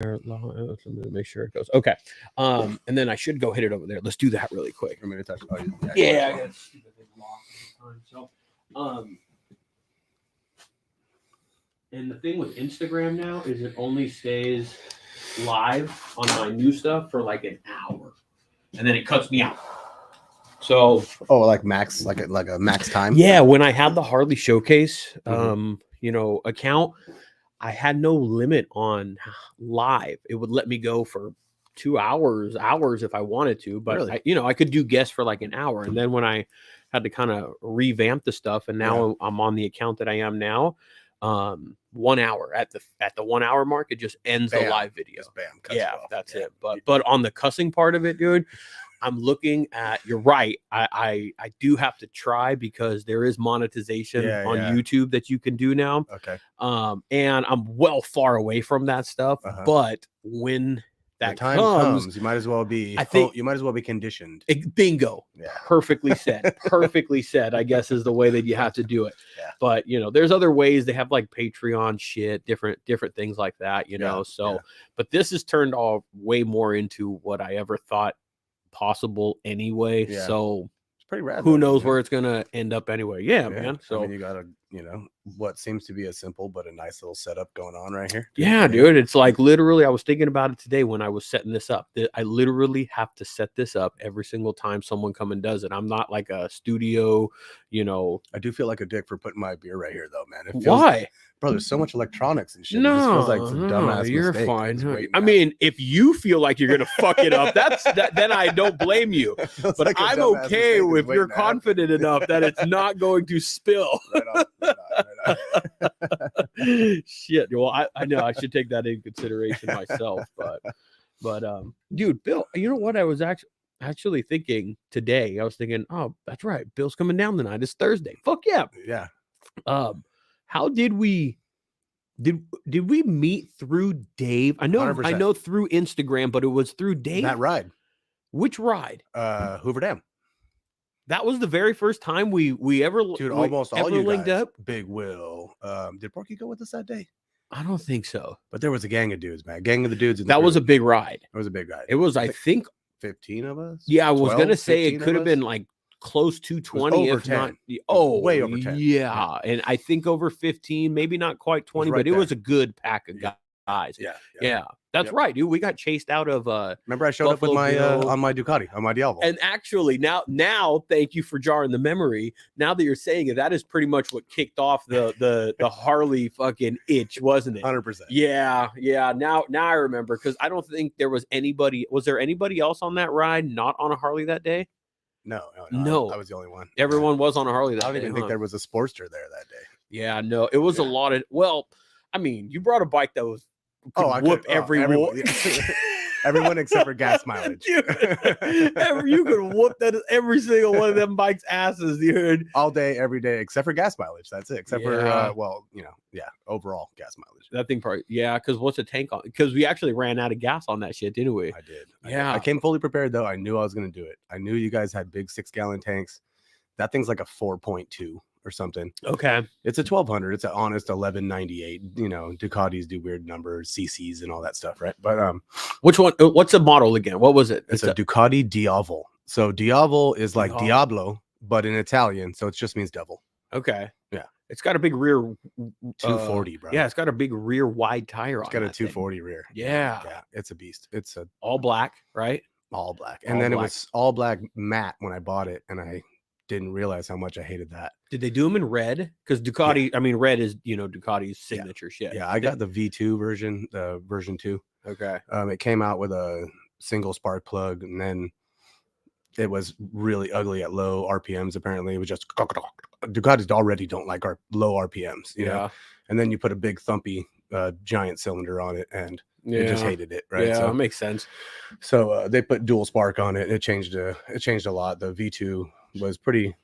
Let me make sure it goes. Okay. And then I should go hit it over there. Let's do that really quick. I'm gonna touch. Oh, Yeah, I got stupid big lock all the time. So, and the thing with Instagram now is it only stays live on my new stuff for like an hour, and then it cuts me out. So, like max, like a max time. Yeah, when I had the Harley Showcase, account, I had no limit on live. It would let me go for 2 hours if I wanted to, but Really? I could do guests for like an hour. And then when I had to kind of revamp the stuff, and now I'm on the account that I am now, 1 hour at the 1 hour mark, it just ends the live video. Just bam, yeah, that's it. But on the cussing part of it, dude, I'm looking at, you're right. I do have to try because there is monetization on YouTube that you can do now. Okay. And I'm well far away from that stuff. But when that time comes, you might as well be. I think you might as well be conditioned. Bingo. Yeah. Perfectly said. Perfectly said. I guess is the way that you have to do it. Yeah. But there's other ways. They have like Patreon shit, different things like that. So, but this has turned all way more into what I ever thought possible anyway. So it's pretty rad. Who knows where it's gonna end up anyway. Yeah, man. So I mean, you got what seems to be a simple but a nice little setup going on right here. Yeah, dude. It's like literally, I was thinking about it today when I was setting this up. I literally have to set this up every single time someone come and does it. I'm not like a studio, I do feel like a dick for putting my beer right here, though, man. It feels, why? Bro, there's so much electronics and shit. No, it just feels like some dumbass you're mistake. fine. I mean, if you feel like you're gonna fuck it up, then I don't blame you. But like I'm okay if you're confident enough that it's not going to spill. Right on. Shit. Well, I know I should take that into consideration myself, but dude, Bill, you know what I was actually thinking today? I was thinking, oh, that's right, Bill's coming down tonight. It's Thursday. Fuck yeah. Yeah. How did we meet through Dave? I know 100%. I know through Instagram, but it was through Dave. That ride. Which ride? Hoover Dam. That was the very first time we ever, dude, almost all you linked guys, up. Big Will. Did Porky go with us that day? I don't think so. But there was a gang of dudes, man. Gang of the dudes. That was a big ride. It was a big ride. It was, I think 15 of us. Yeah, I was gonna say it could have been like close to 20, over if 10. not. Oh, way over 10. Yeah, and I think over 15, maybe not quite 20, but it was a good pack of guys. Yeah. That's right, dude. We got chased out of. Remember, I showed Buffalo up with my Bill. on my Ducati, on my Diavolo. And actually, now, thank you for jarring the memory. Now that you're saying it, that is pretty much what kicked off the Harley fucking itch, wasn't it? 100%. Yeah. Now I remember, because I don't think there was anybody. Was there anybody else on that ride not on a Harley that day? No. I was the only one. Everyone was on a Harley that day. I don't even think there was a Sportster there that day. Yeah, no, it was a lot of. Well, I mean, you brought a bike that was. Everyone except for gas mileage. Dude, you could whoop every single one of them bikes' asses, dude. All day, every day, except for gas mileage. That's it. Except for overall gas mileage. That thing probably, because what's a tank on? Because we actually ran out of gas on that shit, didn't we? I did. I came fully prepared though. I knew I was gonna do it. I knew you guys had big 6-gallon tanks. That thing's like a 4.2 or something. Okay. It's a 1200. It's an honest 1198. Ducatis do weird numbers, CCs and all that stuff, right? But which one? What's the model again? What was it? It's a Ducati Diavolo. So Diavolo is like Diablo, but in Italian, so it just means devil. Okay. Yeah. It's got a big rear 240, bro. Yeah, it's got a big rear wide tire on it. It's got a 240 rear. Yeah. It's a beast. It's a all black, right? All black. And then it was all black matte when I bought it, and I didn't realize how much I hated that. Did they do them in red? Because Ducati, I mean, red is Ducati's signature shit. Yeah, I got the V2 version, the version 2. Okay. It came out with a single spark plug, and then it was really ugly at low RPMs. Apparently, it was just Ducatis already don't like our low RPMs, you know. And then you put a big thumpy giant cylinder on it, and it just hated it, right? Yeah, so that makes sense. So they put dual spark on it. It changed a lot. The V2 was pretty.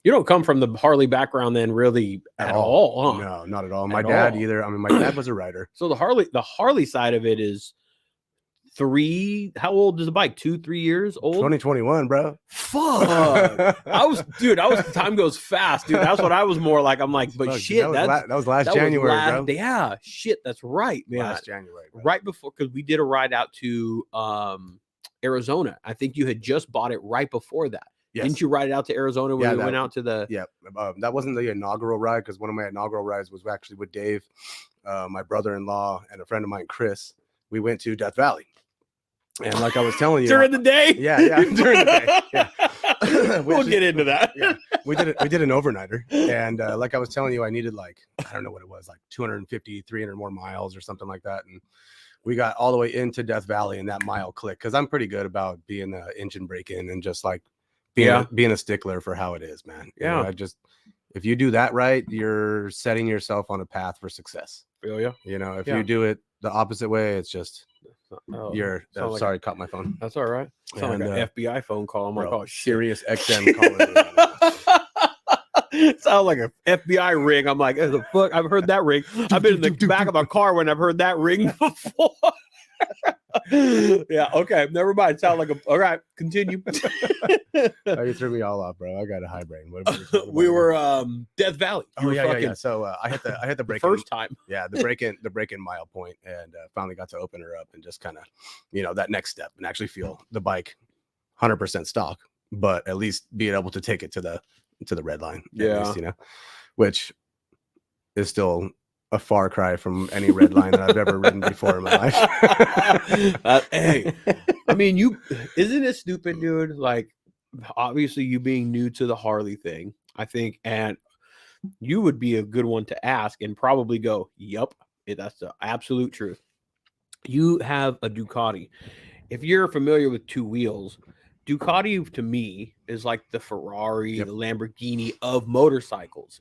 You don't come from the Harley background then, really, at all, huh? No, not at all. My dad either. I mean, my dad was a rider. So the Harley side of it is How old is the bike? 2-3 years old? 2021, bro. Fuck. Time goes fast, dude. That's what I was more like. I'm like, but Fuck, shit, dude, that was last January, bro. Yeah, shit, that's right, man. Last January, bro. Right before, because we did a ride out to Arizona. I think you had just bought it right before that. Yes. Didn't you ride it out to Arizona when we went out to the? Yeah, that wasn't the inaugural ride, because one of my inaugural rides was actually with Dave, my brother-in-law, and a friend of mine, Chris. We went to Death Valley. And like I was telling you, during the day, yeah, during the day, yeah. We'll get into that. Yeah, we did an overnighter, and like I was telling you, I needed like, I don't know what it was, like 250, 300 more miles or something like that, and we got all the way into Death Valley, and that mile click, because I'm pretty good about being an engine break-in and just like being a stickler for how it is, man. Yeah, you know, if you do that right, you're setting yourself on a path for success. Feel you? You know, if you do it the opposite way, it's just. Sorry, caught my phone. That's all right. Sound like an FBI phone call. I'm like, oh, Sirius XM calling. Sound like an FBI ring. I'm like, the fuck? I've heard that ring. I've been in the back of my car when I've heard that ring before. Yeah. Okay. Never mind. Sound like all right. Continue. You threw me all off, bro. I got a high brain. We were Death Valley. Yeah. So I hit the break first time. Yeah, the break in mile point, and finally got to open her up and just kind of, you know, that next step and actually feel the bike 100% stock, but at least being able to take it to the red line. Yeah. Least, you know, which is still a far cry from any red line that I've ever ridden before in my life. Hey, I mean, isn't it stupid, dude? Like, obviously, you being new to the Harley thing, I think, and you would be a good one to ask and probably go, "Yup, that's the absolute truth." You have a Ducati. If you're familiar with two wheels, Ducati to me is like the Ferrari, the Lamborghini of motorcycles.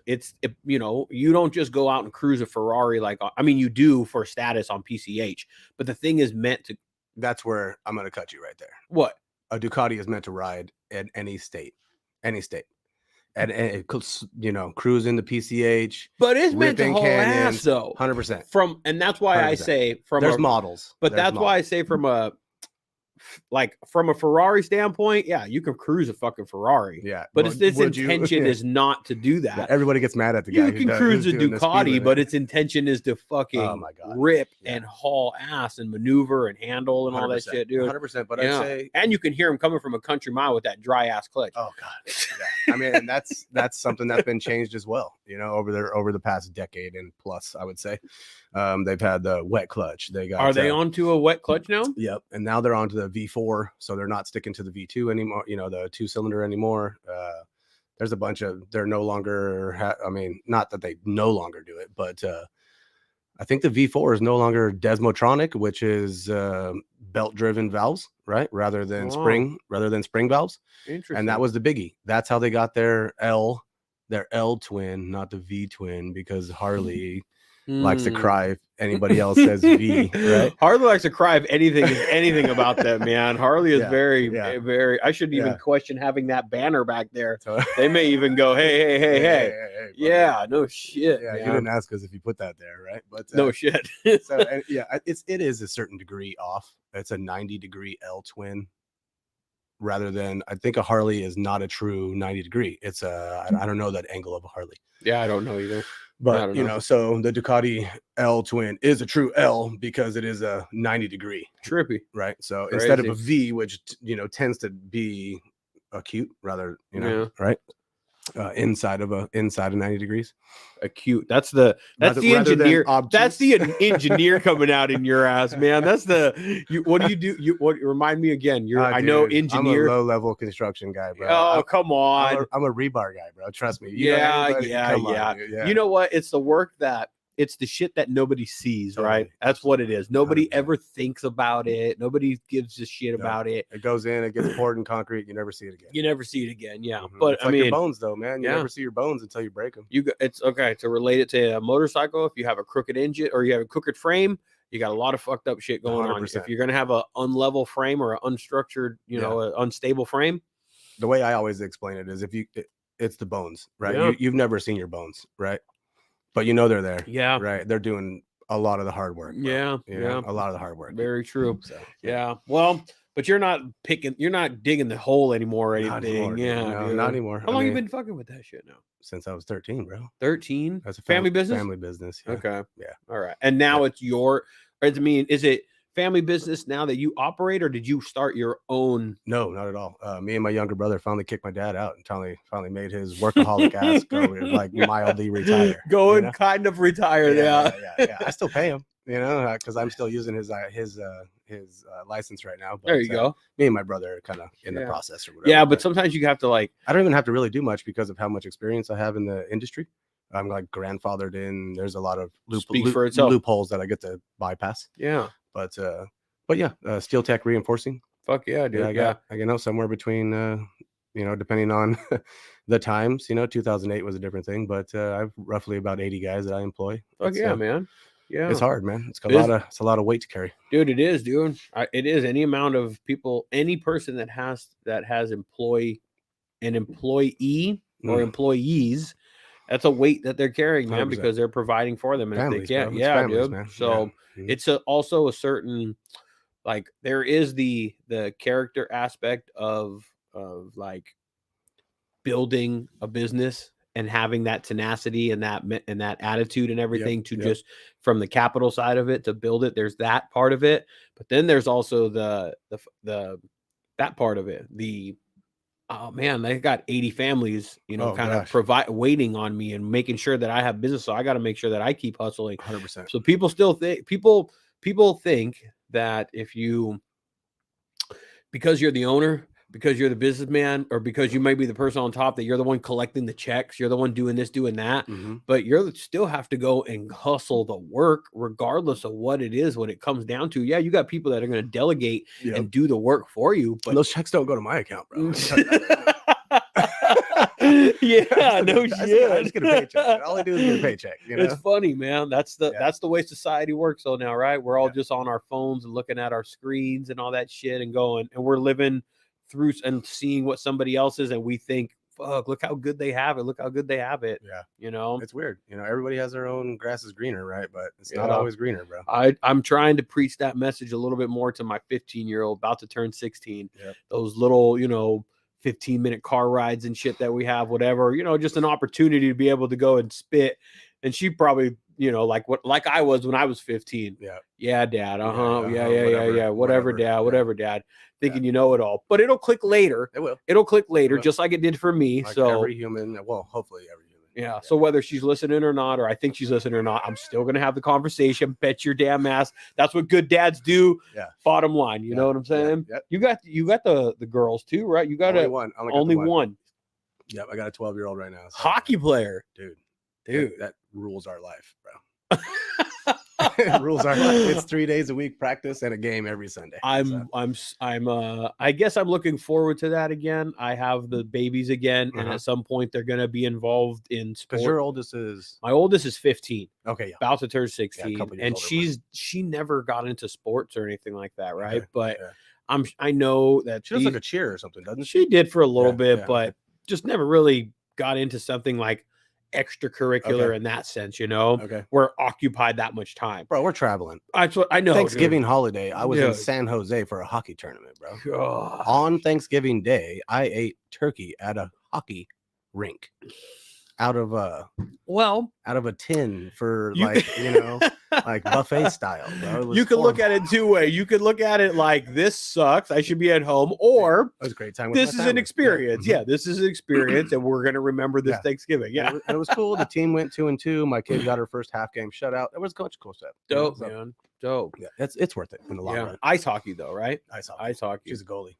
You know, you don't just go out and cruise a Ferrari you do for status on PCH, but the thing is meant to. That's where I'm going to cut you right there. What? A Ducati is meant to ride in any state, and it could, you know, cruise into PCH. But it's meant to haul ass, though. 100%. And that's why 100%. I say there's models, but that's why I say from a Ferrari standpoint, yeah, you can cruise a fucking Ferrari. Yeah. But its intention is not to do that. Yeah, everybody gets mad at the guy. You can cruise a Ducati, but its intention is to fucking rip and haul ass and maneuver and handle and all that shit, dude. 100%. But I'd say, and you can hear him coming from a country mile with that dry ass clutch. Oh god. Yeah. I mean, and that's something that's been changed as well, you know, over the past decade and plus, I would say. They've had the wet clutch. Are they onto a wet clutch now? Yep. And now they're onto the V4, so they're not sticking to the V2 anymore, you know, the 2-cylinder anymore. There's a bunch of, they're no longer not that they no longer do it, but I think the V4 is no longer Desmotronic, which is belt driven valves, right? Rather than spring valves. Interesting. And that was the biggie. That's how they got their L twin, not the V twin, because Harley likes to cry if anybody else says V, right? Harley likes to cry if anything is anything about that, man. Harley is very, I shouldn't even question having that banner back there. They may even go, hey. Yeah, no shit. Yeah, man. You didn't ask us if you put that there, right? But no shit. So it is a certain degree off. It's a 90-degree L twin. Rather than, I think a Harley is not a true 90-degree. It's I don't know that angle of a Harley. Yeah, I don't know either. But you know, so the Ducati L twin is a true L because it is a 90-degree. Trippy, right? So instead of a V, which you know tends to be acute, rather, you know, right? Inside of 90 degrees. Acute. That's the engineer. That's the engineer coming out in your ass, man. That's what do you do? Remind me again. I know engineer. I'm a low-level construction guy, bro. Oh, come on. I'm a rebar guy, bro. Trust me. Yeah. You know what? It's the work it's the shit that nobody sees, right? That's what it is. Nobody ever thinks about it. Nobody gives a shit about it. It goes in, it gets poured in concrete. You never see it again. Yeah. Mm-hmm. But it's like your bones, though, man. You never see your bones until you break them. It's okay to relate it to a motorcycle. If you have a crooked engine or you have a crooked frame, you got a lot of fucked up shit going 100%. On. If you're gonna have an unlevel frame or an unstructured, an unstable frame, the way I always explain it is it's the bones, right? You've never seen your bones, right? But you know they're there. Yeah. Right. They're doing a lot of the hard work. Bro. Yeah, You know, a lot of the hard work. Very true. So yeah. Well, but you're not digging the hole anymore or not anything. anymore, dude. Yeah, No, dude. not anymore. How long you been fucking with that shit now? Since I was 13, bro. 13. That's a family business. Family business. Yeah. Okay. Yeah. All right. And now it's your. I mean, is it family business now that you operate, or did you start your own? No, not at all. Me and my younger brother finally kicked my dad out and finally made his workaholic ass go like mildly retire. Kind of retire. Yeah. I still pay him, you know, because I'm still using his license right now. But, there you go. Me and my brother are kind of in the process or whatever. Yeah, but sometimes you have to like. I don't even have to really do much because of how much experience I have in the industry. I'm like grandfathered in. There's a lot of loopholes that I get to bypass. Yeah. But yeah, Steel Tech Reinforcing. Fuck yeah, dude. I got somewhere between depending on the times, 2008 was a different thing, but I've roughly about 80 guys that I employ. Fuck yeah, man. Yeah, it's hard, man. It's a lot of weight to carry, dude. It is, dude. It is. Any amount of people, any person that has an employee or employees, that's a weight that they're carrying, man, 100%. Because they're providing for them, and families, if they can't, dude. Man. So it's also a certain, like, there is the character aspect of like building a business and having that tenacity and that attitude and everything just from the capital side of it to build it. There's that part of it, but then there's also the that part of it. Oh man, they got 80 families, of waiting on me and making sure that I have business. So I got to make sure that I keep hustling 100%. So people still think people think that because you're the owner, because you're the businessman, or because you might be the person on top, that you're the one collecting the checks, you're the one doing this, doing that. Mm-hmm. But you still have to go and hustle the work, regardless of what it is. When it comes down to, you got people that are going to delegate and do the work for you. But those checks don't go to my account, bro. No shit. I just get a paycheck. All I do is get a paycheck. It's funny, man. That's the way society works. So now, right? We're all just on our phones and looking at our screens and all that shit and we're living through and seeing what somebody else is, and we think, fuck, look how good they have it. Look how good they have it. Yeah. It's weird. Everybody has their own grass is greener, right? But it's not always greener, bro. I'm trying to preach that message a little bit more to my 15-year-old about to turn 16. Yep. Those little, 15-minute car rides and shit that we have, whatever, just an opportunity to be able to go and spit. And she probably, like I was when I was 15. Yeah, dad. Whatever, dad. Thinking you know it all, but it'll click later. It'll click later, just like it did for me. Like so every human, hopefully every human. Yeah. So whether she's listening or not, or I think she's listening or not, I'm still gonna have the conversation. Bet your damn ass. That's what good dads do. Yeah. Bottom line, you know what I'm saying? Yeah. You got the girls too, right? You got only one. Yep, I got a 12-year-old right now. So. Hockey player, dude. That rules our life, bro. It rules our life. It's 3 days a week practice and a game every Sunday. I guess I'm looking forward to that again. I have the babies again, and at some point they're gonna be involved in sport. Because my oldest is 15. Okay, about to turn 16, and older, she never got into sports or anything like that, right? Okay. But I know that she does like a cheer or something, doesn't she? She did for a little bit, but just never really got into something like extracurricular in that sense, we're occupied that much time, bro. We're traveling. That's what I know. Thanksgiving holiday, I was in San Jose for a hockey tournament, bro. God. On Thanksgiving Day, I ate turkey at a hockey rink out of a tin for like buffet style, bro. You could look at it two ways. You could look at it like, this sucks, I should be at home, or it was a great time. This is an experience. Yeah, this is an experience, and we're gonna remember this Thanksgiving. Yeah, and it was cool. The team went 2-2. My kid got her first half game shutout. It was cool stuff. Dope, man. Dope. Yeah, it's worth it in the long run. Ice hockey though, right? Ice hockey. She's a goalie.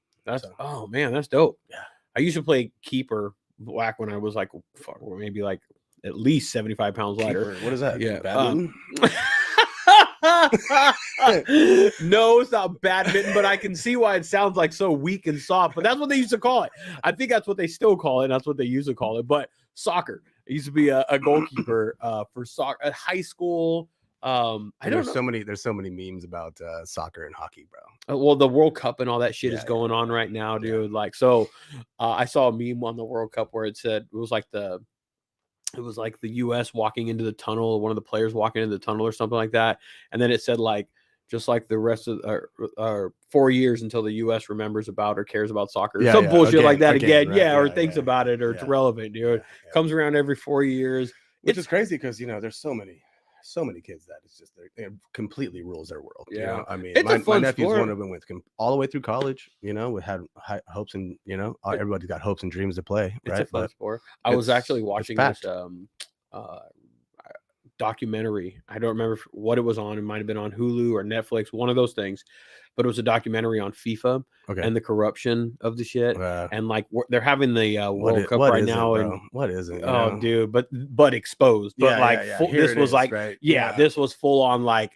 Oh man, that's dope. Yeah, I used to play keeper back when I was like maybe like at least 75 pounds lighter. What is that? Yeah. Badminton? No, it's not badminton, but I can see why it sounds like so weak and soft. But that's what they used to call it. I think that's what they still call it. And that's what they used to call it. But soccer. I used to be a goalkeeper for soccer at high school. There's so many memes about soccer and hockey, bro. Well, the World Cup and all that shit is going on right now, dude. Like, so I saw a meme on the World Cup where it said, it was like the it was like the U.S. walking into the tunnel, one of the players walking into the tunnel or something like that. And then it said like, just like the rest of 4 years until the U.S. remembers about or cares about soccer. Some bullshit like that again. Right? Yeah, or thinks about it or it's relevant, dude. Comes around every 4 years. Which is crazy because, you know, there's so many kids that it's just it completely rules their world. Yeah. You know? I mean, it's my nephew's sport. one of them with all the way through college. You know, we had high hopes and, you know, everybody's got hopes and dreams to play. It's a fun sport. I was actually watching this documentary. I don't remember what it was on. It might have been on Hulu or Netflix, one of those things. But it was a documentary on FIFA and the corruption of the shit. And like they're having the World Cup right now. And what is it? Oh, dude, but exposed. But this was like, this was full on like,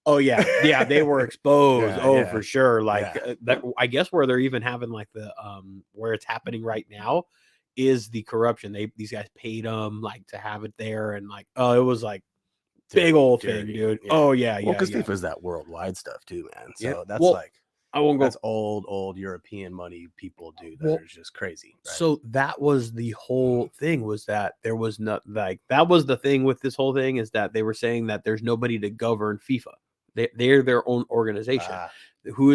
oh yeah, they were exposed. For sure. Like that. I guess where they're even having like the where it's happening right now is the corruption. These guys paid them like to have it there, and like, oh, it was like big old thing, dude. Oh yeah, well, because FIFA's that worldwide stuff too, man. So that's like, I won't go. That's old European money people do that are just crazy. Right? So that was the whole thing, was that there was not like, that was the thing with this whole thing, is that they were saying that there's nobody to govern FIFA. They're their own organization. Who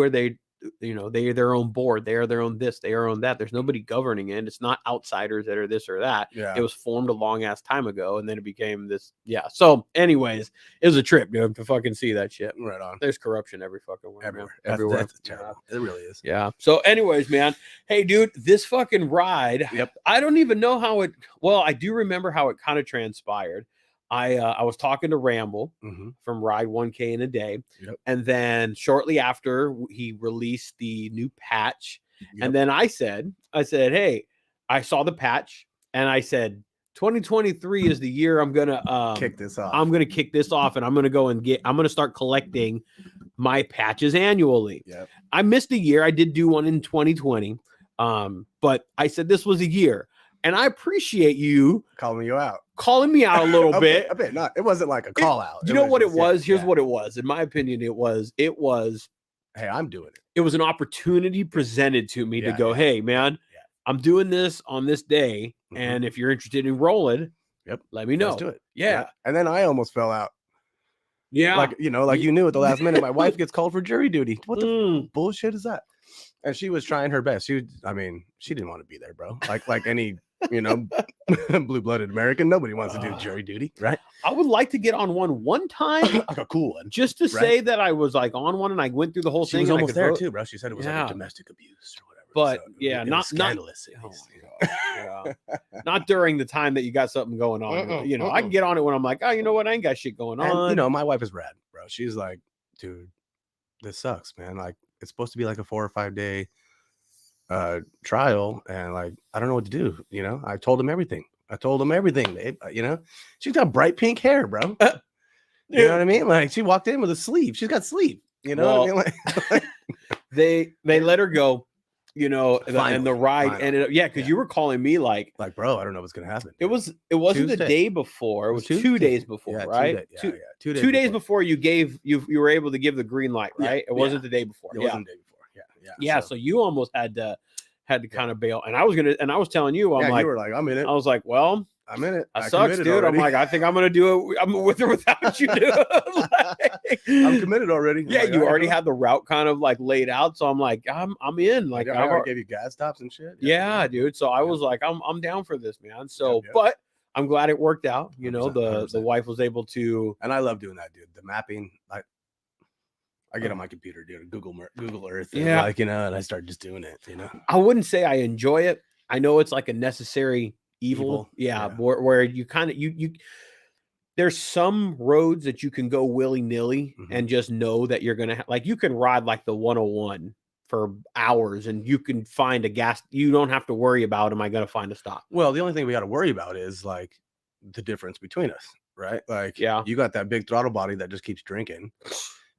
are they? You know, they're their own board. They are their own this. They are own that. There's nobody governing it. It's not outsiders that are this or that. It was formed a long ass time ago, and then it became this. Yeah. So, anyways, it was a trip, dude, to fucking see that shit. Right on. There's corruption every fucking way, everywhere. That's terrible. It really is. Yeah. So, anyways, man. Hey, dude, this fucking ride. Yep. I don't even know how it. Well, I do remember how it kind of transpired. I was talking to Ramble from Ride 1K in a Day. And then shortly after, he released the new patch. And then I said, hey, I saw the patch and I said, 2023 is the year I'm going to kick this off. I'm going to kick this off, and I'm going to start collecting my patches annually. I missed a year. I did do one in 2020. But I said this was a year. And I appreciate you calling me out a little bit. A bit. Not, it wasn't like a call out. You know what it was? Here's what it was. In my opinion, it was, hey, I'm doing it. It was an opportunity presented to me to go, hey, man, I'm doing this on this day. And if you're interested in rolling, let me know. Let's do it. Yeah. And then I almost fell out. Yeah. Like, you know, like you knew at the last minute, my wife gets called for jury duty. What the bullshit is that? And she was trying her best. She didn't want to be there, bro. Like any, you know, blue-blooded American, nobody wants to do jury duty, right? I would like to get on one time, like a cool one, just to say that I was like on one and I went through the whole thing. She was almost there too, bro. She said it was like a domestic abuse or whatever. But so not scandalous. Not during the time that you got something going on. You know, I can get on it when I'm like, oh, you know what, I ain't got shit going on. And, you know, my wife is rad, bro. She's like, dude, this sucks, man. Like, it's supposed to be like a 4 or 5 day trial, and like I don't know what to do. You know, I told him everything, babe. You know, she's got bright pink hair, bro. You know what I mean? Like, she walked in with a sleeve. She's got sleeve. You know what I mean? Like, they let her go. You know, and the ride ended up, because you were calling me like, bro, I don't know what's gonna happen. It wasn't Tuesday. The day before. It was 2 days before, right? 2 days before you were able to give the green light, right? It wasn't the day before. It wasn't the day before. So you almost had to kind of bail, and I was telling you, I'm like, you were like, I'm in it. I was like, well, I'm in it. I sucks, dude. Already. I'm like, I think I'm gonna do it. I'm with or without you, dude. I'm committed already. Yeah, you already had the route kind of like laid out, so I'm like, I'm in. Like, I already gave you gas stops and shit. Yeah, dude. So I was like, I'm down for this, man. So, but I'm glad it worked out. You know, 100%. The wife was able to, and I love doing that, dude. The mapping, I get on my computer, dude, Google Earth, and like, you know, and I start just doing it, you know. I wouldn't say I enjoy it. I know it's like a necessary evil. Yeah. Where you kind of, there's some roads that you can go willy-nilly and just know that you're going to, like, you can ride like the 101 for hours and you can find a gas. You don't have to worry about, am I going to find a stop? Well, the only thing we got to worry about is like the difference between us, right? Like, you got that big throttle body that just keeps drinking.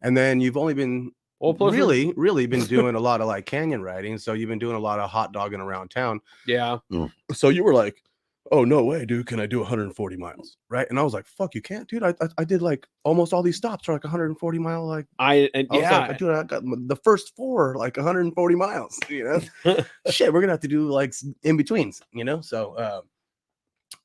And then you've only been really been doing a lot of like canyon riding. So you've been doing a lot of hot dogging around town. Yeah. So you were like, oh, no way, dude. Can I do 140 miles? Right. And I was like, fuck, you can't, dude. I did like almost all these stops for like 140 mile. Like, I got the first 4, like 140 miles, you know, shit, we're going to have to do like in betweens, you know? So,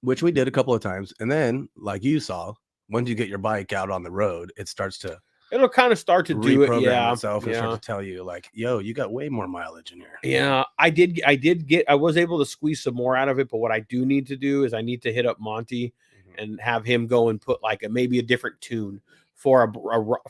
which we did a couple of times. And then, like you saw, once you get your bike out on the road, it starts to it'll kind of start to do it. reprogram Yeah. itself and start to tell you like, yo, you got way more mileage in here. Yeah. I was able to squeeze some more out of it. But what I do need to do is I need to hit up Monty and have him go and put like maybe a different tune for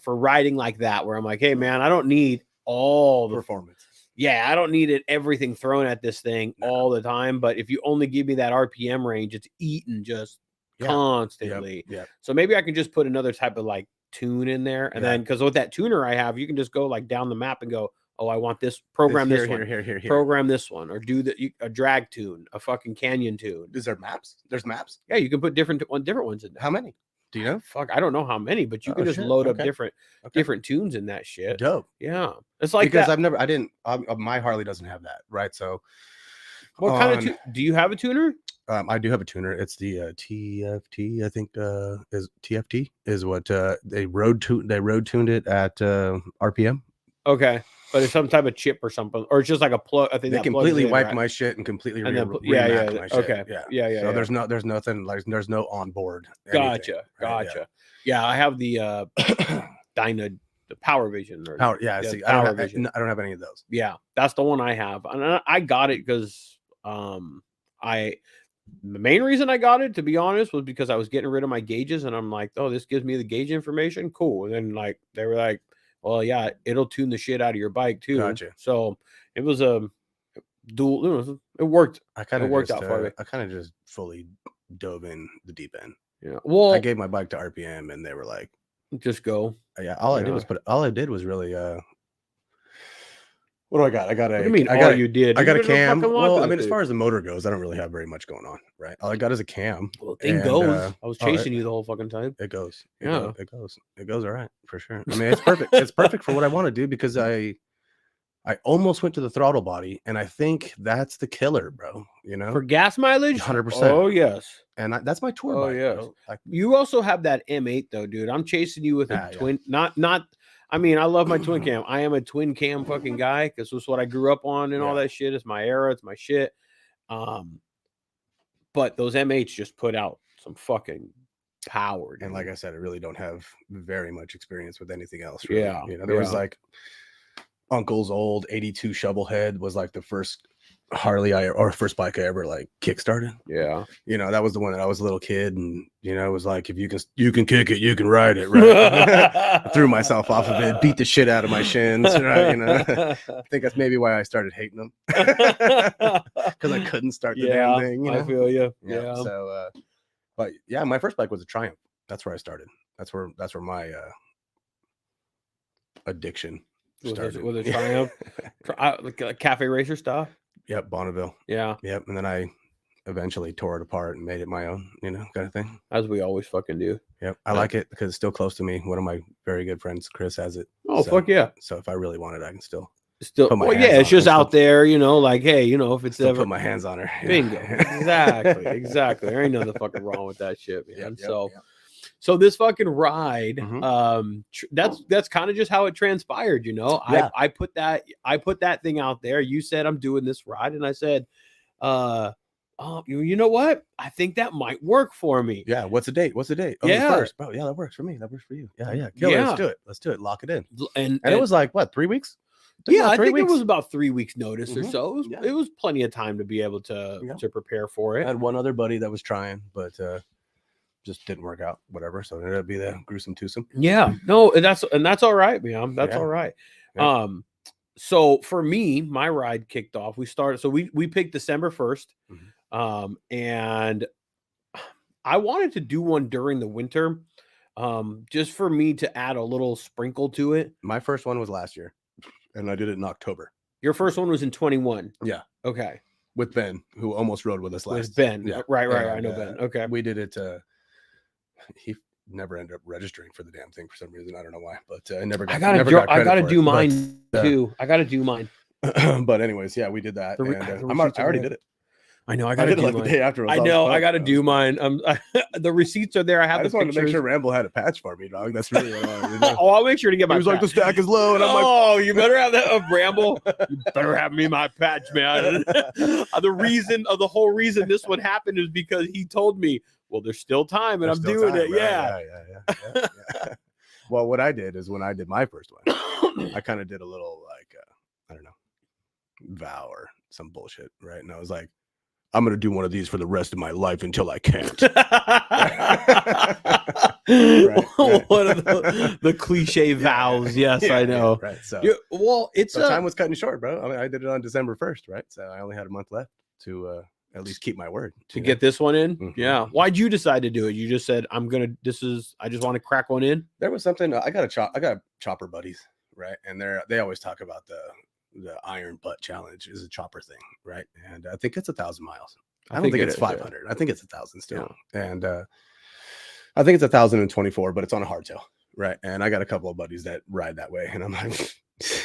for riding like that, where I'm like, hey man, I don't need all the performance. Yeah, I don't need everything thrown at this thing all the time. But if you only give me that RPM range, it's eating just constantly. Yep. So maybe I can just put another type of like tune in there, and then because with that tuner I have, you can just go like down the map and go, oh, I want this program, this one, program this one, or do a drag tune, a fucking canyon tune. Is there maps? There's maps. Yeah, you can put different ones in there. How many? Do you know? Fuck, I don't know how many, but you can just load up different tunes in that shit. Dope. Yeah, it's like because my Harley doesn't have that, right? So, what kind of do you have a tuner? I do have a tuner. It's the TFT. I think is TFT is what they road tuned it at RPM. Okay, but it's some type of chip or something, or it's just like a plug. I think they completely wiped my shit and completely remapped my shit. Okay, yeah. So there's nothing like there's no onboard. Gotcha. Yeah, I have the Dyna, the Power Vision. Power. Yeah, see, I don't have any of those. Yeah, that's the one I have, and I got it because the main reason I got it, to be honest, was because I was getting rid of my gauges, and I'm like, oh, this gives me the gauge information. Cool. And then like they were like, well, yeah, it'll tune the shit out of your bike too. Gotcha. So it was a dual. It worked. It worked out for me. I kind of just fully dove in the deep end. Yeah. Well, I gave my bike to RPM, and they were like, just go. Yeah. All I did was really what do I got? I got a. What do you mean? I got you did. I got a cam. Well, I mean, as far as the motor goes, I don't really have very much going on, right? All I got is a cam. Well, the thing goes. I was chasing you the whole fucking time. It goes. It goes all right for sure. I mean, it's perfect. It's perfect for what I want to do because I almost went to the throttle body, and I think that's the killer, bro. You know, for gas mileage, 100%. Oh yes, and that's my tour bike. Yes. You also have that M8 though, dude. I'm chasing you with a twin, not. I mean, I love my twin cam. I am a twin cam fucking guy because this is what I grew up on and all that shit. It's my era. It's my shit. But those M8s just put out some fucking power. And like I said, I really don't have very much experience with anything else. Really. Yeah. You know, there was like Uncle's old 82 Shovelhead was like the first Harley or first bike I ever like kickstarted. Yeah. You know, that was the one that I was a little kid, and you know, it was like, if you can kick it, you can ride it, right? I threw myself off of it, beat the shit out of my shins, right? You know, I think that's maybe why I started hating them. Because I couldn't start the damn thing. You know? I feel you. Yeah. So but yeah, my first bike was a Triumph. That's where I started. That's where my addiction started. With a Triumph, like cafe racer stuff. Yep, Bonneville. Yeah. Yep, and then I eventually tore it apart and made it my own, you know, kind of thing. As we always fucking do. Yep, I like it because it's still close to me. One of my very good friends, Chris, has it. Oh, so, fuck yeah! So if I really want it, I can still. Well, yeah, it's just out there, you know. Like, hey, you know, if it's ever put my hands on her. Bingo. Exactly. There ain't nothing fucking wrong with that shit, man. So this fucking ride, that's kind of just how it transpired, you know. Yeah. I put that thing out there. You said I'm doing this ride, and I said, you know what? I think that might work for me. Yeah. What's the date? Oh, the first, bro. Yeah, that works for me. That works for you. Yeah. Let's do it. Lock it in. And it was like what, 3 weeks? I think it was about 3 weeks notice or so. It was plenty of time to be able to prepare for it. I had one other buddy that was trying, but just didn't work out, whatever. So it ended up being the gruesome twosome. Yeah, no, and that's all right, man. That's all right. Yeah. So for me, my ride kicked off. We started, so we picked December 1st. And I wanted to do one during the winter, just for me to add a little sprinkle to it. My first one was last year, and I did it in October. Your first one was in 21. Yeah. Okay. With Ben, who almost rode with us last. With Ben. Yeah. Right. I know Ben. Okay. We did it. He never ended up registering for the damn thing for some reason. I don't know why, but I never got. I gotta do mine too. I gotta do mine. But anyways, yeah, we did that. I already did it. I know. I I gotta did do it like mine. the day after. I know. I gotta do mine. The receipts are there. I have I just the wanted to make pictures. sure Ramble had a patch for me, dog. That's really what I wanted to do. Oh, I'll make sure to get my. He was like, the stack is low, and I'm like, oh, you better have that Ramble. You better have me my patch, man. The whole reason this one happened is because he told me, well, there's still time, and there's I'm still doing time, it. right? Yeah. Yeah. Well, what I did is when I did my first one, I kind of did a little like I don't know, vow or some bullshit, right? And I was like, I'm gonna do one of these for the rest of my life until I can't. Right. One of the cliche vows. Yes, Yeah, I know. right. So, well, it's so time was cutting short, bro. I mean, I did it on December 1st, right? So I only had a month left to at least keep my word. to get this one in. Mhm. Yeah. Why'd you decide to do it? You just said, I just want to crack one in. There was something. I got chopper buddies, right? And they always talk about the Iron Butt Challenge is a chopper thing, right? And I think it's 1,000 miles. I don't think it's 500. I think it's 1,000 still. Yeah. And I think it's 1,024, but it's on a hardtail, right? And I got a couple of buddies that ride that way, and I'm like,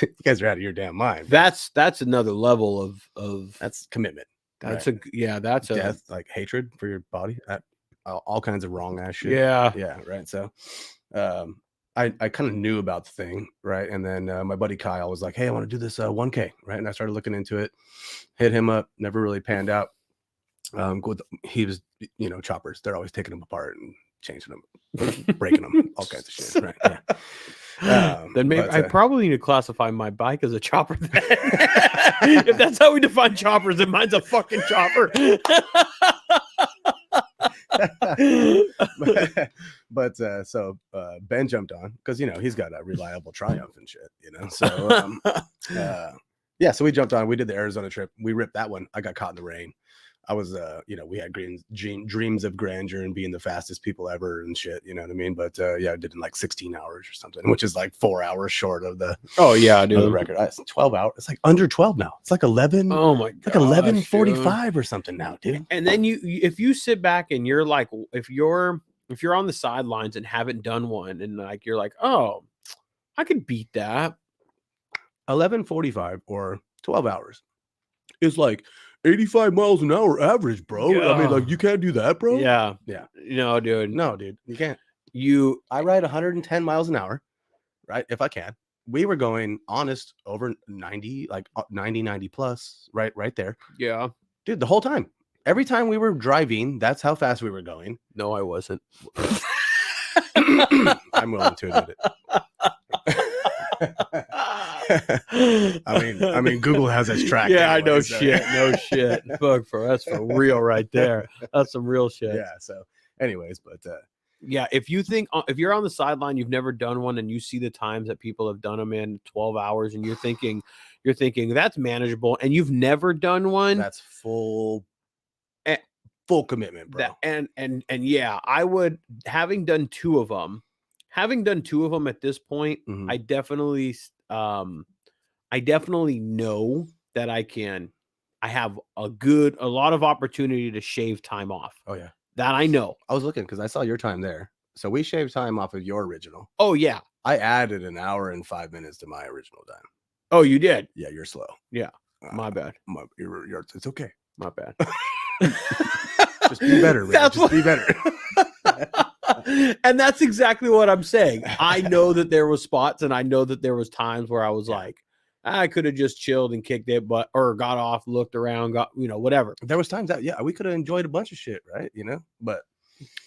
you guys are out of your damn mind. That's another level of That's commitment. that's right? that's Death, like hatred for your body, all kinds of wrong ass shit. yeah. Right. So, I kind of knew about the thing, right? And then my buddy Kyle was like, "Hey, I want to do this 1K," right? And I started looking into it, hit him up, never really panned out. He was, choppers. They're always taking them apart and changing them, breaking them, all kinds of shit, right? Yeah. Then maybe I probably need to classify my bike as a chopper. If that's how we define choppers, then mine's a fucking chopper. So Ben jumped on because he's got a reliable Triumph and shit, So yeah, so we jumped on. We did the Arizona trip. We ripped that one. I got caught in the rain. I was we had dreams of grandeur and being the fastest people ever and shit, you know what I mean? But yeah, I did it in like 16 hours or something, which is like 4 hours short of the the record. It's 12 hours. It's like under 12 now. It's like 11. Oh my god. Like 11:45 or something now, dude. And then if you sit back and you're like, if you're on the sidelines and haven't done one and like you're like, oh, I could beat that. 11:45 or 12 hours is like 85 miles an hour average, bro. Yeah. I mean, like, you can't do that, bro. Yeah. Yeah. No, dude. No, dude. You can't. I ride 110 miles an hour, right? If I can. We were going honest over 90, like 90 plus, right there. Yeah. Dude, the whole time. Every time we were driving, that's how fast we were going. No, I wasn't. I'm willing to admit it. I mean, Google has us tracked. Yeah, anyway, I know so. shit. No shit. Fuck, that's for real right there. That's some real shit. Yeah. So, anyways, but yeah, if you're on the sideline, you've never done one, and you see the times that people have done them in 12 hours, and you're thinking that's manageable, and you've never done one. That's full commitment, bro. And yeah, I would, having done two of them at this point, Mhm. I definitely know that I have a lot of opportunity to shave time off. Oh yeah. That I know. I was looking because I saw your time there. So we shaved time off of your original. Oh yeah. I added an hour and 5 minutes to my original time. Oh, you did? Yeah, you're slow. Yeah. My bad. It's okay. My bad. Just be better, Ray. Be better. And that's exactly what I'm saying. I know that there was spots, and I know that there was times where I was like, I could have just chilled and kicked it, or got off, looked around, whatever. There was times that we could have enjoyed a bunch of shit, right? But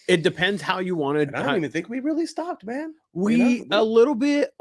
it depends how you wanted. I don't even think we really stopped, man. A little bit.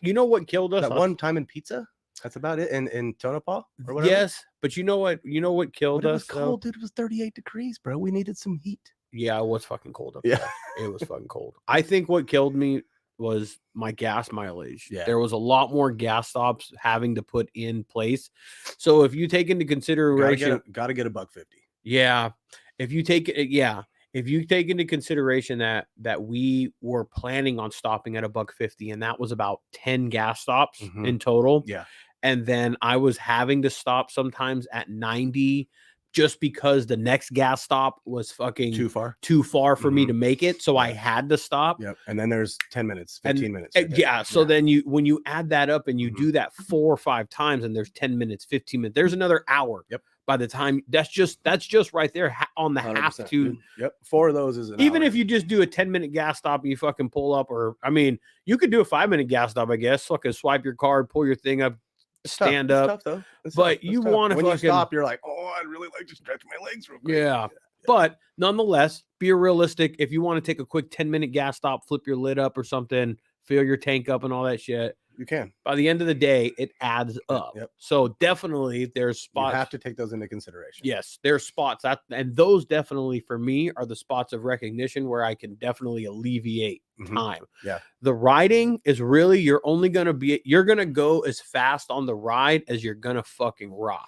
You know what killed us? That one time in pizza. That's about it. In Tonopah or whatever. Yes, but you know what killed us? It was cold, dude. It was 38 degrees, bro. We needed some heat. Yeah, it was fucking cold up there. It was fucking cold. I think what killed me was my gas mileage. Yeah. There was a lot more gas stops having to put in place. So if you take into consideration, gotta get $1.50. Yeah. If you take into consideration that we were planning on stopping at $1.50, and that was about 10 gas stops in total. Yeah. And then I was having to stop sometimes at 90 just because the next gas stop was fucking too far for me to make it. So I had to stop. Yep. And then there's 10 minutes, 15 minutes. Yeah. So then when you add that up and you do that 4 or 5 times, and there's 10 minutes, 15 minutes, there's another hour. Yep. by the time that's just right there on the have to. Dude. Yep. 4 of those is an even hour. if you just do a 10-minute gas stop and you fucking pull up, or I mean, you could do a 5-minute gas stop, I guess. Fucking swipe your card, pull your thing up, stand up. It's tough though. But you want to when fucking you stop, you're like, oh, I'd really like to stretch my legs real quick. yeah. But nonetheless, be realistic. If you want to take a quick 10-minute gas stop, flip your lid up or something, fill your tank up and all that shit, you can. by the end of the day, it adds up. Yep. So definitely there's spots. You have to take those into consideration. Yes, there's spots and those definitely for me are the spots of recognition where I can definitely alleviate time. Yeah. The riding is really, you're going to go as fast on the ride as you're going to fucking ride.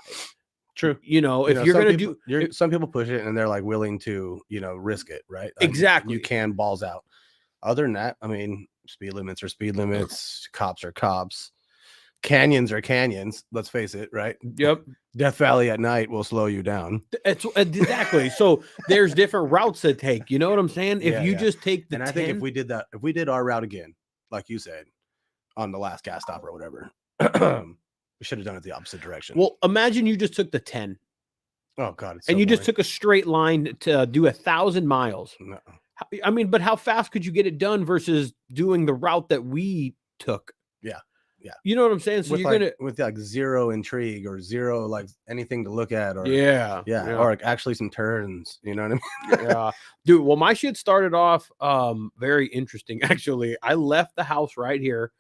True. If you're going to do, some people push it and they're like willing to, risk it, right? Like, exactly. You can balls out. Other than that, I mean, speed limits are speed limits, cops are cops, canyons are canyons. Let's face it, right? Yep. Death Valley at night will slow you down. It's exactly. So there's different routes to take. You know what I'm saying? If you just take the and I 10, think if we did our route again, like you said, on the last gas stop or whatever, we should have done it the opposite direction. Well, imagine you just took the 10. Oh God! And you just took a straight line to do 1,000 miles. No. I mean, but how fast could you get it done versus doing the route that we took? Yeah. Yeah. You know what I'm saying? So with like zero intrigue or zero like anything to look at, or yeah, or like actually some turns. You know what I mean? Yeah, dude. Well, my shit started off very interesting. Actually, I left the house right here.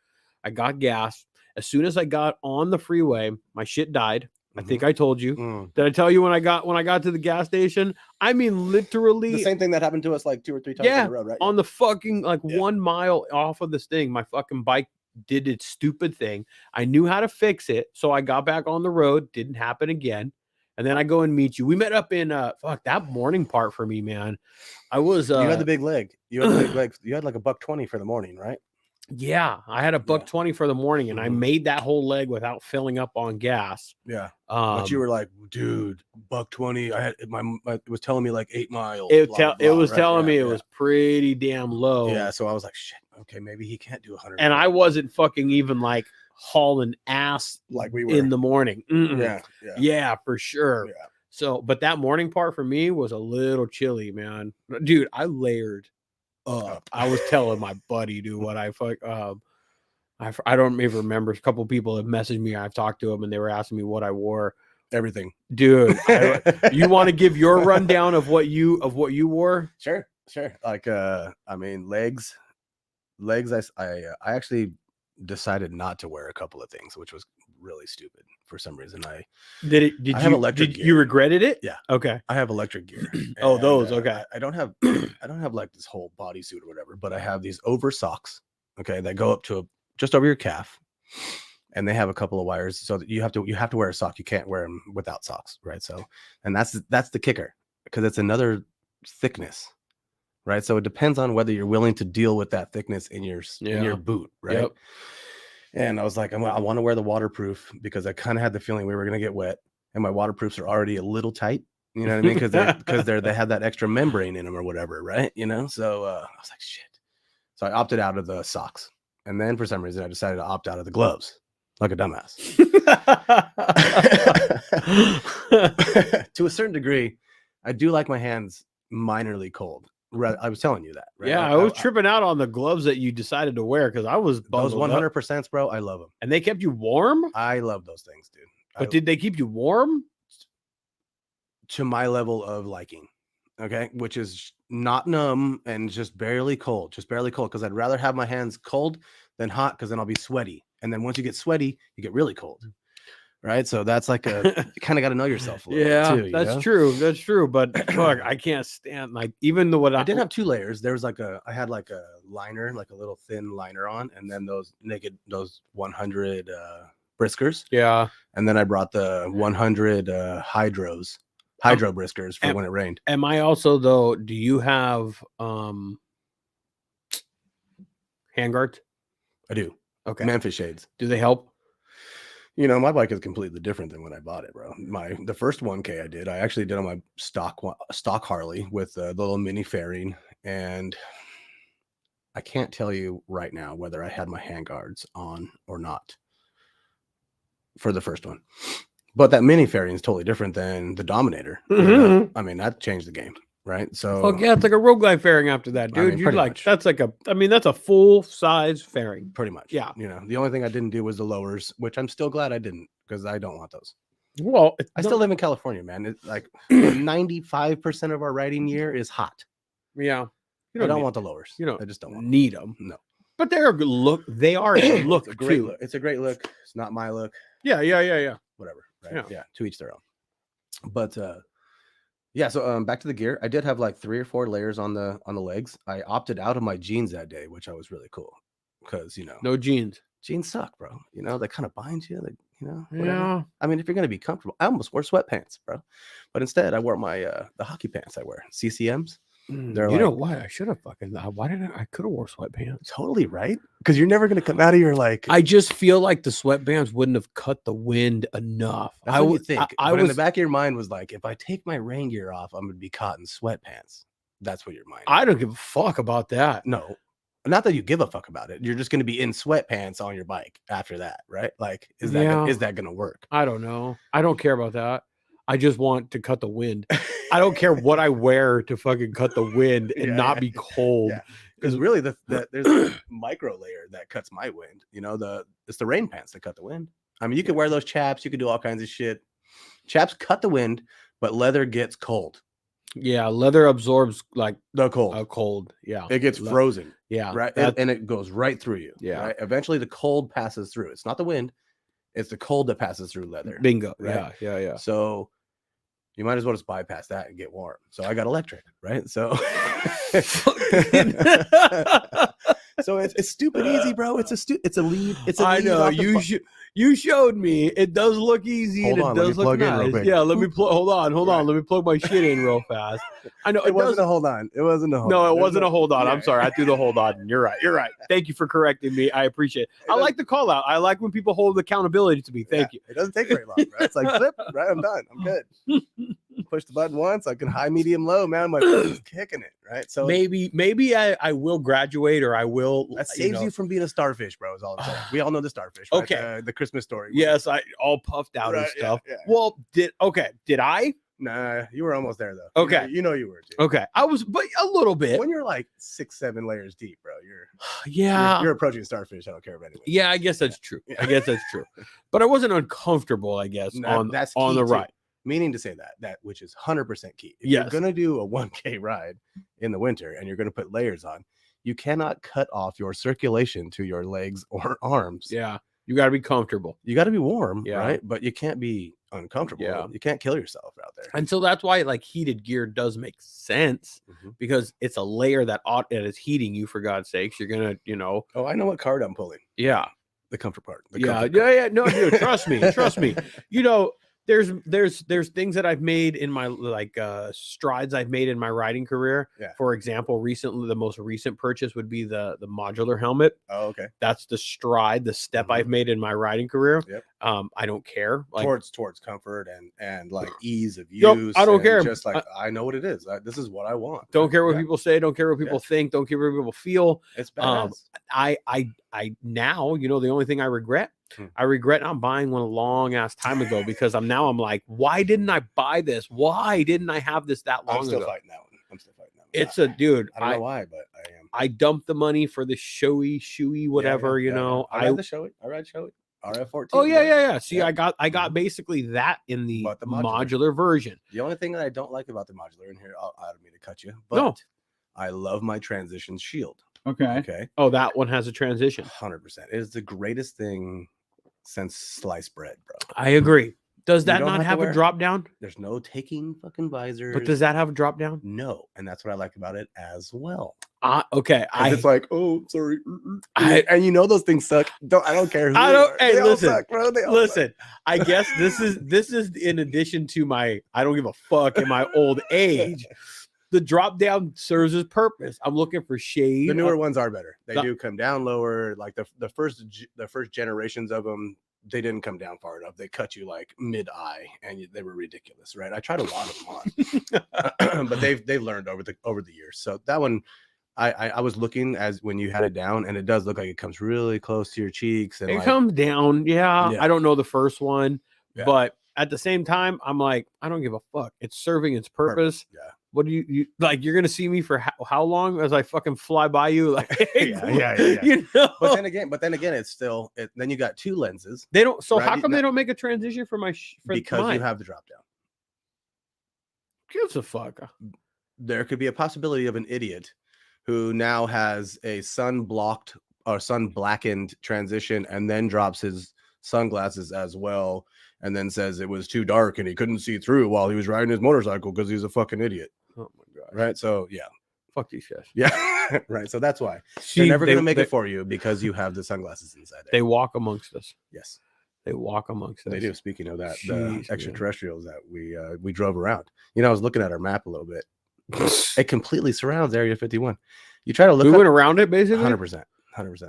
I got gas. As soon as I got on the freeway, my shit died. I think I told you. Did I tell you when I got to the gas station? I mean, literally the same thing that happened to us like 2 or 3 times on the road, right? On the fucking 1 mile off of this thing, my fucking bike did its stupid thing. I knew how to fix it, so I got back on the road. Didn't happen again. And then I go and meet you. We met up in that morning part for me, man. I was you had the big leg. You had the big leg. You had like $1.20 for the morning, right? Yeah, I had $1.20 for the morning, and I made that whole leg without filling up on gas. Yeah, but you were like, dude, $1.20. I had it was telling me like 8 miles. It was telling me it was pretty damn low. Yeah, so I was like, shit. Okay, maybe he can't do 100. And I wasn't fucking even like hauling ass like we were in the morning. Yeah, for sure. Yeah. So, but that morning part for me was a little chilly, man. Dude, I layered up. I was telling my buddy, dude, what I don't even remember. A couple people have messaged me. I've talked to them, and they were asking me what I wore. Everything, dude. You want to give your rundown of what you wore? Sure. Like, I mean, legs. I actually decided not to wear a couple of things, which was really stupid for some reason. Did you regretted it? Yeah. Okay. I have electric gear. Oh, those. Okay. I don't have like this whole bodysuit or whatever, but I have these over socks. Okay, that go up to just over your calf, and they have a couple of wires, so that you have to wear a sock. You can't wear them without socks, right? So, and that's the kicker, because it's another thickness. Right. So it depends on whether you're willing to deal with that thickness in your boot. Right. Yep. And I was like, I want to wear the waterproof, because I kind of had the feeling we were going to get wet, and my waterproofs are already a little tight. You know what I mean? Because they have that extra membrane in them or whatever. Right. So I was like, shit. So I opted out of the socks. And then for some reason I decided to opt out of the gloves like a dumbass. To a certain degree, I do like my hands minorly cold. I was telling you that, right? Yeah, I was tripping out on the gloves that you decided to wear, because I was those 100%, bro. I love them, and they kept you warm. I love those things, dude. But did they keep you warm? To my level of liking, okay, which is not numb and just barely cold, because I'd rather have my hands cold than hot, because then I'll be sweaty, and then once you get sweaty, you get really cold. Right, so that's like you kind of got to know yourself a little bit too, that's true. But fuck, I can't stand, like, even though I did have 2 layers. There was I had like a liner, like a little thin liner on, and then those 100 briskers. Yeah, and then I brought the 100 hydro briskers for when it rained. Am I also, though? Do you have handguards? I do. Okay, Memphis shades. Do they help? My bike is completely different than when I bought it, bro. The first 1K I actually did on my stock Harley with the little mini fairing, and I can't tell you right now whether I had my handguards on or not for the first one, But that mini fairing is totally different than the Dominator. I mean, that changed the game, right? So fuck yeah, it's like a roguelike fairing after that, dude. mean, You're like, much. that's like that's a full size fairing. Pretty much. Yeah. The only thing I didn't do was the lowers, which I'm still glad I didn't, because I don't want those. Well, I still live in California, man. It's like 95% of our riding year is hot. Yeah. I don't want the lowers. I just don't need them. No. But they're a good look. They are a look it's a great too. look. It's a great look. It's not my look. Yeah. Whatever. Right? Yeah. To each their own. But yeah, so back to the gear. I did have like 3 or 4 layers on the legs. I opted out of my jeans that day, which I was really cool. Because no jeans. Jeans suck, bro. They kind of bind you. Whatever. Yeah. I mean, if you're gonna be comfortable, I almost wore sweatpants, bro. But instead, I wore my the hockey pants. I wear CCMs. They're you know what? I should have fucking. Why didn't I could have wore sweatpants? Totally right. Because you're never gonna come out of your like. I just feel like the sweatbands wouldn't have cut the wind enough. That's what you think. I was in the back of your mind was like, if I take my rain gear off, I'm gonna be caught in sweatpants. That's what your mind. I don't give a fuck about that. No. Not that you give a fuck about it. You're just going to be in sweatpants on your bike after that, right? Like, is that going to work? I don't know. I don't care about that. I just want to cut the wind. I don't care what I wear to fucking cut the wind and not be cold. Because really, there's a micro layer that cuts my wind. It's the rain pants that cut the wind. I mean, you could wear those chaps. You could do all kinds of shit. Chaps cut the wind, but leather gets cold. Yeah, leather absorbs like the cold. Cold. Yeah, it gets frozen. Yeah, right, and it goes right through you. Yeah, right? Eventually the cold passes through. It's not the wind; it's the cold that passes through leather. Bingo. Right? Yeah. So you might as well just bypass that and get warm. So I got electric, right? So, so it's stupid easy, bro. It's a lead. It's a lead. I know you showed me. It does look easy. Hold on, it does look nice. Yeah, let me hold on. Let me plug my shit in real fast. I know it wasn't a hold on. It wasn't a hold on. No, it wasn't a hold on. I'm sorry. I threw the hold on. You're right. Thank you for correcting me. I appreciate it. I like the call out. I like when people hold accountability to me. Thank you. It doesn't take very long, bro. It's like flip, right? I'm done. I'm good. Push the button once. I can high, medium, low, man. My is kicking it, right? So maybe I will graduate, or I will. That saves you from being a starfish, bro. Is all I'm saying. We all know the starfish, right? Okay. The Christmas story. Yes, I all puffed out and stuff. Yeah. Well, did I? Nah, you were almost there though. Okay, you know you were. Too. Okay, I was, but a little bit. When you're like 6-7 layers deep, bro, you're approaching starfish. I don't care about anything. Yeah, I guess that's true. I guess that's true. But I wasn't uncomfortable. I guess on the ride. Meaning to say that which is 100% key. If you're gonna do a 1K ride in the winter and you're gonna put layers on, you cannot cut off your circulation to your legs or arms. Yeah, you got to be comfortable. You got to be warm, right? But you can't be uncomfortable. Yeah, you can't kill yourself out there. And so that's why like heated gear does make sense because it's a layer that is heating you. For God's sakes, you're gonna, Oh, I know what card I'm pulling. Yeah, the comfort part. Yeah. No, dude, trust me. There's things that I've made in my strides I've made in my riding career. Yeah. For example, recently the most recent purchase would be the modular helmet. Oh, okay. That's the step I've made in my riding career. Yep. I don't care. Towards comfort and like ease of use. I don't care. Just like I know what it is. This is what I want. Don't care what people say. Don't care what people think. Don't care what people feel. It's bad. I now, the only thing I regret not buying one a long ass time ago because I'm like, why didn't I buy this? Why didn't I have this that long ago? I'm still fighting that one. It's a dude. I don't know why, but I am. I dumped the money for the shoey, whatever, I ride the Shoei. I ride Shoei. RF14. Oh yeah. See, I got basically that in the modular version. The only thing that I don't like about the modular, and here I don't mean to cut you, but I love my transition shield. Okay. Oh, that one has a transition. 100%. It is the greatest thing since sliced bread, bro. I agree. Does that not have a drop down? There's no taking fucking visors. But does that have a drop down? No, and that's what I like about it as well. Okay. It's like, oh, sorry, and those things suck. I don't care. I don't. Hey, listen, suck, bro. Listen. I guess this is in addition to my I don't give a fuck in my old age. The drop down serves its purpose. I'm looking for shade. The newer ones are better. They do come down lower. Like the first generations of them, they didn't come down far enough. They cut you like mid-eye, and they were ridiculous, right? I tried a lot of them on, but they've learned over the years. So that one, I was looking as when you had it down, and it does look like it comes really close to your cheeks. And it comes down. Yeah. I don't know the first one, but at the same time, I'm like, I don't give a fuck. It's serving its purpose. Yeah. What do you like? You're gonna see me for how long as I fucking fly by you? Like, yeah. You know? But then again, it's still. Then you got 2 lenses. They don't. So Right, how come they don't make a transition for my? Because mine? you have the drop down. Gives a fuck. There could be a possibility of an idiot who now has a sun blackened transition and then drops his sunglasses as well, and then says it was too dark and he couldn't see through while he was riding his motorcycle because he's a fucking idiot. Oh my god! Right? So yeah, fuck these guys. yeah, right. So that's why they're never gonna make it for you because you have the sunglasses inside there. They walk amongst us. Yes, they walk amongst us. They do. Speaking of that, Jeez, the extraterrestrials that we drove around. You know, I was looking at our map a little bit. It completely surrounds Area 51. You try to look. We went around it basically. 100%.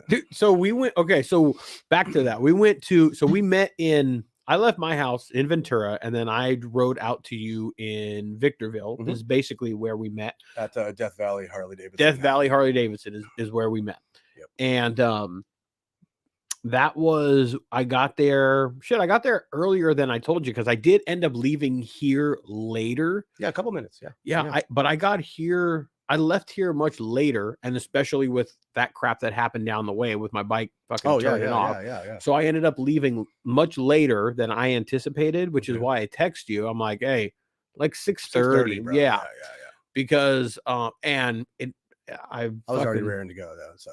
Dude, so we went. Okay, so back to that. We went to. So we met in. I left my house in Ventura, and then I rode out to you in Victorville. Mhm. This is basically where we met. At Death Valley Harley Davidson. Death Valley Harley Davidson is where we met. Yep. And that was I got there. I got there earlier than I told you because I did end up leaving here later. Yeah, a couple minutes. Yeah. Yeah. But I got here. I left here much later, and especially with that crap that happened down the way with my bike fucking turning off. Yeah. So I ended up leaving much later than I anticipated, which is why I text you. I'm like, hey, like 6:30. Yeah. Because and it I was already raring to go though. So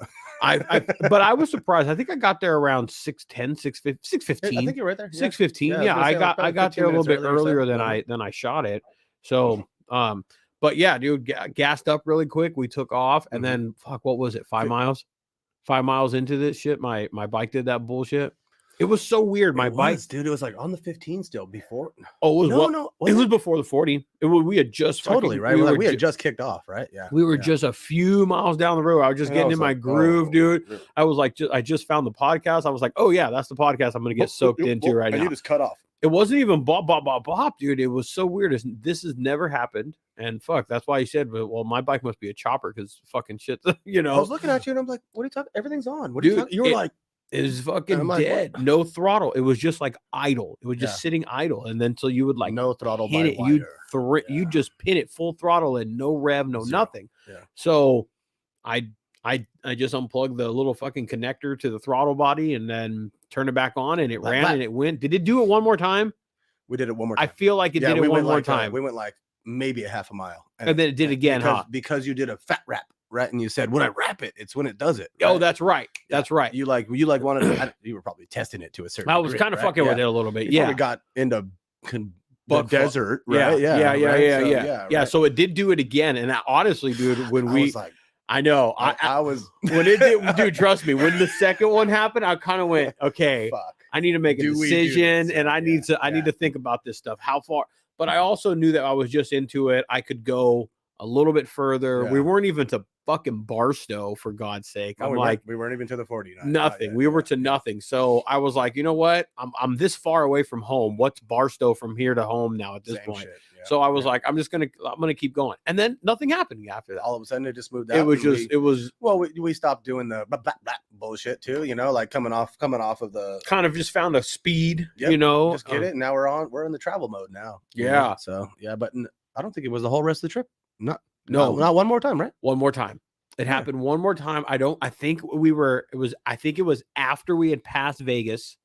but I was surprised. I think I got there around 6:10, 6:15. I think you're right there. 6:15. Yeah, I got there a little bit earlier than I shot it. So but yeah, dude, gassed up really quick. We took off, and then fuck, what was it? 5 miles? 5 miles into this shit, my bike did that bullshit. It was so weird. My bike, dude, it was like on the 15 still before. Oh, it was it was before the 40. We had just totally fucking, right. We had just kicked off, right? Yeah, we were just a few miles down the road. I was just getting in my groove, dude. I was like, I just found the podcast. I was like, oh yeah, that's the podcast I'm gonna get soaked into right now. You just cut off. It wasn't even bop, dude. It was so weird. This has never happened. And fuck, that's why he said, well, my bike must be a chopper because fucking shit, you know. I was looking at you and I'm like, what are you talking? Everything's on. What are you talking? You were like, it was fucking dead. What? No throttle. It was just like idle. It was just sitting idle. And then until you would like no throttle hit it, you just pin it full throttle and no rev, nothing. Yeah. So I just unplugged the little fucking connector to the throttle body and then turned it back on and it ran and it went. Did it do it one more time? We did it one more time. I feel like it did it one more time. We went like maybe a half a mile. And then it did again, because you did a fat wrap, right? And you said, when I wrap it, it's when it does it. Right? Oh, that's right. That's right. You wanted to, you were probably testing it to a certain I was kind of fucking with it a little bit. We got into the desert, right? Yeah. Right? So it did do it again. And honestly, dude, when we was like, I know. I was when it did, dude. Trust me. When the second one happened, I kind of went, okay, I need to make a decision, and I need to think about this stuff. How far? But I also knew that I was just into it. I could go a little bit further. We weren't even to fucking Barstow, for God's sake. I'm like, we weren't even to the 40. Nothing. We were to nothing. So I was like, you know what? I'm this far away from home. What's Barstow from here to home now at this point? So I was like, I'm gonna keep going. And then nothing happened after that. All of a sudden it just moved out. We stopped doing the bullshit too, you know, like coming off of the kind of just found a speed, you know. Just get it. And now we're in the travel mode now. Yeah. So yeah, but I don't think it was the whole rest of the trip. Not one more time, right? One more time. It happened one more time. I think it was after we had passed Vegas.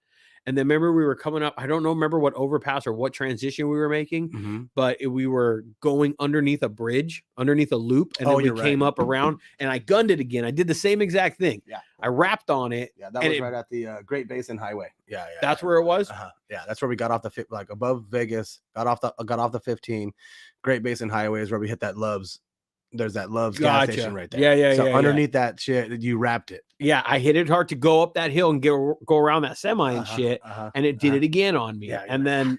And then remember we were coming up. I don't remember what overpass or what transition we were making, but we were going underneath a bridge, underneath a loop, and then we came up around. And I gunned it again. I did the same exact thing. Yeah, I wrapped on it. Yeah, that was right at the Great Basin Highway. Yeah, that's where it was. Yeah, that's where we got off the above Vegas. Got off the 15. Great Basin Highway is where we hit that Love's. There's that Love's gas station right there. Yeah. So underneath that shit, you wrapped it. Yeah, I hit it hard to go up that hill and go around that semi and shit, and it did it again on me. And then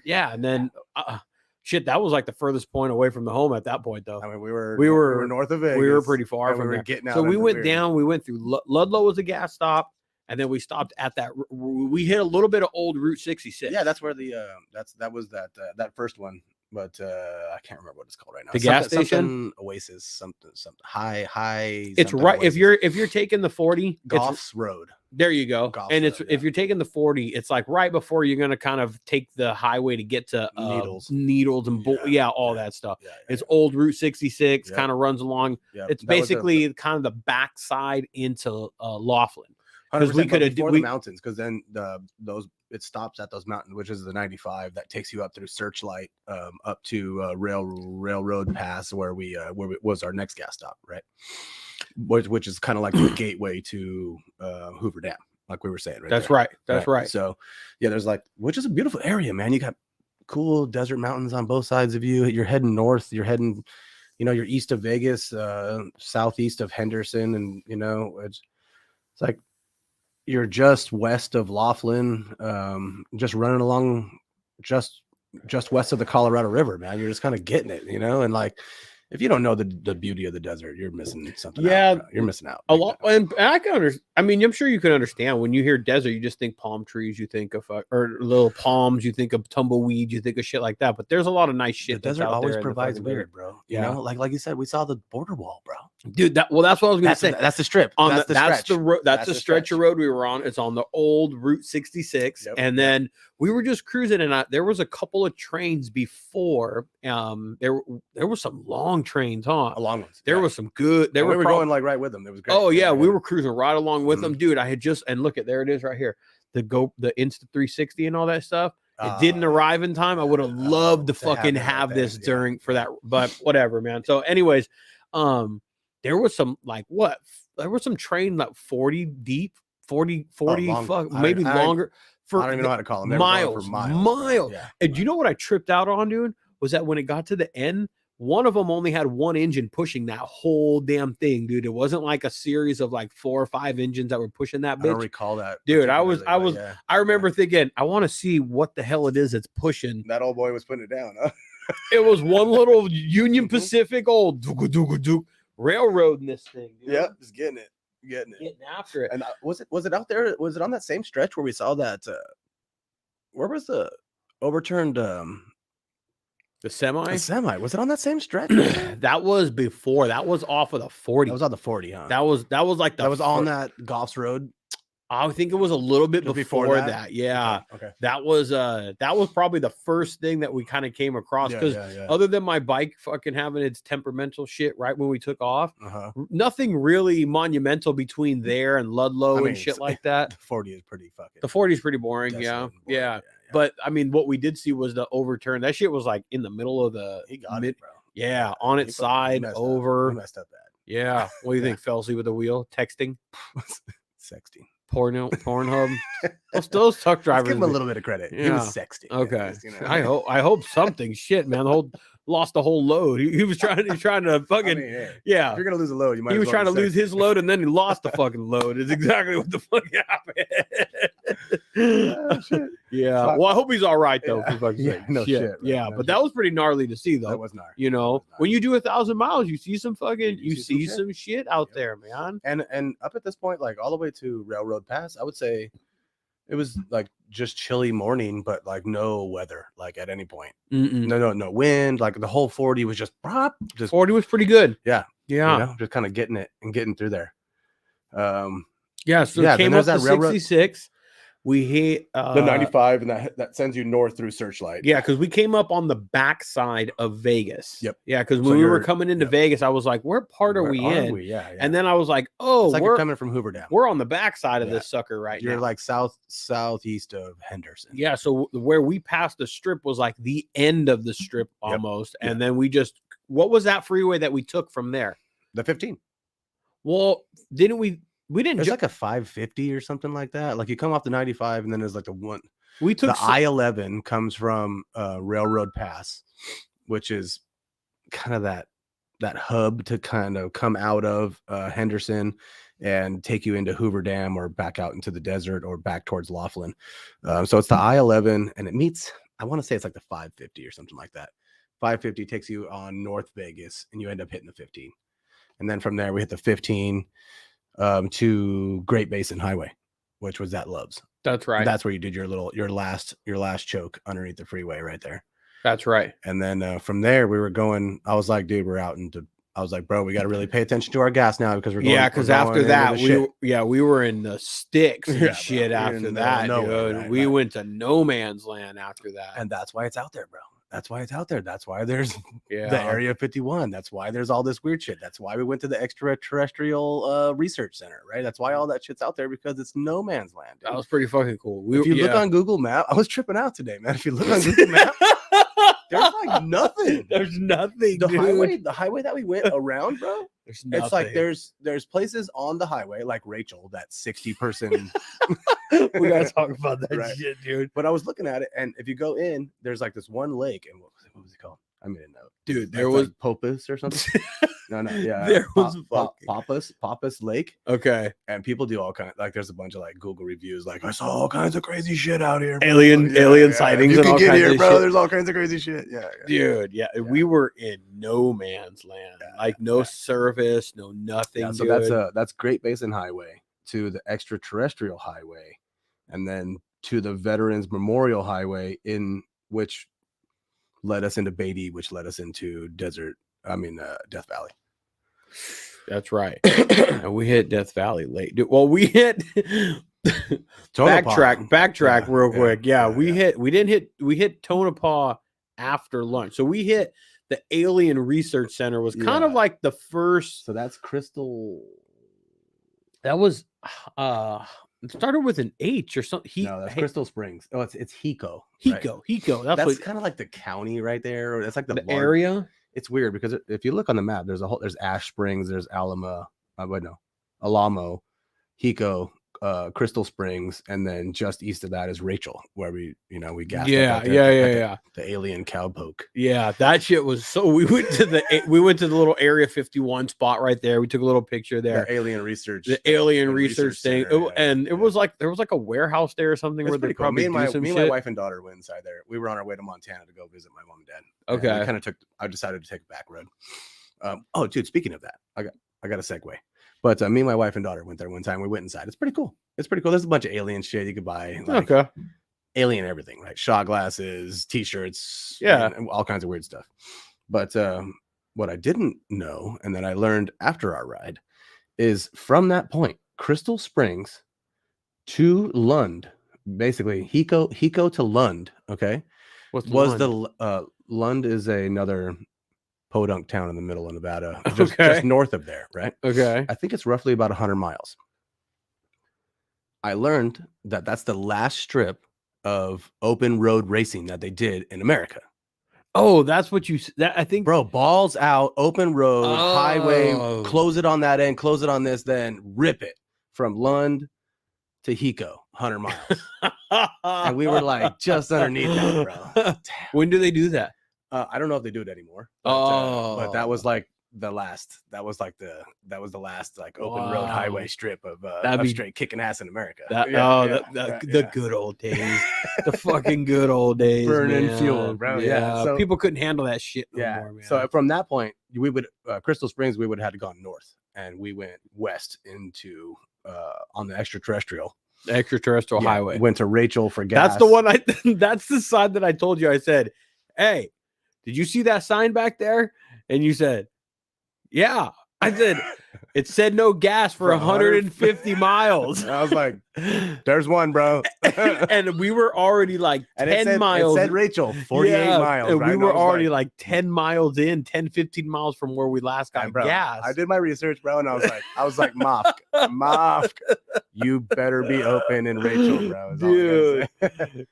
shit, that was like the furthest point away from the home at that point, though. I mean, we were north of Vegas. We were pretty far from there. Getting out. So we went down. We went through Ludlow was a gas stop, and then we stopped at that. We hit a little bit of old Route 66. Yeah, that's where that was that first one. but I can't remember what it's called right now. The gas station? Something Oasis, something high. It's something right Oasis. if you're taking the 40, Goff's Road. There you go. Goff's And it's Road, if you're taking the 40, it's like right before you're gonna kind of take the highway to get to needles and all that stuff. It's old Route 66, kind of runs along. It's basically kind of the backside into Laughlin. Because we could have the mountains, because then it stops at those mountains, which is the 95 that takes you up through Searchlight, up to Railroad Pass, where we was our next gas stop, right? Which is kind of like the gateway to Hoover Dam, like we were saying. That's right. So yeah, there's which is a beautiful area, man. You got cool desert mountains on both sides of you. You're heading north. You're heading, you're east of Vegas, southeast of Henderson, and it's like you're just west of Laughlin, just running along just west of the Colorado River, man. You're just kind of getting it, and if you don't know the beauty of the desert, you're missing something. Yeah, you're missing out a lot. And I can understand. I mean, I'm sure you can understand when you hear desert, you just think palm trees, you think of or little palms, you think of tumbleweed, you think of shit like that. But there's a lot of nice shit. The desert always provides weird, bro. You know, like you said, we saw the border wall, bro. Dude, that's what I was going to say. That's the strip. That's the road. That's the stretch of road we were on. It's on the old Route 66, and then we were just cruising, and there was a couple of trains before. There were some long trains, huh? Long ones. There was some good. We were going right with them. It was great. Oh yeah, we were cruising right along with them, dude. I had look at there it is right here. The Insta 360 and all that stuff. It didn't arrive in time. I would have loved to fucking have this for that, but whatever, man. So, anyways, there was some there was some train 40 deep, 40, maybe longer. I don't even know how to call them. Miles. Yeah. And do you know what I tripped out on, dude? Was that when it got to the end, one of them only had one engine pushing that whole damn thing, dude. It wasn't like a series of 4 or 5 engines that were pushing that bitch. I don't recall that, dude. I remember thinking, I want to see what the hell it is that's pushing. That old boy was putting it down, huh? It was one little Union Pacific old railroad in this thing, dude. Yeah, just getting after it. And was it out there? Was it on that same stretch where we saw that? Where was the overturned? The semi? Was it on that same stretch? That was before. That was off of the 40. That was on the 40, huh? That was like that was on that Goff's Road. I think it was a little bit before that. Yeah. Okay. That was probably the first thing that we kind of came across, because other than my bike fucking having its temperamental shit right when we took off, nothing really monumental between there and Ludlow and shit like that. The 40 is pretty fucking. The 40 is pretty boring. Yeah. But I mean, what we did see was the overturn. That shit was in the middle of the it, bro. Yeah, on its side, over. He messed up bad. Yeah. What do you think? Fell asleep with the wheel? Texting? Sexting. Pornhub. Those truck drivers. Let's give him a little bit of credit. Yeah. He was sexting. Okay. I hope something. Shit, man. Lost the whole load. He was trying to fucking If you're gonna lose a load, you might. He was trying to lose his load, and then he lost the fucking load. Is exactly what the fuck happened. Shit. Yeah. Well, I hope he's all right though. No shit. Yeah, but that was pretty gnarly to see though. That was gnarly. When you do 1,000 miles, you see some fucking some shit out there, man. And up at this point, all the way to Railroad Pass, I would say it was just chilly morning, but no weather at any point. No wind. The whole 40 was just 40 was pretty good. Yeah. Just kind of getting it and getting through there. So it came up to 66. We hit the 95, and that sends you north through Searchlight. Yeah, because we came up on the backside of Vegas. Yep. Yeah, because when we were coming into Vegas, I was like, "Where are we in?" Yeah. And then I was like, "Oh, we're coming from Hoover Dam. We're on the backside of this sucker right now. You're southeast of Henderson." Yeah. So where we passed the strip was the end of the strip almost, and then we what was that freeway that we took from there? The 15. Well, didn't we? We didn't. There's a 550 or something like that. You come off the 95, and then there's the one. We took the I-11 comes from Railroad Pass, which is kind of that hub to kind of come out of Henderson and take you into Hoover Dam or back out into the desert or back towards Laughlin. So it's the I-11, and it meets. I want to say it's the 550 or something like that. 550 takes you on North Vegas, and you end up hitting the 15, and then from there we hit the 15. To Great Basin Highway, which was at Love's. That's right. That's where you did your last choke underneath the freeway right there. That's right. And then from there we were going. I was like, dude, we're out into. I was like, bro, we got to really pay attention to our gas now because we're going. Yeah, because after that we were in the sticks and Yeah, shit bro, after in that, nowhere, dude. right, We right. went to no man's land after that. And that's why it's out there, bro. That's why it's out there. That's why there's Yeah. the Area 51. That's why there's all this weird shit. That's why we went to the extraterrestrial research center, right? That's why all that shit's out there because it's no man's land. Dude. That was pretty fucking cool. If you look on Google Map, I was tripping out today, man. If you look on Google Map, there's like nothing. There's nothing. The highway that we went around, bro. There's nothing. It's like there's places on the highway like Rachel, that 60 person. We gotta talk about that Right. shit, dude. But I was looking at it, and if you go in, there's like this one lake, and what was it called? I made a note. Dude, It's there was like Popus or something. No, yeah. There was fucking- Popus Lake, okay. and people do all kinds. Like, there's a bunch of like Google reviews. Like, I saw all kinds of crazy shit out here. Bro. Alien sightings If you and can all get kinds here, of bro. shit. There's all kinds of crazy shit. Yeah. Dude, yeah, we were in no man's land. Like no service, no nothing. Yeah, so dude. that's Great Basin Highway to the extraterrestrial highway, and then to the Veterans Memorial Highway, in which led us into Beatty, which led us into Death Valley. That's right. And we hit Death Valley late. Dude, well, we hit backtrack real quick. Yeah, we hit Tonopah after lunch. So we hit the Alien Research Center was kind of like the first. So that's Crystal. That was it started with an H or something. No, that's Crystal Springs. Oh, it's Hiko. Hiko. That's kind of like the county right there. Or that's like the area. It's weird because if you look on the map, there's Ash Springs, there's Alamo, Hiko, Crystal Springs, and then just east of that is Rachel, where we gassed. Yeah. The alien cowpoke. Yeah, that shit was so. We went to the little Area 51 spot right there. We took a little picture there. The alien research thing, center, it was like there was like a warehouse there or something where they probably me and my wife and daughter went inside there. We were on our way to Montana to go visit my mom and dad. Okay, I decided to take a back road. Oh, dude, speaking of that, I got a segue. But me and my wife and daughter went there one time. We went inside. It's pretty cool. There's a bunch of alien shit you could buy. Like, okay. Alien everything, right? Shot glasses, T-shirts, and all kinds of weird stuff. But what I didn't know, and that I learned after our ride, is from that point, Crystal Springs to Lund, basically Hiko to Lund. Okay, Lund is another podunk town in the middle of Nevada, just north of there, right? Okay. I think it's roughly about 100 miles. I learned that that's the last strip of open road racing that they did in America. Oh, that's what I think. Bro, balls out, open road, highway, close it on that end, close it on this, then rip it from Lund to Hiko, 100 miles. And we were like just underneath that, bro. When do they do that? I don't know if they do it anymore. But that was like the last. That was the last like open road highway strip of straight kicking ass in America. The good old days, the fucking good old days, burning fuel, bro. Yeah, so people couldn't handle that shit anymore, man. So from that point, we would Crystal Springs, we would have had to gone north, and we went west into on the extraterrestrial highway. Went to Rachel for gas. That's the one. That's the side that I told you. I said, "Hey, did you see that sign back there?" And you said, "Yeah." I said, "It said no gas for 150 miles." I was like, "There's one, bro." And we were already like 10 miles. It said Rachel, 48 miles. And right? we were already like 10 miles in, 10, 15 miles from where we last got gas. I did my research, bro, and I was like, Mofk, you better be open in Rachel, bro. Dude.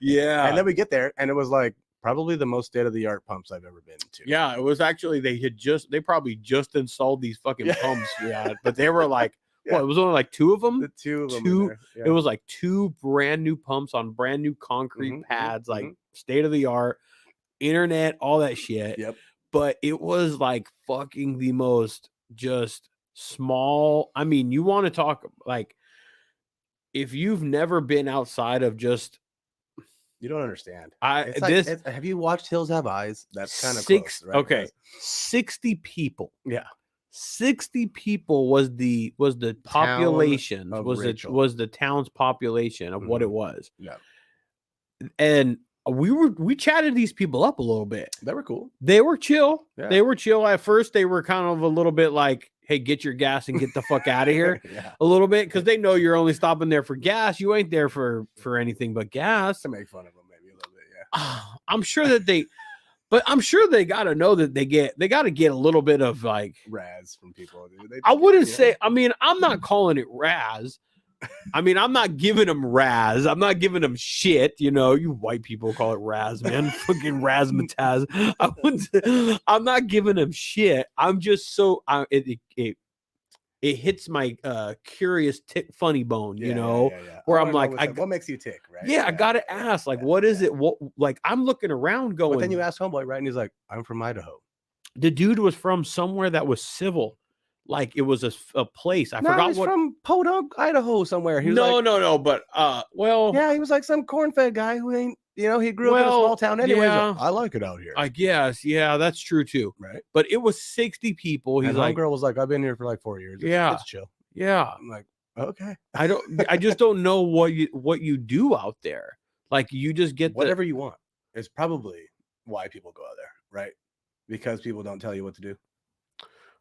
Yeah. And then we get there, and it was like, probably the most state-of-the-art pumps I've ever been to. Yeah, it was actually they probably just installed these fucking pumps. Yeah, but they were like, what? It was only like two of them. The two of them. It was like two brand new pumps on brand new concrete pads, like state-of-the-art, internet, all that shit. Yep. But it was like fucking the most just small. I mean, you want to talk like if you've never been outside of just. You don't understand. Have you watched Hills Have Eyes? That's kind of close, right? Okay, 60 people. Yeah, 60 people was the population was the town's population of what it was. Yeah, and we chatted these people up a little bit. They were cool. They were chill. Yeah. They were chill. At first, they were kind of a little bit like, hey, get your gas and get the fuck out of here. Yeah. A little bit, because they know you're only stopping there for gas. You ain't there for anything but gas. To make fun of them, maybe a little bit, yeah. I'm sure that I'm sure they got to know that they got to get a little bit of like razz from people. Dude. I wouldn't say, I mean, I'm not calling it razz. I mean, I'm not giving them razz. I'm not giving them shit. You know, you white people call it razz, man. Fucking razzmatazz. I'm not giving them shit. I'm just so it hits my curious funny bone, you know, where I'm like, what makes you tick, right? Yeah, I gotta ask, like, what is it? What, like, I'm looking around going. But then you ask homeboy, right? And he's like, I'm from Idaho. The dude was from somewhere that was civil. Like it was a place. I forgot he's what. From Podunk, Idaho, somewhere. He was No. But well, yeah, he was like some corn-fed guy who ain't. You know, he grew up in a small town anyway. Yeah. I like it out here. I guess, yeah, that's true too. Right. But it was 60 people. He's and like, girl was like, I've been here for like 4 years. It's chill. Yeah. I'm like, okay. I just don't know what you do out there. Like you just get whatever you want. It's probably why people go out there, right? Because people don't tell you what to do.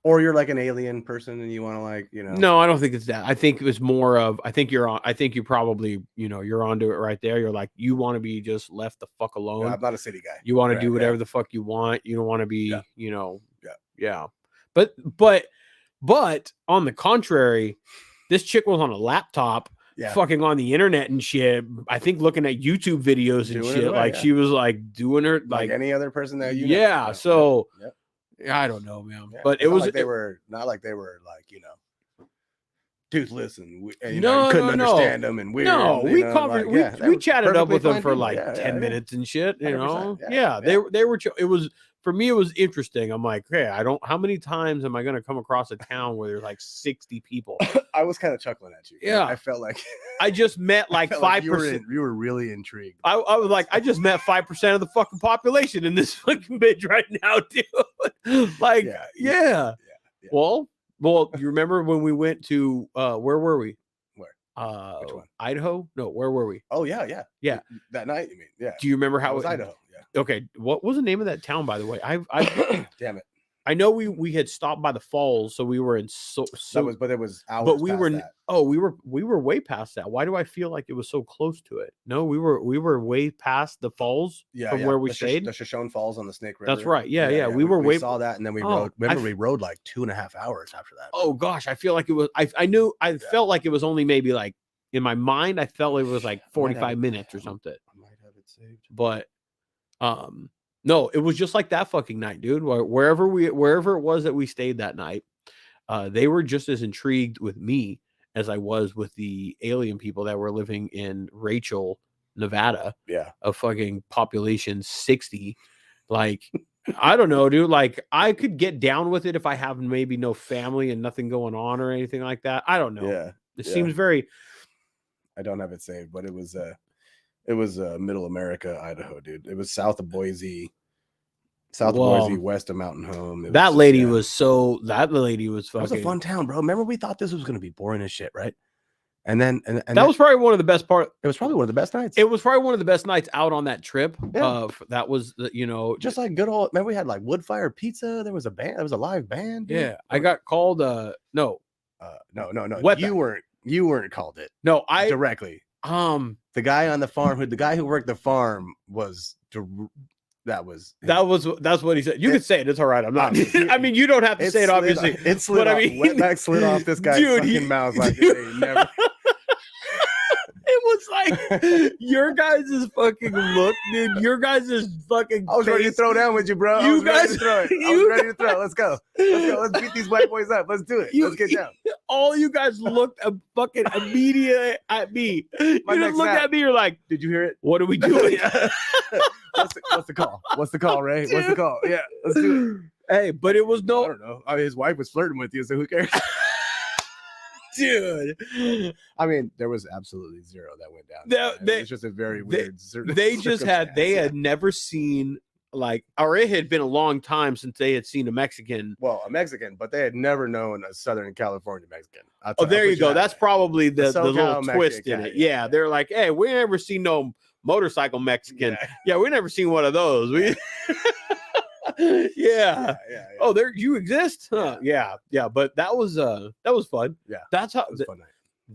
Or you're like an alien person and you want to like, you know. No, I don't think it's that. I think it was more of, I think you probably, you know, you're onto it right there. You're like, you want to be just left the fuck alone. No, I'm not a city guy. You want to do whatever the fuck you want. You don't want to be, you know. Yeah. But on the contrary, this chick was on a laptop, fucking on the internet and shit. I think looking at YouTube videos and shit. Like she was like doing her like any other person that you know. Yeah. So I don't know, man. Yeah. But it was like they were not like they were like, you know, toothless and you no, couldn't understand them and weird. No, and, we know, covered like, we chatted up with them for people. like 10 minutes and shit, you know. Yeah. They were it was for me, it was interesting. I'm like, hey, how many times am I going to come across a town where there's like 60 people? I was kind of chuckling at you. Yeah. I felt like I just met like 5%. You were really intrigued. I was like, I just met 5% of the fucking population in this fucking bitch right now, dude. Like, yeah. Well, you remember when we went to, where were we? Where? Which one? Idaho? No, where were we? Oh, yeah. That night, you mean? Yeah. Do you remember how it was Idaho? Okay, what was the name of that town, by the way? I damn it. I know we had stopped by the falls, so we were in but it was hours. But we were way past that. Why do I feel like it was so close to it? No, we were way past the falls from where we stayed. The Shoshone Falls on the Snake River. That's right. Yeah. We saw that, and then we rode. Remember, we rode like 2.5 hours after that. Oh gosh, I feel like it was. I felt like it was only maybe like in my mind. I felt it was like 45 minutes or something. I might have it saved, but. No, it was just like that fucking night, dude. Wherever it was that we stayed that night, they were just as intrigued with me as I was with the alien people that were living in Rachel, Nevada. Yeah, a fucking population 60. Like, I don't know, dude. Like, I could get down with it if I have maybe no family and nothing going on or anything like that. I don't know. Yeah, it seems very. I don't have it saved, but it was Middle America, Idaho, dude. It was south of Boise, west of Mountain Home. That lady was fucking. That was a fun town, bro. Remember, we thought this was going to be boring as shit, right? And that was probably one of the best parts. It was probably one of the best nights. It was probably one of the best nights out on that trip. That was, you know, just like good old. Remember, we had like wood fire pizza. There was a band. There was a live band. Dude. Yeah, I got called. No. You weren't called it. No, directly. The guy on the farm, the guy who worked the farm was. That's what he said. You can say it. It's all right. I'm not. I mean, you don't have to say it. Obviously, it slid. Off. Wetback slid off this guy's fucking mouth like it never. It was like your guys' fucking look, dude. Your guys' fucking. I was ready to throw down with you, bro. I was ready to throw. Let's go. Let's beat these white boys up. Let's do it. Let's get down. All you guys looked fucking immediately at me. You just look at me. You're like, did you hear it? What are we doing? What's the call? What's the call, Ray? Dude. What's the call? Yeah, let's do it. Hey, but it was no. I don't know. I mean, his wife was flirting with you, so who cares? Dude, I mean, there was absolutely zero that went down. It was just a very weird. They had never seen or it had been a long time since they had seen a Mexican. Well, a Mexican, but they had never known a Southern California Mexican. There you go. That's probably the little twist in it. Yeah, they're like, hey, we never seen no motorcycle Mexican. Yeah, we never seen one of those. We yeah. Oh, there you exist? Huh? Yeah. But that was fun. Yeah. That's how It was a fun night.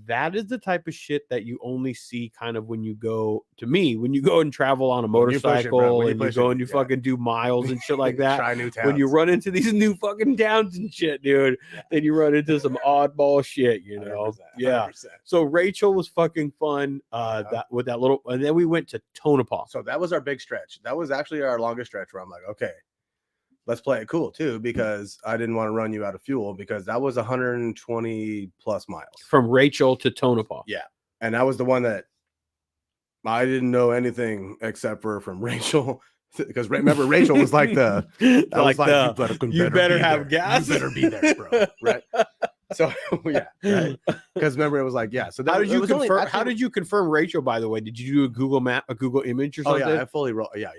that is the type of shit that you only see kind of when you go when you go and travel on a motorcycle and you go and you fucking do miles and shit like that. Try new towns. When you run into these new fucking towns and shit, dude, then you run into some oddball shit, you know? 100%, Yeah. 100%. So Rachel was fucking fun. That with that little, and then we went to Tonopah. So that was our big stretch. That was actually our longest stretch where I'm like, okay, let's play it cool too, because I didn't want to run you out of fuel, because that was 120 plus miles From Rachel to Tonopah. Yeah. And that was the one that I didn't know anything except for from Rachel. Because remember, Rachel was like you better have gas. You better be there, bro. Right. So yeah, right. Because remember, it was like, yeah. So how did you confirm? How did you confirm Rachel? By the way, did you do a Google map, a Google image, or something? Oh yeah, I fully roll. Yeah.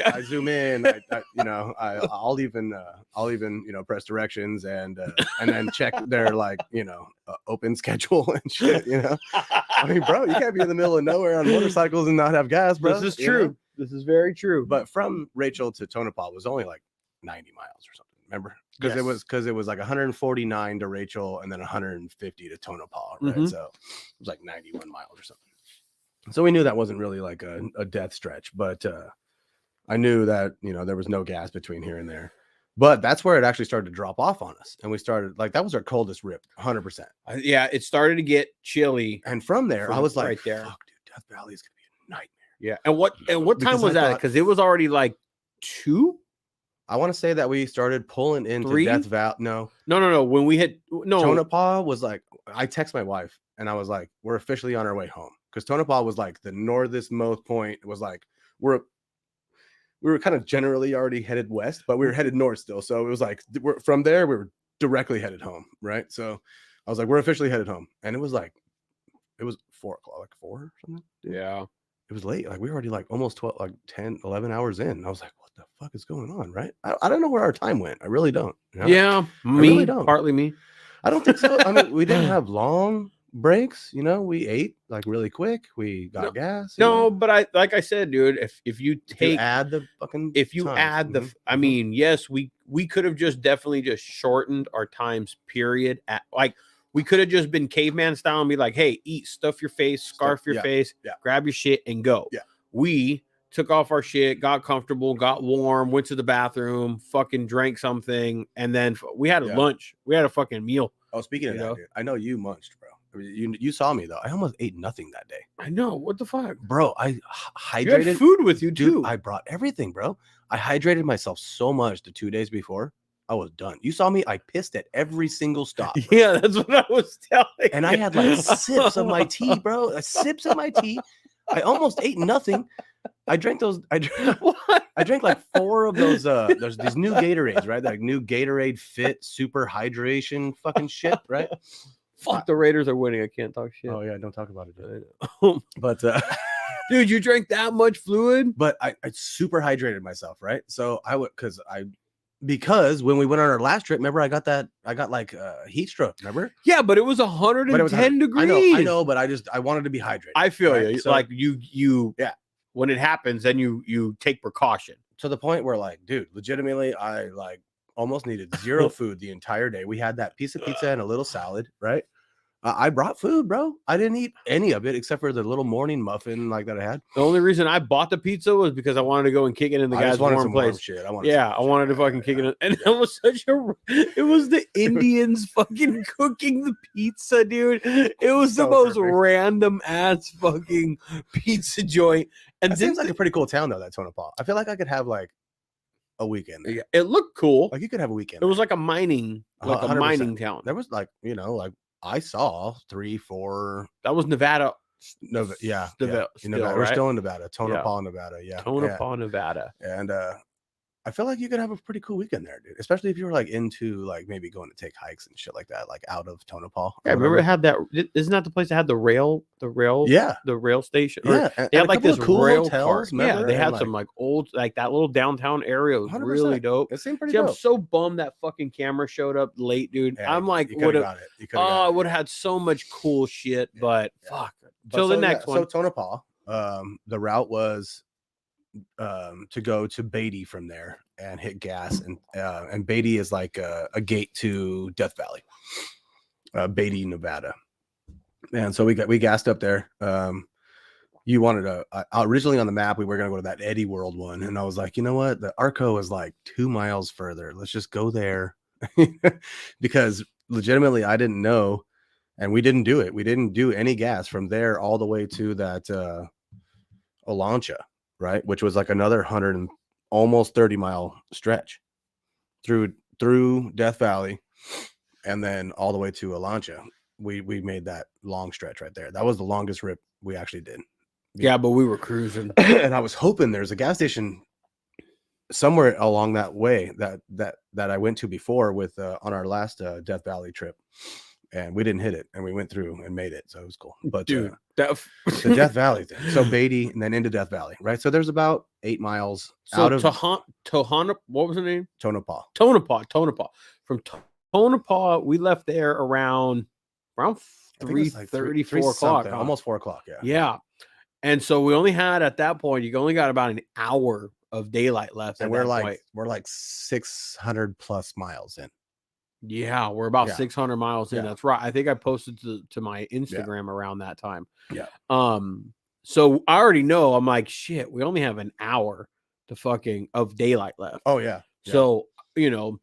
I zoom in. I'll even press directions and then check their open schedule and shit. I mean, bro, you can't be in the middle of nowhere on motorcycles and not have gas, bro. This is true. This is very true. But from Rachel to Tonopah was only like 90 miles or something. Remember? Because it was like 149 to Rachel and then 150 to Tonopah, right? Mm-hmm. So it was like 91 miles or something. So we knew that wasn't really like a death stretch, but I knew that there was no gas between here and there. But that's where it actually started to drop off on us, and we started that was our coldest rip, 100%. Yeah, it started to get chilly, and from there I was like, right there. Fuck, dude, Death Valley is gonna be a nightmare. Yeah, and what time was that? Because it was already like 2. I want to say that we started pulling into 3? Death Valley. No. When we hit Tonopah was like, I text my wife and I was like, we're officially on our way home, because Tonopah was like the northernmost point. It was like we were kind of generally already headed west, but we were headed north still. So it was like from there we were directly headed home, right? So I was like, we're officially headed home, and it was 4 o'clock, like 4 or something. Yeah, it was late. Like we were already like almost 12, like 10, 11 hours in. And I was like, what the fuck is going on, right? I don't know where our time went. I really don't. Yeah, really don't. Partly me. I don't think so. I mean, we didn't have long breaks. We ate like really quick. We got gas. But I said, dude, if you add the fucking I mean, yes, we could have just definitely just shortened our times period at we could have just been caveman style and be like, hey, eat, stuff your face, scarf your face, grab your shit and go. Yeah. We took off our shit, got comfortable, got warm, went to the bathroom, fucking drank something, and then we had a lunch. We had a fucking meal. Oh, speaking of that, dude, I know you munched, bro. I mean, you saw me though. I almost ate nothing that day. I know. What the fuck, bro? I hydrated. You had food with you too. Dude, I brought everything, bro. I hydrated myself so much the 2 days before. I was done. You saw me. I pissed at every single stop. Bro. Yeah, that's what I was telling. And I had like sips of my tea, bro. Sips of my tea. I almost ate nothing. I drank those. I drank like 4 of those. There's these new Gatorades, right? Like new Gatorade Fit Super Hydration fucking shit, right? Fuck, the Raiders are winning. I can't talk shit. Oh yeah, don't talk about it. But dude, you drank that much fluid? But I super hydrated myself, right? So I would because when we went on our last trip, remember I got like heat stroke, remember? Yeah, but it was 110 degrees. I know, but I wanted to be hydrated. I feel you. So, like you when it happens, then you take precaution. To the point where like, dude, legitimately, I like almost needed 0 food the entire day. We had that piece of pizza and a little salad, right? I brought food, bro. I didn't eat any of it except for the little morning muffin like that I had. The only reason I bought the pizza was because I wanted to go and kick it in the guy's warm place. Shit. I wanted to fucking kick it in. And it was it was the Indians fucking cooking the pizza, dude. It was the most random ass fucking pizza joint. And it seems like a pretty cool town though, that Tonopah. I feel like I could have like a weekend there. Yeah, it looked cool. Like you could have a weekend. It was like a mining, like 100%. A mining town. There was like, like I saw 3, 4. That was Nevada. Nevada. Nevada, we're still in Nevada. Tonopah, Nevada. Yeah. Tonopah, Nevada. And I feel like you could have a pretty cool weekend there, dude. Especially if you were like into like maybe going to take hikes and shit like that, like out of Tonopah. Yeah, I remember it had that. Isn't that the place that had the rail? Yeah, the rail station. Yeah, they had like this cool rail hotels. Yeah, they had some like old, like that little downtown area was 100%. Really dope. It seemed pretty dope. I'm so bummed that fucking camera showed up late, dude. Yeah, I'm like, I would have had so much cool shit, but fuck. Till the next one. So Tonopah. The route was to go to Beatty from there and hit gas, and Beatty is like a gate to Death Valley, Beatty, Nevada. And so we gassed up there. You wanted to originally on the map, we were going to go to that Eddie World one. And I was like, you know what? The Arco is like 2 miles further. Let's just go there. Because legitimately, I didn't know. And we didn't do it. We didn't do any gas from there all the way to that Olancha, right? Which was like another 100 and almost 30-mile stretch through Death Valley. And then all the way to Olancha. We made that long stretch right there. That was the longest rip we actually did. Yeah, but we were cruising. And I was hoping there's a gas station somewhere along that way that I went to before with on our last Death Valley trip. And we didn't hit it, and we went through and made it, so it was cool. But dude, the Death Valley thing, so Beatty and then into Death Valley, right? So there's about 8 miles out of Tohana. What was the name? Tonopah. From Tonopah, we left there around 3:30, 4 o'clock, almost 4 o'clock. Yeah. And so we only had at that point, you only got about an hour of daylight left. And we're like 600 plus miles in. Yeah, we're about 600 miles in. That's right. I think I posted to my Instagram around that time. Yeah. So I already know. I'm like, shit, we only have an hour of daylight left. Oh yeah. So, you know,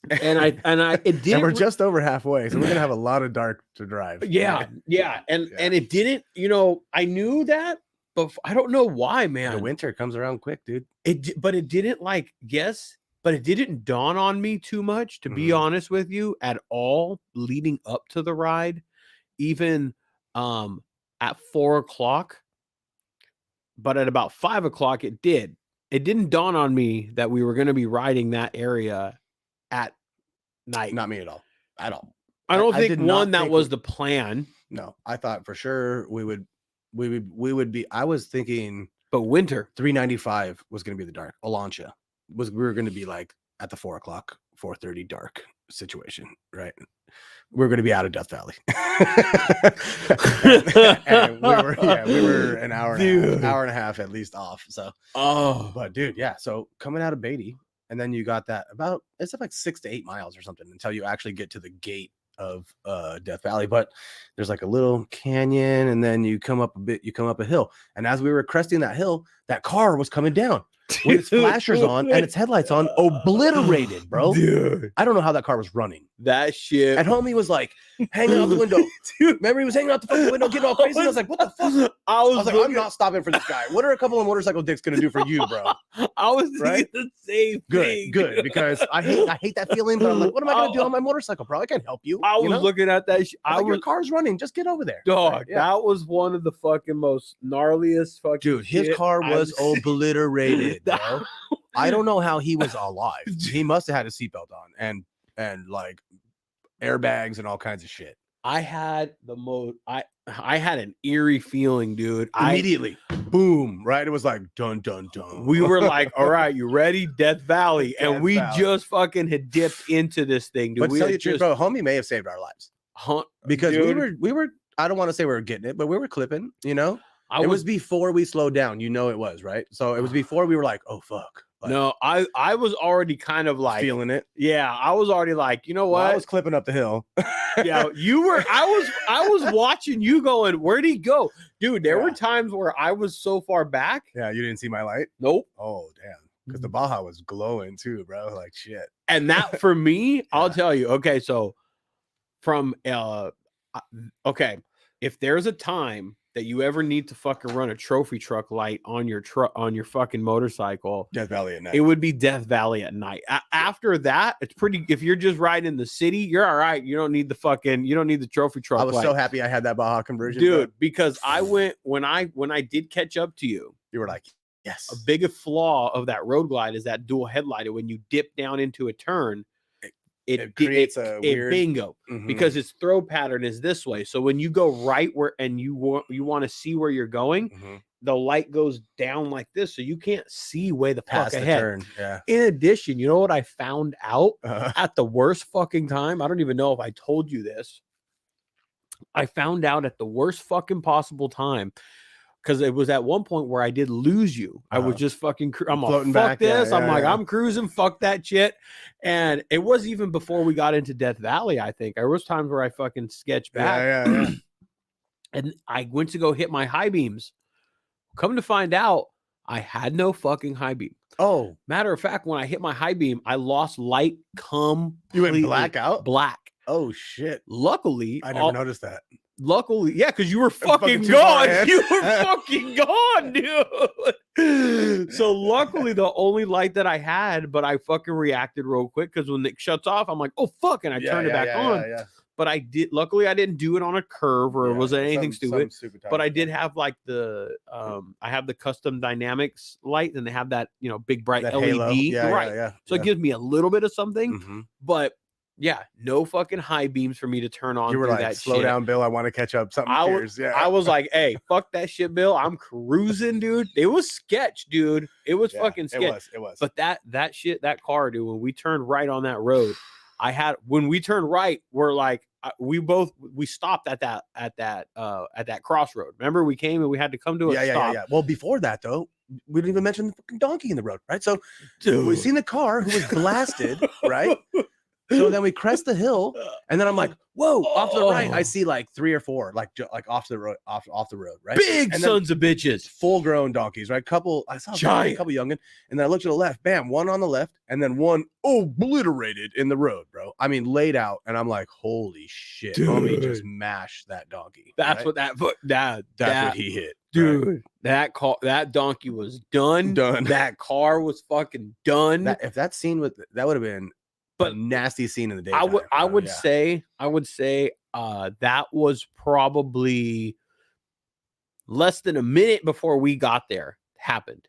and we're just over halfway, so we're gonna have a lot of dark to drive. Yeah. And it didn't, I knew that, but I don't know why, man. The winter comes around quick, dude. But it didn't but it didn't dawn on me too much, to be honest with you, at all leading up to the ride, even at 4 o'clock. But at about 5 o'clock, it did. It didn't dawn on me that we were going to be riding that area at night. Not me at all. At all. I don't think that was the plan. No, I thought for sure we would be. I was thinking, but winter 395 was going to be the dark. Olancha we were going to be like at the 4 o'clock, 4:30 dark situation, right? We're going to be out of Death Valley. And we were an hour and a half at least off. So, but dude, yeah. So coming out of Beatty, and then you got that it's like 6 to 8 miles or something until you actually get to the gate of Death Valley. But there's like a little canyon, and then you come up a hill. And as we were cresting that hill, that car was coming down with its flashers on and its headlights on, obliterated, bro. Dude, I don't know how that car was running. That shit. And homie was like hanging out the window. Dude, remember he was hanging out the fucking window, getting all crazy. I was like, what the fuck? I was like, I'm not stopping for this guy. What are a couple of motorcycle dicks gonna do for you, bro? I was thinking the same thing. Good, because I hate that feeling. But I'm like, what am I gonna do on my motorcycle, bro? I can't help you. I was looking at that. Your car's running. Just get over there, dog. Right, that was one of the fucking most gnarliest fucking. Dude, his car was obliterated, bro. I don't know how he was alive. He must have had a seatbelt on and like airbags and all kinds of shit. I had I had an eerie feeling, dude. Immediately, boom, right? It was like dun dun dun. We were like, all right, you ready? Death Valley. And we just fucking had dipped into this thing, dude. But tell you the truth, bro, homie may have saved our lives. Because we were I don't want to say we were getting it, but we were clipping, It was before we slowed down, it was, right? So it was before we were like, oh fuck. Like, no, I was already kind of like feeling it. Yeah, I was already like, you know what? I was clipping up the hill. Yeah, you were. I was watching you going, where'd he go? Dude, there were times where I was so far back. Yeah, you didn't see my light? Nope. Oh, damn. Because the Baja was glowing too, bro. Like shit. And that for me, I'll tell you, okay, so from if there's a time that you ever need to fucking run a trophy truck light on your fucking motorcycle, Death Valley at night. It would be Death Valley at night. After that, it's pretty. If you're just riding in the city, you're all right. You don't need the trophy truck. I was so happy I had that Baja conversion, dude, because I went when I did catch up to you. You were like, yes. A big flaw of that Road Glide is that dual headlight. When you dip down into a turn, it creates a weird bingo because its throw pattern is this way. So when you go right where and you want to see where you're going, the light goes down like this, so you can't see way the fuck ahead. Turn. Yeah. In addition, you know what I found out at the worst fucking time? I don't even know if I told you this. I found out at the worst fucking possible time. because it was at one point where I did lose you. I was just fucking, I'm all, Floating fuck back, yeah, this. yeah, I'm like, yeah. I'm cruising, fuck that shit. And it was even before we got into Death Valley, I think. There was times where I fucking sketched back. Yeah. And I went to go hit my high beams. Come to find out, I had no fucking high beam. Oh, Matter of fact, when I hit my high beam, I lost light completely. you went black out? Black. Oh shit. Luckily, I never noticed that. Luckily, yeah, because you were fucking too far gone. ahead. You were fucking gone, dude. So luckily, the only light that I had, but I fucking reacted real quick because when it shuts off, I'm like, oh fuck, and I turned it back on. Yeah. But I did. Luckily, I didn't do it on a curve or was it anything stupid. But I did have like the I have the custom dynamics light, and they have that big bright that LED, halo. right? So it gives me a little bit of something, Mm-hmm. but. Yeah, no fucking high beams for me to turn on. You were like, that slow shit. down, Bill. I want to catch up. Something cares. Yeah. I was like, hey, fuck that shit, Bill. I'm cruising, dude. It was sketch, dude. It was fucking sketch. It was. But that shit, that car, dude, when we turned right on that road, when we turned right, we're like, we stopped at that crossroad. Remember, we came and we had to come to a stop. Yeah. Well, before that though, we didn't even mention the fucking donkey in the road, right? So dude, we seen the car who was blasted, right? So then we crest the hill, and then I'm like, "Whoa!" Off to the right, I see like 3 or 4, like off the road, off the road, right? Big sons of bitches, full-grown donkeys, right? I saw giant, a couple youngin, and then I looked to the left, bam, one on the left, and then one obliterated in the road, bro. I mean, laid out, and I'm like, "Holy shit!" Homie just mashed that donkey. That's right? That's what he hit, dude. Right? That donkey was done. That car was fucking done. If that scene that would have been. But nasty scene in the day. I would say that was probably less than a minute before we got there happened.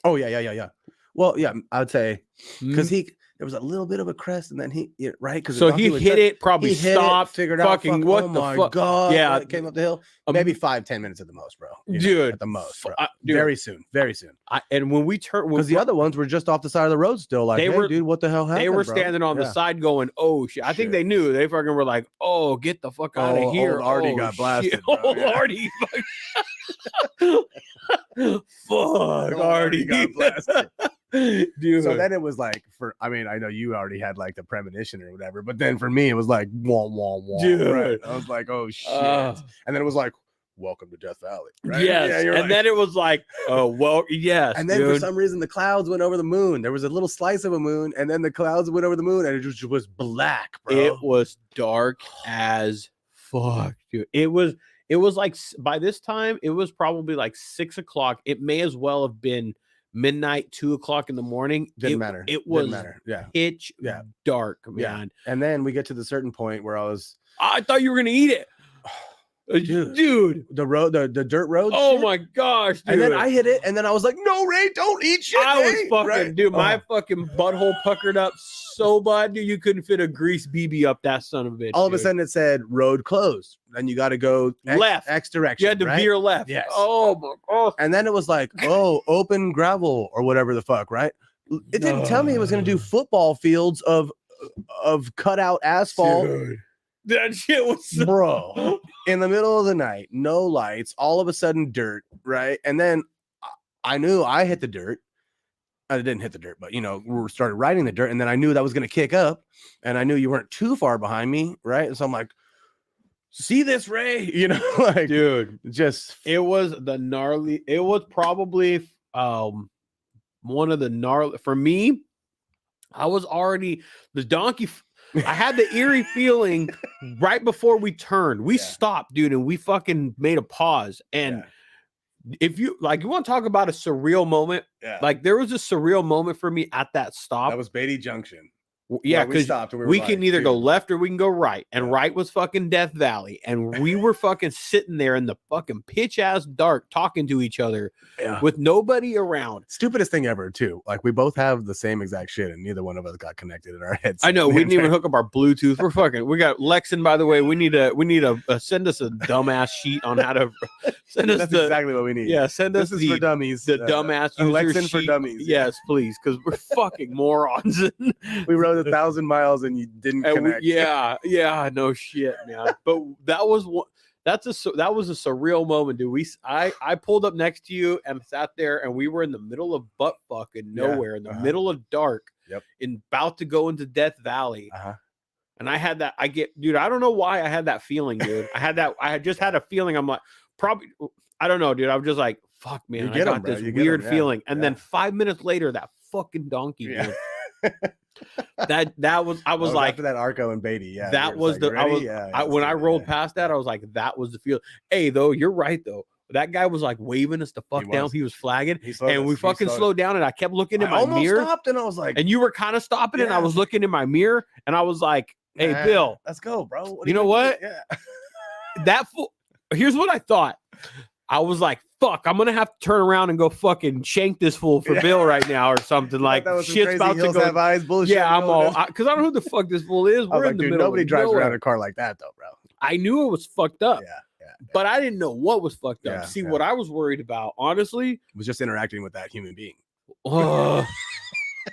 Oh yeah. Well, yeah, I would say because there was a little bit of a crest, and then right because so he hit it, probably stopped, figured fucking out, what the fuck? God, yeah, it came up the hill. Maybe 5-10 minutes at the most, bro. Dude, at the most, bro. Dude, very soon. And when we turned, because the other ones were just off the side of the road, still like, hey, dude, what the hell happened? They were standing on the side, going, "Oh shit!" I think they knew. They fucking were like, "Oh, get the fuck out of here!" Old Artie got blasted. Old Artie, fuck, Artie got blasted. Dude. So then it was like I know you already had like the premonition or whatever, but then for me it was like wah wah wah. Dude. Right? I was like, oh shit. And then it was like, welcome to Death Valley. Right? Yes. And then it was like, oh well, yes. And then for some reason the clouds went over the moon. There was a little slice of a moon, and then the clouds went over the moon, and it just was black, bro. It was dark as fuck, dude. It was like by this time it was probably like 6 o'clock. It may as well have been midnight, 2 o'clock in the morning. Didn't matter. It was pitch dark, man. Yeah. And then we get to the certain point where I thought you were gonna eat it. Dude, the dirt road. Oh my gosh, dude. And then I hit it, and then I was like, "No, Ray, don't eat shit." I was fucking, right? dude. My fucking butthole puckered up so bad, dude. You couldn't fit a grease BB up that son of a bitch. All of a sudden, it said road closed. Then you got to go left, X direction. You had to veer left. Yes. Oh my god. And then it was like, open gravel or whatever the fuck, right? It didn't tell me it was going to do football fields of cutout asphalt. Dude. That shit was bro, in the middle of the night, no lights, all of a sudden dirt, right? And then I knew I hit the dirt. I didn't hit the dirt, but we started riding the dirt, and then I knew that was going to kick up, and I knew you weren't too far behind me, right? And so I'm like, see this, Ray? Like, dude, it was the gnarly. It was probably one of the gnarly for me. I was already the donkey. I had the eerie feeling right before we turned. We stopped, dude, and we fucking made a pause. And if you want to talk about a surreal moment, like there was a surreal moment for me at that stop. That was Beatty Junction. Yeah, because we can either go left or we can go right, and right was fucking Death Valley, and we were fucking sitting there in the fucking pitch ass dark talking to each other with nobody around. Stupidest thing ever, too. Like we both have the same exact shit, and neither one of us got connected in our heads. I know we didn't even hook up our Bluetooth. We got Lexin, by the way. We need a send us a dumbass sheet on how to send us. That's exactly what we need. Yeah, send us for dummies. The dumbass Lexin for dummies. Yes, please, because we're fucking morons. We rode 1,000 miles and you didn't connect. Yeah, no shit, man. But that was one. that was a surreal moment, dude. I pulled up next to you and sat there, and we were in the middle of butt fucking nowhere, in the middle of dark, about to go into Death Valley. And I had that. Dude, I don't know why I had that feeling, dude. I had just had a feeling. I'm like, probably, I don't know, dude. I was just like, fuck, man. I got this weird feeling. And then 5 minutes later, that fucking donkey, dude. I was like, after that Arco and Beatty, that was like, when I rolled past that, I was like, that was the feel. Hey, though, you're right though. That guy was like waving us the fuck down. He was flagging, and we fucking slowed down. And I kept looking in my mirror, stopped, and I was like, and you were kind of stopping, and I was looking in my mirror, and I was like, hey, Bill, let's go, bro. You know what? That fool. Here's what I thought. I was like, fuck, I'm gonna have to turn around and go fucking shank this fool for Bill right now or something. Like shit's about to go. Eyes bullshit. Yeah, I'm all because I don't know who the fuck this fool is. We're in the middle. Nobody drives around a car like that though, bro. I knew it was fucked up. But I didn't know what was fucked up. See, what I was worried about, honestly, was just interacting with that human being. I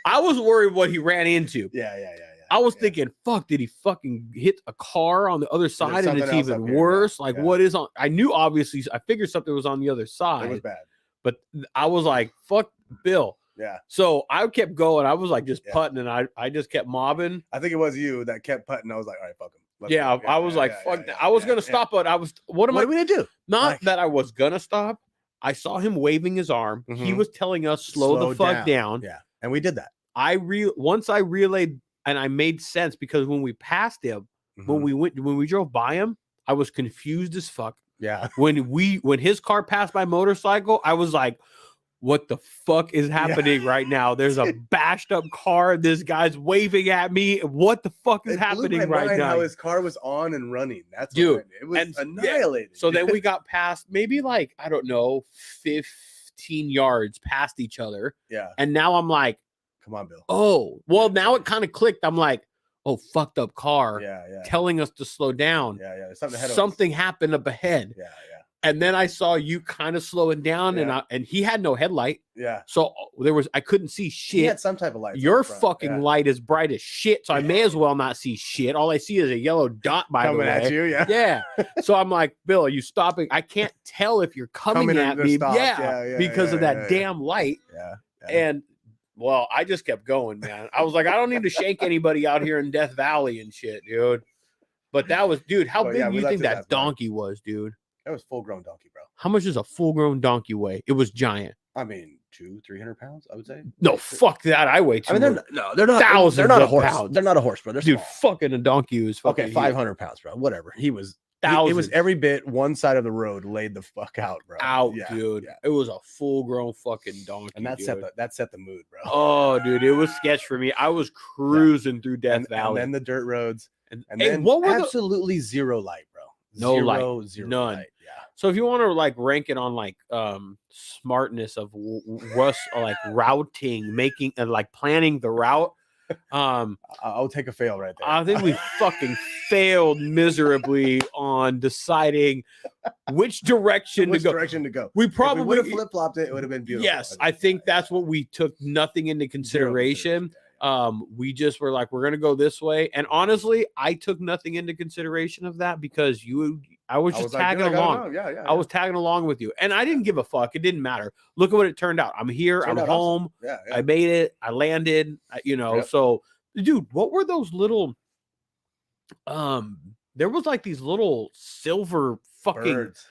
was worried what he ran into. Yeah. I was thinking, fuck, did he fucking hit a car on the other side and it's even worse? Like, what is on? I knew, obviously, I figured something was on the other side. It was bad. But I was like, fuck Bill. Yeah. So I kept going. I was like just putting, and I just kept mobbing. I think it was you that kept putting. I was like, all right, fuck him. I was like, fuck that. I was going to stop, but what am I going to do? Not that I was going to stop. I saw him waving his arm. He was telling us, slow the fuck down. Yeah. And we did that. Once I relayed, and I made sense, because when we passed him, when we drove by him, I was confused as fuck. Yeah. When his car passed my motorcycle, I was like, what the fuck is happening right now? There's a bashed up car. This guy's waving at me. What the fuck is happening right now? How his car was on and running. That's dude. It was annihilated. So then we got past maybe like, I don't know, 15 yards past each other. Yeah. And now I'm like, come on, Bill. Oh, well, now it kind of clicked. I'm like, oh, fucked up car. Yeah. Telling us to slow down. Yeah. Something happened up ahead. Yeah. And then I saw you kind of slowing down, and he had no headlight. Yeah. So I couldn't see shit. He had some type of light. Your fucking light is bright as shit, so I may as well not see shit. All I see is a yellow dot by the way. Coming at you, yeah. So I'm like, Bill, are you stopping? I can't tell if you're coming at me. Because of that damn light. Yeah. And well, I just kept going, man. I was like, I don't need to shank anybody out here in Death Valley and shit, dude. But that was, dude, how big do you think that donkey was, dude? That was full-grown donkey, bro. How much does a full-grown donkey weigh? It was giant. I mean, 200-300 pounds, I would say. No, fuck that. I weigh too. I mean, they're not thousands. They're not a horse. Pounds. They're not a horse, bro. They're dude. Small. Fucking a donkey was fucking okay. 500 pounds, bro. Whatever. He was. Thousands. It was every bit one side of the road laid the fuck out, bro. Dude. Yeah. It was a full-grown fucking donkey, and that set the mood, bro. Oh, dude, it was sketch for me. I was cruising through Death Valley, and then the dirt roads, and then what were absolutely zero light, bro. No light, none. Light. Yeah. So if you want to like rank it on like smartness of Russ, like routing, making and like planning the route, I'll take a fail right there. I think we fucking failed miserably on deciding which direction to go. We probably would have flip flopped it. It would have been beautiful. Yes, I think that's what we took nothing into consideration. We just were like, we're gonna go this way, and honestly, I took nothing into consideration of that because I was just tagging along. I was tagging along with you, and I didn't give a fuck. It didn't matter. Look at what it turned out. I'm here. I'm home. Awesome. I made it. I landed. So, dude, what were those little? There was like these little silver fucking birds.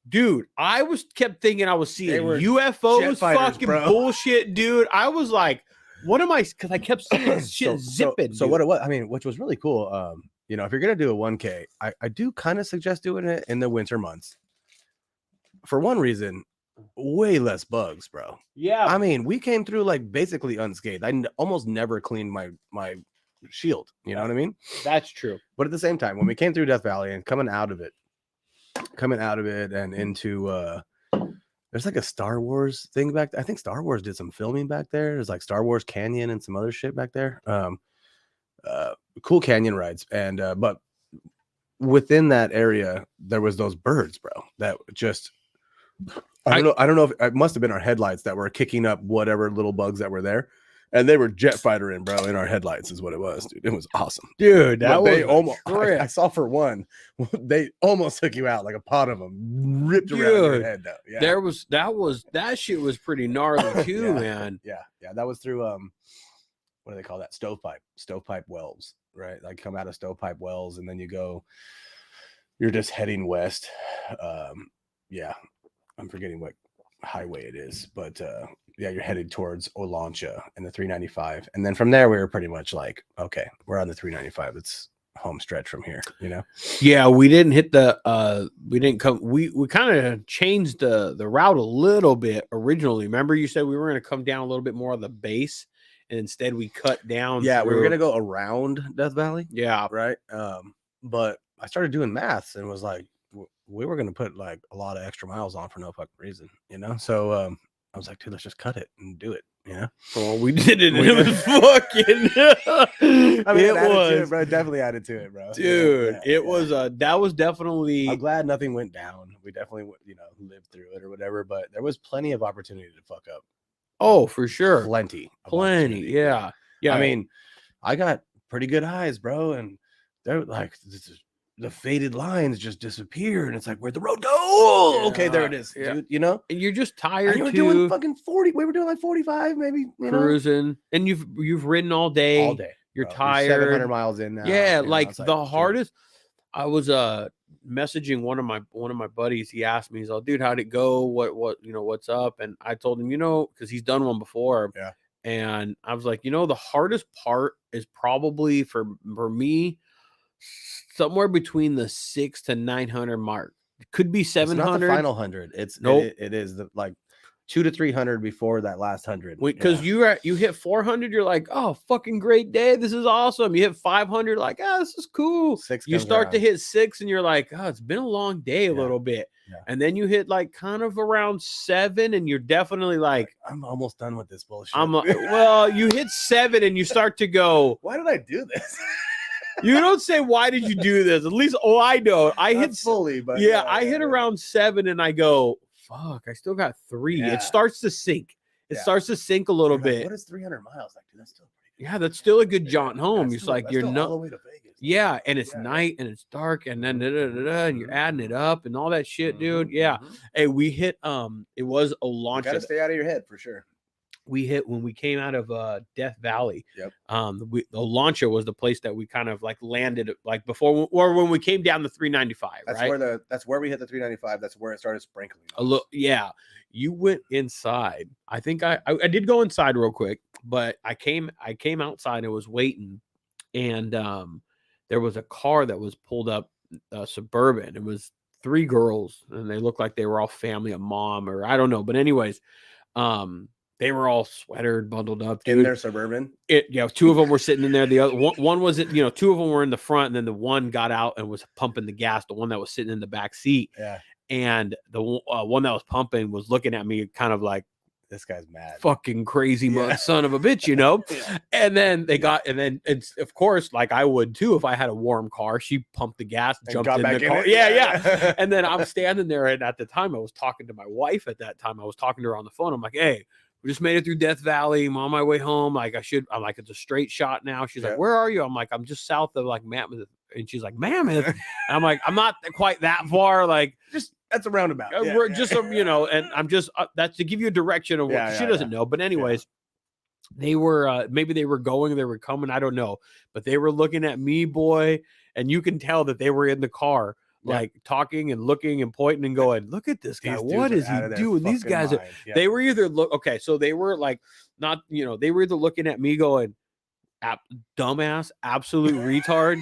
Dude, I kept thinking I was seeing UFOs, fucking bullshit, dude. I was like, what am I? Because I kept seeing shit zipping. So what it was, I mean, which was really cool. If you're gonna do a 1K, I do kind of suggest doing it in the winter months. For one reason, way less bugs, bro. Yeah. I mean, we came through like basically unscathed. I almost never cleaned my shield. You know what I mean? That's true. But at the same time, when we came through Death Valley and coming out of it and into there's like a Star Wars thing back there. I think Star Wars did some filming back there. There's like Star Wars Canyon and some other shit back there. Cool canyon rides. And but within that area, there was those birds, bro, that just I don't know if it must have been our headlights that were kicking up whatever little bugs that were there. And they were jet fighter in, bro, in our headlights is what it was, dude. It was awesome. Dude, that But was they almost trip. I saw for one, they almost took you out, like a pot of them ripped around your Dude, head though. Yeah. that shit was pretty gnarly too, Yeah. man. Yeah. That was through what do they call that? Stovepipe wells, right? Like come out of Stovepipe wells, and then you're just heading west. Yeah, I'm forgetting what highway it is, but yeah, you're headed towards Olancha and the 395, and then from there we were pretty much like, okay, we're on the 395. It's home stretch from here, you know. Yeah, we didn't hit the we didn't come we kind of changed the route a little bit originally. Remember you said we were going to come down a little bit more of the base, and instead we cut down. Yeah, we were going to go around Death Valley. Yeah, right. But I started doing maths and was like, we were going to put like a lot of extra miles on for no fucking reason, you know. So I was like, dude, let's just cut it and do it, you know. well, we did it. It was fucking. I mean, it was, it, bro. Definitely added to it, bro. dude. It was that was definitely. I'm glad nothing went down. We definitely, lived through it or whatever. But there was plenty of opportunity to fuck up. Oh, for sure. Plenty. Yeah. Yeah. I mean, I got pretty good eyes, bro, and they're like the faded lines just disappear, and it's like, where'd the road go? Oh, okay, there it is, dude. You know, and you're just tired. And you were doing fucking 40. We were doing like 45, maybe. Cruising, and you've ridden all day. All day. You're bro. tired. You're 700 miles in now. Yeah, like the hardest. I was messaging one of my buddies. He asked me, he's like, dude, how'd it go? What what's up? And I told him, because he's done one before. Yeah. And I was like, the hardest part is probably for me somewhere between the 600 to 900 mark. It could be 700. It's not the final 100. It's nope. It is the like 200 to 300 before that last 100. Because you hit 400, you're like, oh, fucking great day. This is awesome. You hit 500, like, this is cool. You start to hit 6, and you're like, oh, it's been a long day a little bit. Yeah. And then you hit like kind of around 7, and you're definitely like, I'm almost done with this bullshit. Well, you hit 7, and you start to go, why did I do this? You don't say, why did you do this? At least, I know. I hit fully, but I hit around 7, and I go, fuck, I still got 3. Yeah. It starts to sink. It starts to sink a little bit. What is 300 miles? Like, dude, that's still pretty good. Yeah, that's still a good jaunt home. It's like you're not all the way to Vegas. Yeah, and it's night and it's dark, and then and you're adding it up and all that shit, dude. Yeah. Hey, we hit it was Olancha. You gotta stay out of your head for sure. We hit when we came out of Death Valley. Yep. Olancha was the place that we kind of like landed like before, or when we came down the 395. That's where we hit the 395. That's where it started sprinkling. A little, yeah. You went inside. I think I did go inside real quick, but I came outside and was waiting, and there was a car that was pulled up, Suburban. It was 3 girls, and they looked like they were all family, a mom, or I don't know, but anyways, they were all sweatered, bundled up, dude. In their Suburban. 2 of them were sitting in there. The other one was, 2 of them were in the front, and then the one got out and was pumping the gas. The one that was sitting in the back seat. Yeah. And the one that was pumping was looking at me, kind of like, this guy's mad, fucking crazy son of a bitch, Yeah. And then it's of course, like I would too if I had a warm car. She pumped the gas, jumped in the car. Yeah. And then I'm standing there, and at the time I was talking to my wife. At that time, I was talking to her on the phone. I'm like, hey, we just made it through Death Valley. I'm on my way home. Like I'm like, it's a straight shot now. She's like, where are you? I'm like, I'm just south of like Mammoth. And she's like, Mammoth. And I'm like, I'm not quite that far. Like, that's a roundabout. And I'm just that's to give you a direction of what she doesn't know. But anyways, they were maybe they were coming. I don't know. But they were looking at me, boy, and you can tell that they were in the car. Like talking and looking and pointing and going, look at this guy. What is he doing? These guys are, they were either so they were like, not, they were either looking at me going, dumbass, absolute retard.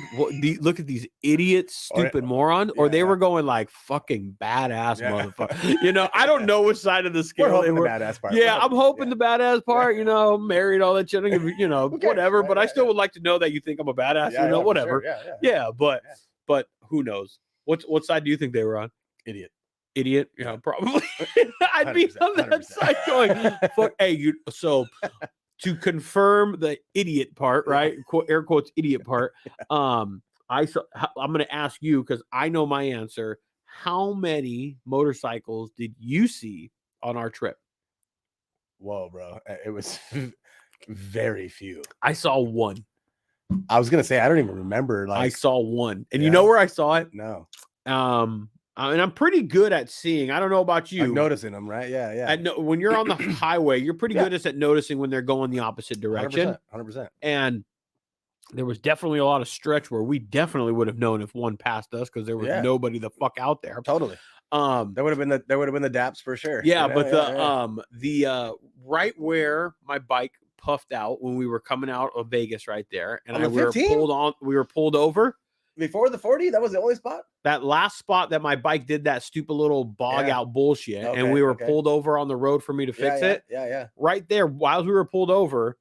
Look at these idiots, stupid moron. Or they were going like fucking badass motherfucker. I don't know which side of the scale they were. The badass part. Yeah, I'm hoping the badass part, married, all that shit. Whatever. But I still would like to know that you think I'm a badass, whatever. Sure. Yeah, but who knows? What side do you think they were on? Idiot. Yeah, probably. I'd be on that side going, fuck. Hey, so to confirm the idiot part, right? Air quotes idiot part. I'm going to ask you, because I know my answer. How many motorcycles did you see on our trip? Whoa, bro! It was very few. I saw one. I was gonna say I don't even remember. Like I saw one, and you know where I saw it? No. And I'm pretty good at seeing. I don't know about you. Like noticing them, right? Yeah. When you're on the highway, you're pretty good at noticing when they're going the opposite direction. 100%. And there was definitely a lot of stretch where we definitely would have known if one passed us because there was nobody the fuck out there. Totally. There would have been the daps for sure. Yeah, you know? But the right where my bike puffed out when we were coming out of Vegas, right there, and we were pulled over. Before the 40, that was the only spot? That last spot that my bike did that stupid little bog out bullshit, and we were pulled over on the road for me to fix it. Yeah. Right there, while we were pulled over,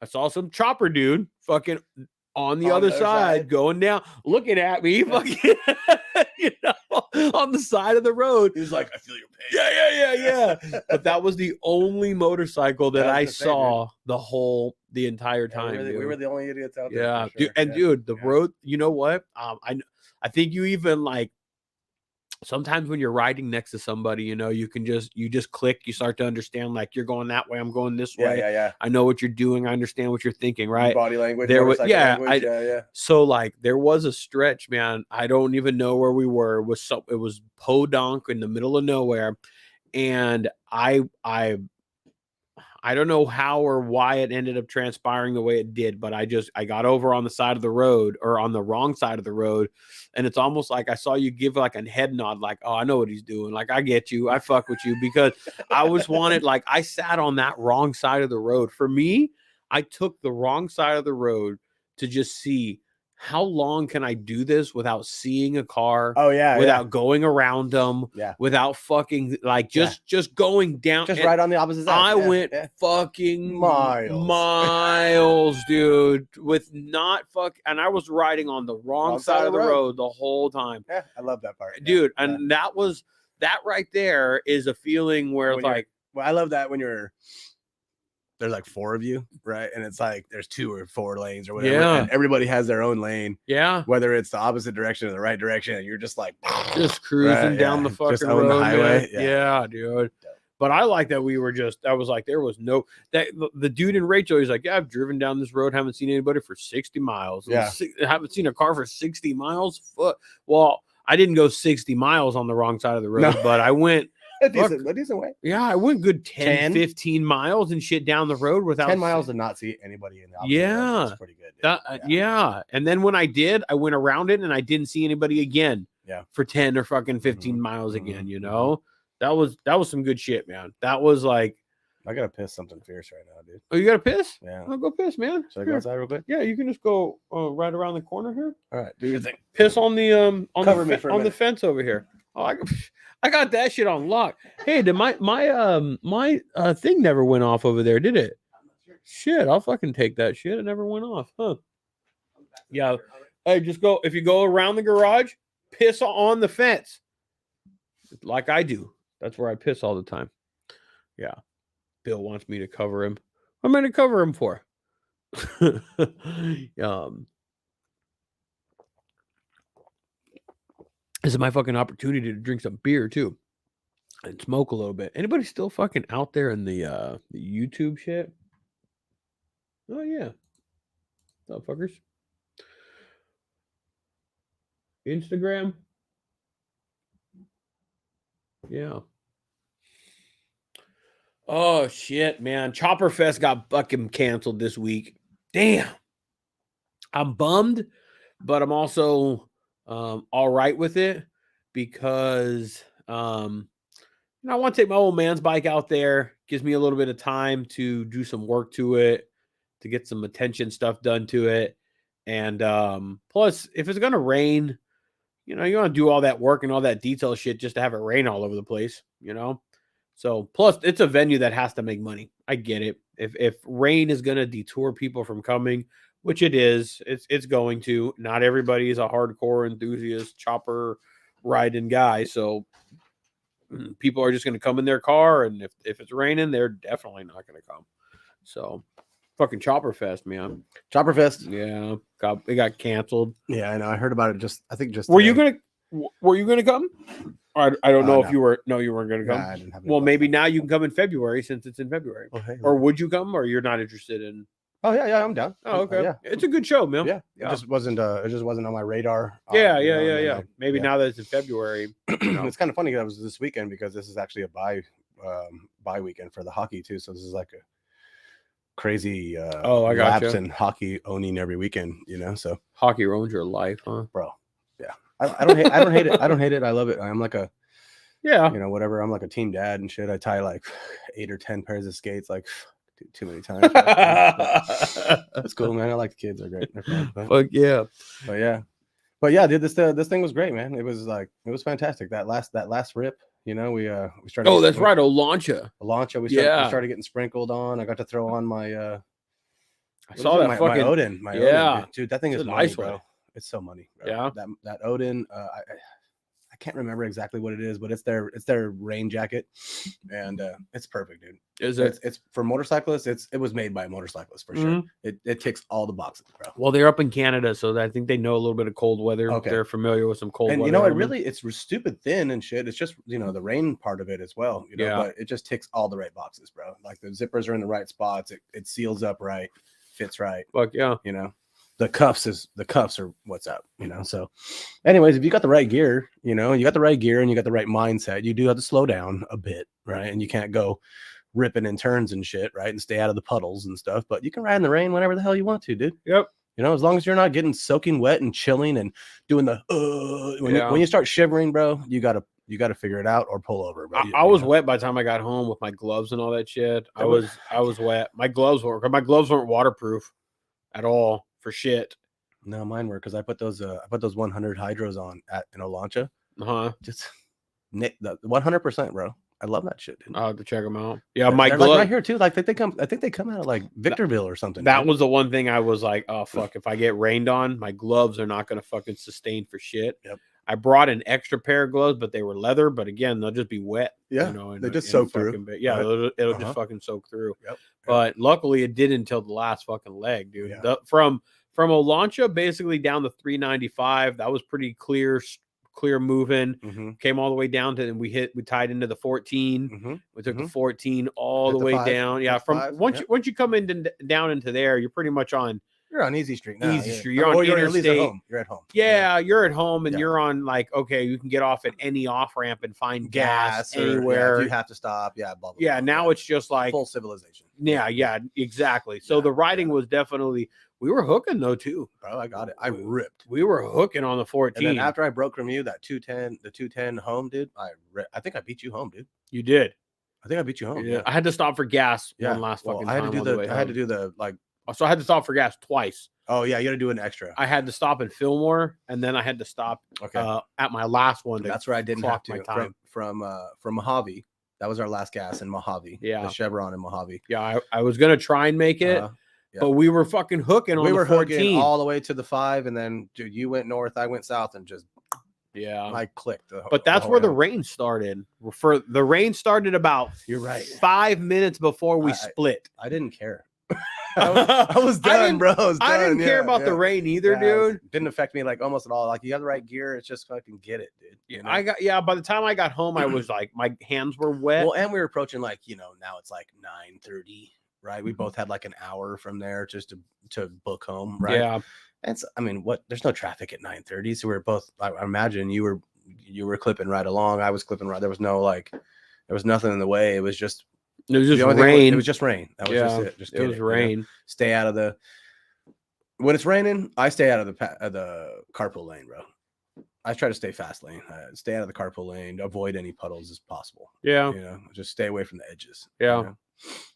I saw some chopper dude fucking on the other side going down, looking at me, fucking, on the side of the road. He was like, I feel your pain. Yeah. But that was the only motorcycle that I saw the entire time. We were the only idiots out there. Yeah, sure. Dude, the road. You know what? I think you even like sometimes when you're riding next to somebody, you just click. You start to understand like you're going that way. I'm going this way. Yeah. I know what you're doing. I understand what you're thinking. Right. Body language. Language. So like there was a stretch, man. I don't even know where we were. It was Podunk in the middle of nowhere, and I don't know how or why it ended up transpiring the way it did, but I got over on the side of the road or on the wrong side of the road. And it's almost like I saw you give like a head nod, like, oh, I know what he's doing. Like, I get you. I fuck with you because I I sat on that wrong side of the road. For me, I took the wrong side of the road to just see how long can I do this without seeing a car? Oh, yeah. Without going around them. Yeah. Without fucking like just going down. Just right on the opposite side. I went fucking miles, dude, and I was riding on the wrong side of the road the whole time. Yeah, I love that part. Dude, and that right there is a feeling where it's like, well, I love that when there's like 4 of you, right? And it's like there's 2 or 4 lanes or whatever. Yeah. And everybody has their own lane. Yeah. Whether it's the opposite direction or the right direction, and you're just like cruising down the fucking road. The highway. Yeah, dude. But I like that there was no the dude in Rachel, he's like, yeah, I've driven down this road, haven't seen anybody for 60 miles. Yeah. Haven't seen a car for 60 miles. Well, I didn't go 60 miles on the wrong side of the road, but I went a decent way. Yeah, I went good 10, 15 miles and shit down the road without 10 miles to not see anybody in the opposite road. That's pretty good. Yeah. And then when I did, I went around it and I didn't see anybody again. Yeah. For 10 or fucking 15 miles again, That was some good shit, man. That was like, I gotta piss something fierce right now, dude. Oh, you gotta piss? Yeah. I'll go piss, man. Should I go outside real quick? Yeah, you can just go right around the corner here. All right, do your thing. Piss on the the fence over here. Oh, I got that shit on lock. Hey, did my thing never went off over there, did it? Shit, I'll fucking take that shit. It never went off, huh? Yeah. Hey, if you go around the garage, piss on the fence. Like I do. That's where I piss all the time. Yeah. Bill wants me to cover him. What am I going to cover him for? This is my fucking opportunity to drink some beer too and smoke a little bit. Anybody still fucking out there in the YouTube shit? Oh yeah. What's up, fuckers? Instagram? Yeah. Oh shit, man. Chopper Fest got fucking canceled this week. Damn. I'm bummed, but I'm also all right with it because I want to take my old man's bike out there. Gives me a little bit of time to do some work to it, to get some attention stuff done to it. And plus, if it's gonna rain, you want to do all that work and all that detail shit just to have it rain all over the place, So plus it's a venue that has to make money. I get it. If rain is gonna detour people from coming, which it is, it's going to. Not everybody is a hardcore enthusiast chopper riding guy, so people are just gonna come in their car, and if it's raining, they're definitely not gonna come. So fucking Chopper Fest, man. Chopper Fest. Yeah. It got canceled. Yeah, I know. I heard about it I think just Were you gonna come? I don't know if no. you were. No, you weren't going to come. Nah, I didn't have any Well, plans. maybe now you can come in February since it's in February. Oh, hey, Or would you come, or you're not interested in? oh yeah, I'm down. Oh, okay. Yeah, It's a good show, man. yeah. It just wasn't on my radar. Yeah, you know, and then yeah. Maybe now that it's in February. It's kind of funny that it was this weekend because this is actually a bye weekend for the hockey too. So this is like a crazy I gotcha. lapse in hockey owning every weekend, you know. So Hockey ruins your life, huh? bro, yeah. I don't hate it. I don't hate it. I love it. I'm like Yeah. you know, whatever. I'm like a team dad and shit. I tie like 8 or 10 pairs of skates, like too many times. That's cool, man. I like the kids. They're great. They're fun. Fuck yeah. But yeah, dude, this thing was great, man. It was fantastic. That last rip, you know, we started. Oh, that's right. Olancha. Olancha. We started getting sprinkled on. I got to throw on my I saw that fucking my Odin. My yeah. Odin, dude. That thing is a money, nice one. bro. It's so money. Bro. Yeah. That Odin. I can't remember exactly what it is, but it's their rain jacket, and it's perfect, dude. Is it? It's for motorcyclists. It was made by a motorcyclist for sure. It ticks all the boxes, bro. Well, they're up in Canada, so I think they know a little bit of cold weather. Okay. They're familiar with some cold and weather. you know, it's stupid thin and shit. It's just, you know, the rain part of it as well. You know, Yeah. but it just ticks all the right boxes, bro. Like the zippers are in the right spots. It seals up right, fits right. Fuck yeah. You know, the cuffs are what's up. You know, so anyways, if you got the right gear, you know, you got the right gear and you got the right mindset, you do have to slow down a bit, right? And you can't go ripping in turns and shit, right? And stay out of the puddles and stuff. But you can ride in the rain whenever the hell you want to, dude. Yep. You know, as long as you're not getting soaking wet and chilling and doing the when you start shivering, bro, you gotta figure it out or pull over. Bro. I was wet by the time I got home with my gloves and all that shit. I was wet. My gloves weren't waterproof at all for shit. No, mine were because I put those 100 hydros on in Olancha. Just the 100%, bro. I love that shit, dude. I'll have to check them out. Yeah, my gloves like right here too. Like I think they come out of like Victorville or something. That was the one thing I was like, oh fuck, if I get rained on, my gloves are not gonna fucking sustain for shit. Yep. I brought an extra pair of gloves, but they were leather. But again, they'll just be wet. Yeah, you know, they just soak through. Yeah, right. It'll just fucking soak through. Yep. But luckily, it did until the last fucking leg, dude. Yeah. From Olancha basically down to 395. That was pretty clear moving. Came all the way down to, and we tied into the 14. We took the 14 all the way down. Yeah, once you come down into there, you're pretty much on. You're on Easy Street now. Street. You're on interstate. At home. You're at home. Yeah, you're at home, and you're on like, okay, you can get off at any off ramp and find gas anywhere. You have to stop. Yeah, blah, blah, yeah. blah, now it's just like full civilization. Yeah, exactly. So the riding was definitely. We were hooking though too, bro. I got it. I ripped. We were hooking on the 14. And then after I broke from you, that 210 home, dude. I think I beat you home, dude. You did. I think I beat you home. Yeah. I had to stop for gas one last fucking time. I had to do the like. So I had to stop for gas twice. Oh yeah, you got to do an extra. I had to stop in Fillmore, and then I had to stop at my last one. That's where I didn't have to. From Mojave. That was our last gas in Mojave. Yeah, the Chevron in Mojave. Yeah, I was gonna try and make it. But we were fucking hooking on the 14 hooking all the way to the 5, and then dude, you went north, I went south, and just I clicked. But that's where the rain started. The rain started about you're right 5 minutes before we split. I didn't care. I was done, bro. I didn't care about the rain either, dude. Didn't affect me like almost at all. Like you got the right gear, it's just fucking get it, dude. You know? By the time I got home, I was like my hands were wet. Well, and we were approaching like, you know, now it's like 9:30. Right, we both had like an hour from there just to book home, right? Yeah, and so, I mean, there's no traffic at 9:30, so we were both. I imagine you were clipping right along. I was clipping right. There was nothing in the way. It was just rain. It was just rain. That was just it. It was rain. You know? Stay out of the. When it's raining, I stay out of the carpool lane, bro. I try to stay fast lane. Stay out of the carpool lane. Avoid any puddles as possible. Yeah, you know, just stay away from the edges. Yeah. You know?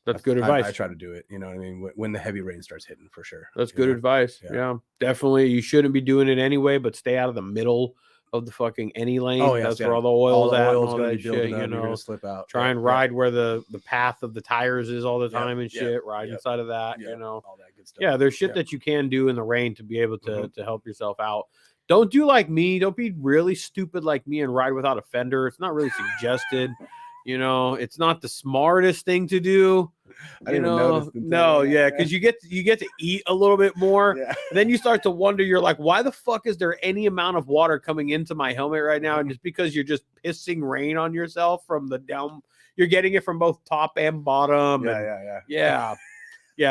That's good advice. I try to do it. You know what I mean? When the heavy rain starts hitting, for sure. That's good advice. Yeah, definitely. You shouldn't be doing it anyway, but stay out of the middle of the fucking any lane. Oh, yeah, that's where all the oil's at. Oil's all that shit. You know, slip out. Try and ride where the path of the tires is all the time and shit. Ride inside of that. You know, all that good stuff. Yeah, there's shit that you can do in the rain to be able to help yourself out. Don't do like me. Don't be really stupid like me and ride without a fender. It's not really suggested. You know, it's not the smartest thing to do. I didn't even notice until No, that, yeah, because you get to eat a little bit more. Yeah. Then you start to wonder. You're like, why the fuck is there any amount of water coming into my helmet right now? And it's because you're just pissing rain on yourself from the down. You're getting it from both top and bottom. Yeah.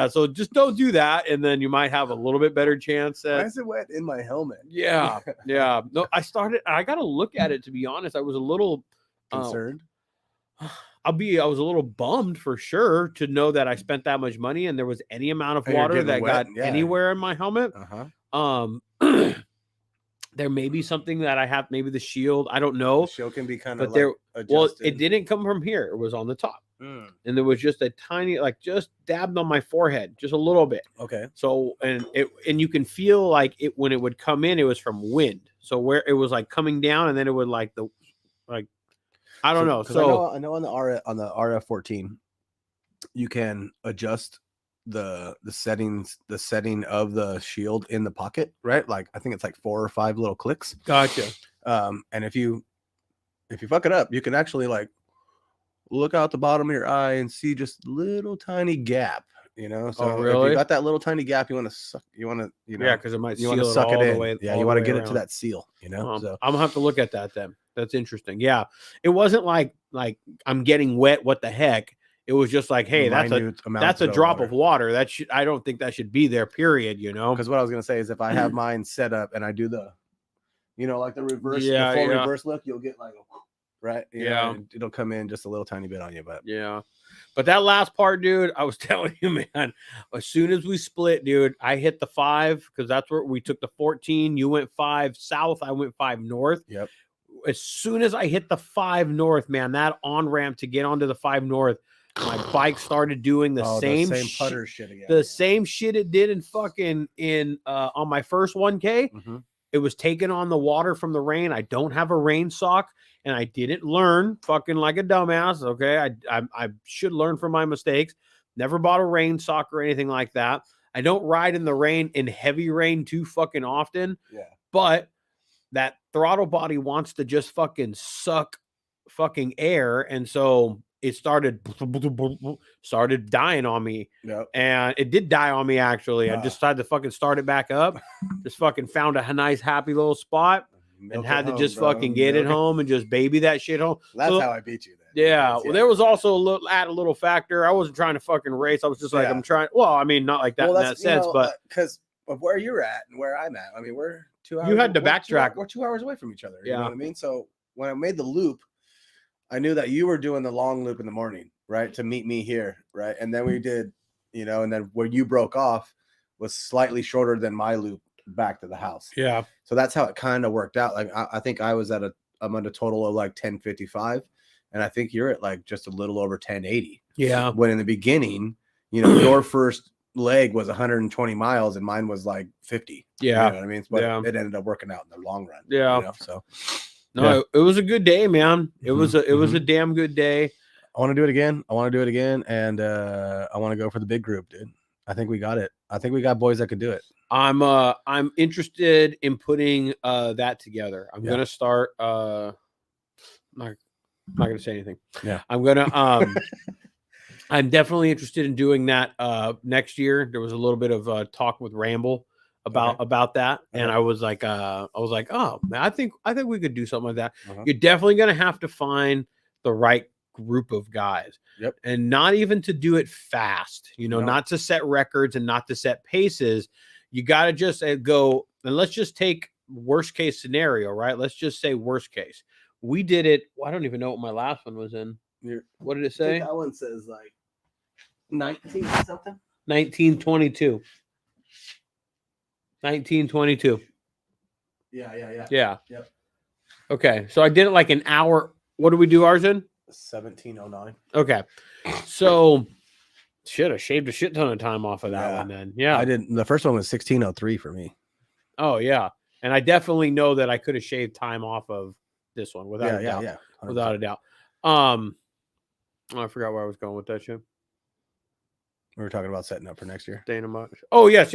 So just don't do that, and then you might have a little bit better chance Why at. is it wet in my helmet? Yeah. No, I got to look at it, to be honest. I was a little Concerned. I was a little bummed for sure to know that I spent that much money and there was any amount of And you're water getting that wet, got yeah. anywhere in my helmet. There may be something that I have, maybe the shield, I don't know. The shield can be kind But of there, like well, adjusted. it didn't come from here. It was on the top, Mm. and there was just a tiny, like, just dabbed on my forehead, just a little bit. Okay. So, and you can feel like it when it would come in, it was from wind. So where it was like coming down, and then it would like I don't know. 'cause So I know on the RF14, you can adjust the setting of the shield in the pocket, right? Like I think it's like 4 or 5 little clicks. gotcha. And if you fuck it up, you can actually like look out the bottom of your eye and see just little tiny gap. You know, so if really? you got that little tiny gap, you want to Yeah, because it might you seal want to it suck all it the in. way. Yeah, all you the want to way get it to around. that seal. You know, so I'm gonna have to look at that then. That's interesting. Yeah, it wasn't like I'm getting wet. What the heck? It was just like, hey, that's a drop of water. That should, I don't think that should be there. Period. You know, because what I was gonna say is if I have mine set up and I do the, like the reverse, Yeah, the full yeah. reverse look, you'll get like, right? You know, and it'll come in just a little tiny bit on you, but yeah. But that last part, dude, I was telling you, man, as soon as we split, dude, I hit the 5 because that's where we took the 14. You went 5 south. I went 5 north. Yep. As soon as I hit the 5 north, man, that on ramp to get onto the 5 north, my bike started doing the same putter shit again. The same shit it did in fucking on my first 1K. Mm-hmm. It was taking on the water from the rain. I don't have a rain sock, and I didn't learn, fucking like a dumbass. Okay, I should learn from my mistakes. Never bought a rain sock or anything like that. I don't ride in the rain, in heavy rain, too fucking often. Yeah, but that throttle body wants to just fucking suck fucking air, and so it started dying on me. Yep. And it did die on me, actually. I just decided to fucking start it back up. Just fucking found a nice, happy little spot and had to just fucking get it home and just baby that shit home. That's how I beat you then. Yeah. Well, there was also a little factor. I wasn't trying to fucking race. I was just like, I'm trying. Well, I mean, not like that in that sense, but because of where you're at and where I'm at. I mean, we're 2 hours. You had to backtrack. We're 2 hours away from each other. Yeah. You know what I mean? So when I made the loop, I knew that you were doing the long loop in the morning, right? To meet me here, right? And then we did, and then where you broke off was slightly shorter than my loop back to the house. Yeah. So that's how it kind of worked out. Like I think I was I'm at a total of like 10:55, and I think you're at like just a little over 10:80. Yeah. When in the beginning, your first leg was 120 miles and mine was like 50. Yeah. You know what I mean? But it ended up working out in the long run. Yeah. So no, it was a good day, man. It was a damn good day. I want to do it again. And I want to go for the big group, dude. I think we got it. I think we got boys that could do it. I'm interested in putting that together. I'm gonna start I'm not gonna say anything. Yeah. I'm gonna I'm definitely interested in doing that next year. There was a little bit of talk with Ramble about that, and I was like, oh man, I think we could do something like that. You're definitely gonna have to find the right group of guys. Yep. And not even to do it fast, not to set records and not to set paces. You got to just go, and let's just take worst case scenario, right? Let's just say worst case. We did it. Well, I don't even know what my last one was in. What did it say? That one says like 19 something. 1922. 1922. Yeah. Yep. Okay. So I did it like an hour. What do we do ours in? 17:09. Okay. So should have shaved a shit ton of time off of that one then. Yeah. I didn't. The first one was 16:03 for me. Oh yeah. And I definitely know that I could have shaved time off of this one without a doubt. Yeah. 100%. Without a doubt. I forgot where I was going with that shit. We were talking about setting up for next year. Dana. Oh yes.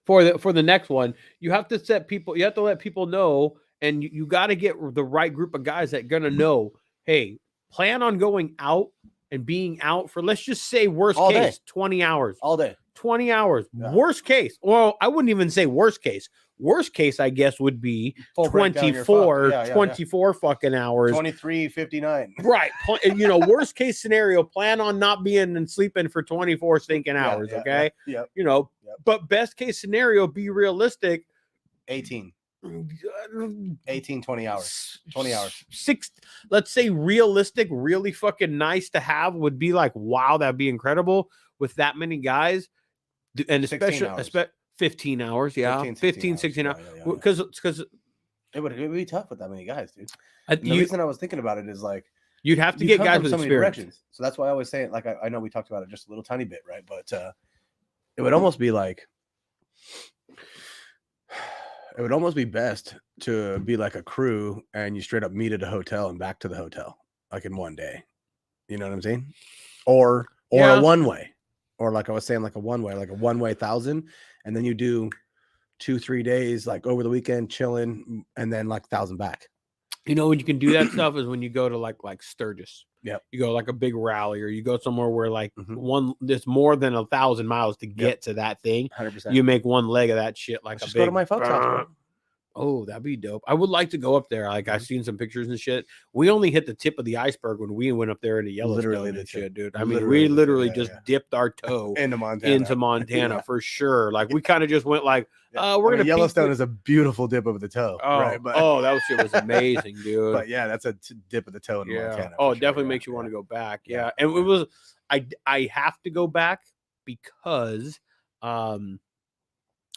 For the next one, you have to let people know, and you got to get the right group of guys that gonna know, hey, plan on going out and being out for, let's just say worst All case, day. 20 hours. All day. 20 hours. Yeah. Worst case. Well, I wouldn't even say worst case. Worst case, I guess, would be Full breakdown, you're 24, fucked. 24 fucking hours. 23:59. Right. You know, worst case scenario, plan on not being and sleeping for 24 stinking hours. Okay. Yeah. You know, Yep. but best case scenario, be realistic. 18, 20 hours. 20 hours. Let's say realistic, really fucking nice to have would be like, wow, that'd be incredible with that many guys. And especially 15 hours. Yeah. 15, 16 hours. Because it would be tough with that many guys, dude. The reason I was thinking about it is like, you'd have to get guys with so many experience. directions. So that's why I always say it. Like, I know we talked about it just a little tiny bit, right? But it would almost be like, it would almost be best to be like a crew and you straight up meet at a hotel and back to the hotel, like in one day. You know what I'm saying? Or a one way, or like I was saying, like a one way 1,000, and then you do 2-3 days, like over the weekend, chilling, and then like 1,000 back. You know, when you can do that stuff is when you go to like Sturgis. Yep. You go like a big rally, or you go somewhere where like there's more than 1,000 miles to get to that thing. 100%. You make one leg of that shit. Like just go to my folks' house, bro. Oh, that'd be dope. I would like to go up there. Like I've seen some pictures and shit. We only hit the tip of the iceberg when we went up there into Yellowstone and shit, dude. I mean, we literally just dipped our toe into Montana for sure. Like we kind of just went like, we're gonna. Yellowstone is a beautiful dip of the toe. Oh, right? But, that shit was amazing, dude. But yeah, that's a dip of the toe in Montana. Oh, it definitely makes you want to go back. Yeah, and it was. I have to go back because, I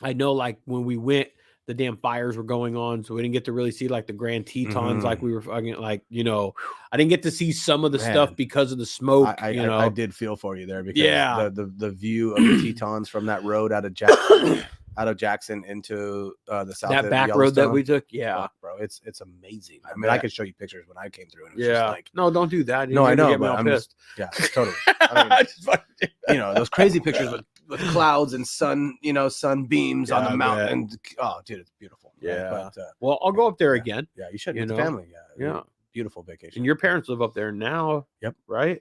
know like when we went, the damn fires were going on, so we didn't get to really see like the Grand Tetons like we were fucking like, you know, I didn't get to see some of the stuff because of the smoke. I did feel for you there because the view of the Tetons from that road out of Jackson into the south. That back road that we took, bro, it's amazing. I mean, I could show you pictures when I came through. And it was just like, no, don't do that. No, I know, but I'm pissed. Totally. I mean, you know, those crazy pictures with clouds and sun, you know, sunbeams on the mountain. And, oh, dude, it's beautiful. Yeah. But, well, I'll go up there again. Yeah, you should. You With know? the family. Yeah. Beautiful vacation. And your parents live up there now. Yep. Right.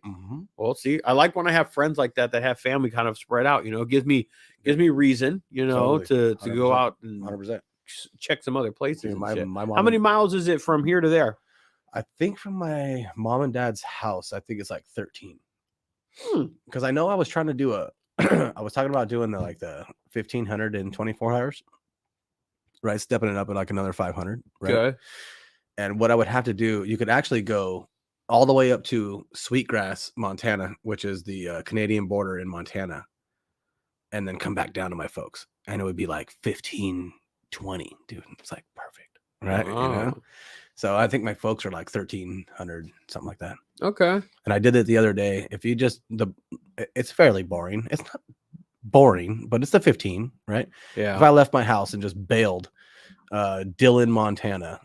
Well, see, I like when I have friends like that have family kind of spread out. You know, it gives me reason, you know, to go out and 100% check some other places. My mom, how many miles is it from here to there? I think from my mom and dad's house, I think it's like 13. Because I know I was trying to do I was talking about doing the 1,500 in 24 hours, right? Stepping it up at like another 500, right? Okay. And what I would have to do, you could actually go all the way up to Sweetgrass, Montana, which is the Canadian border in Montana, and then come back down to my folks. And it would be like 1,520, dude. It's like perfect, right? You know? So I think my folks are like 1,300, something like that. Okay. And I did it the other day. If you just it's fairly boring. It's not boring, but it's the 15, right? Yeah. If I left my house and just bailed, Dillon, Montana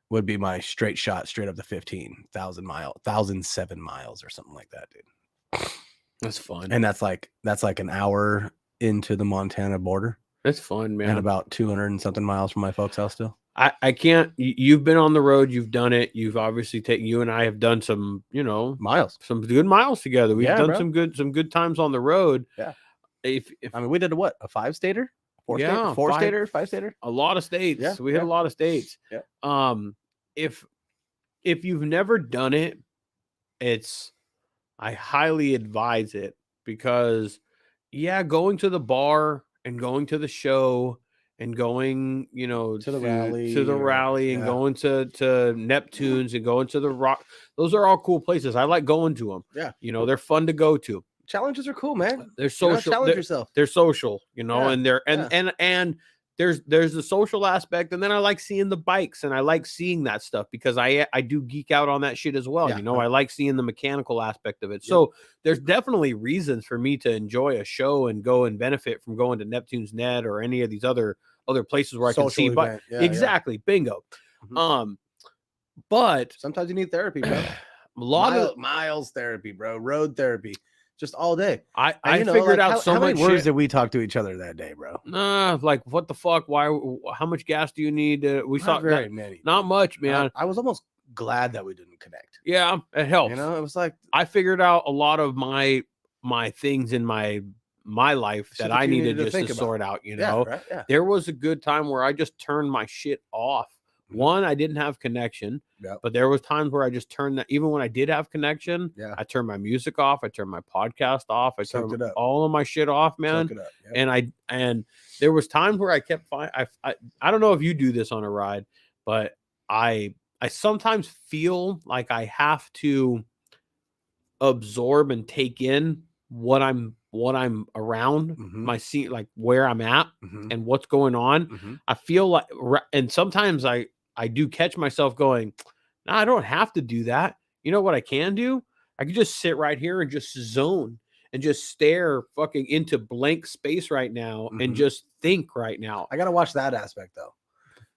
would be my straight shot, straight up to 15,000 miles, 1,007 miles or something like that, dude. That's fun. And that's like an hour into the Montana border. That's fun, man. And about 200 and something miles from my folks' house still. I can't. You've been on the road. You've done it. You've obviously taken. You and I have done some, you know, some good miles together. We've done some good times on the road. Yeah. If I mean, we did a 5-stater, 4-stater, 5-stater, a lot of states. Yeah, we hit a lot of states. Yeah. If you've never done it, I highly advise it because, going to the bar and going to the show. And going, you know, to the rally and going to Neptune's and going to the Rock. Those are all cool places. I like going to them. Yeah. You know, they're fun to go to. Challenges are cool, man. They're social. Challenge yourself. They're social, you know, and they're, and there's the social aspect. And then I like seeing the bikes and I like seeing that stuff because I do geek out on that shit as well. You know, I like seeing the mechanical aspect of it. So there's definitely reasons for me to enjoy a show and go and benefit from going to Neptune's Net or any of these other places where I can see but bingo. But sometimes you need therapy, bro. A lot of miles therapy, bro. Road therapy, just all day. I figured out so how much many words shit. did we talk to each other that day, bro? Like what the fuck? Why? How much gas do you need? We saw very many. Not much, man. I was almost glad that we didn't connect. Yeah, it helps. You know, it was like I figured out a lot of my things in my life Shit that that I you needed needed to just think to about. sort out, you yeah, know. right? Yeah. There was a good time where I just turned my shit off. Mhm. One, I didn't have connection, Yep. but there was times where I just turned that. Even when I did have connection, Yeah. I turned my music off. I turned my podcast off. I Soaked turned it up. all of my shit off, man. Soak it up. Yep. And there was times where I kept I don't know if you do this on a ride, but I sometimes feel like I have to absorb and take in what I'm around Mhm. my seat, like where I'm at Mhm. and what's going on. Mhm. I feel like, and sometimes I do catch myself going, no, I don't have to do that. You know what I can do? I can just sit right here and just zone and just stare fucking into blank space right now and Mhm. just think right now. I gotta watch that aspect though,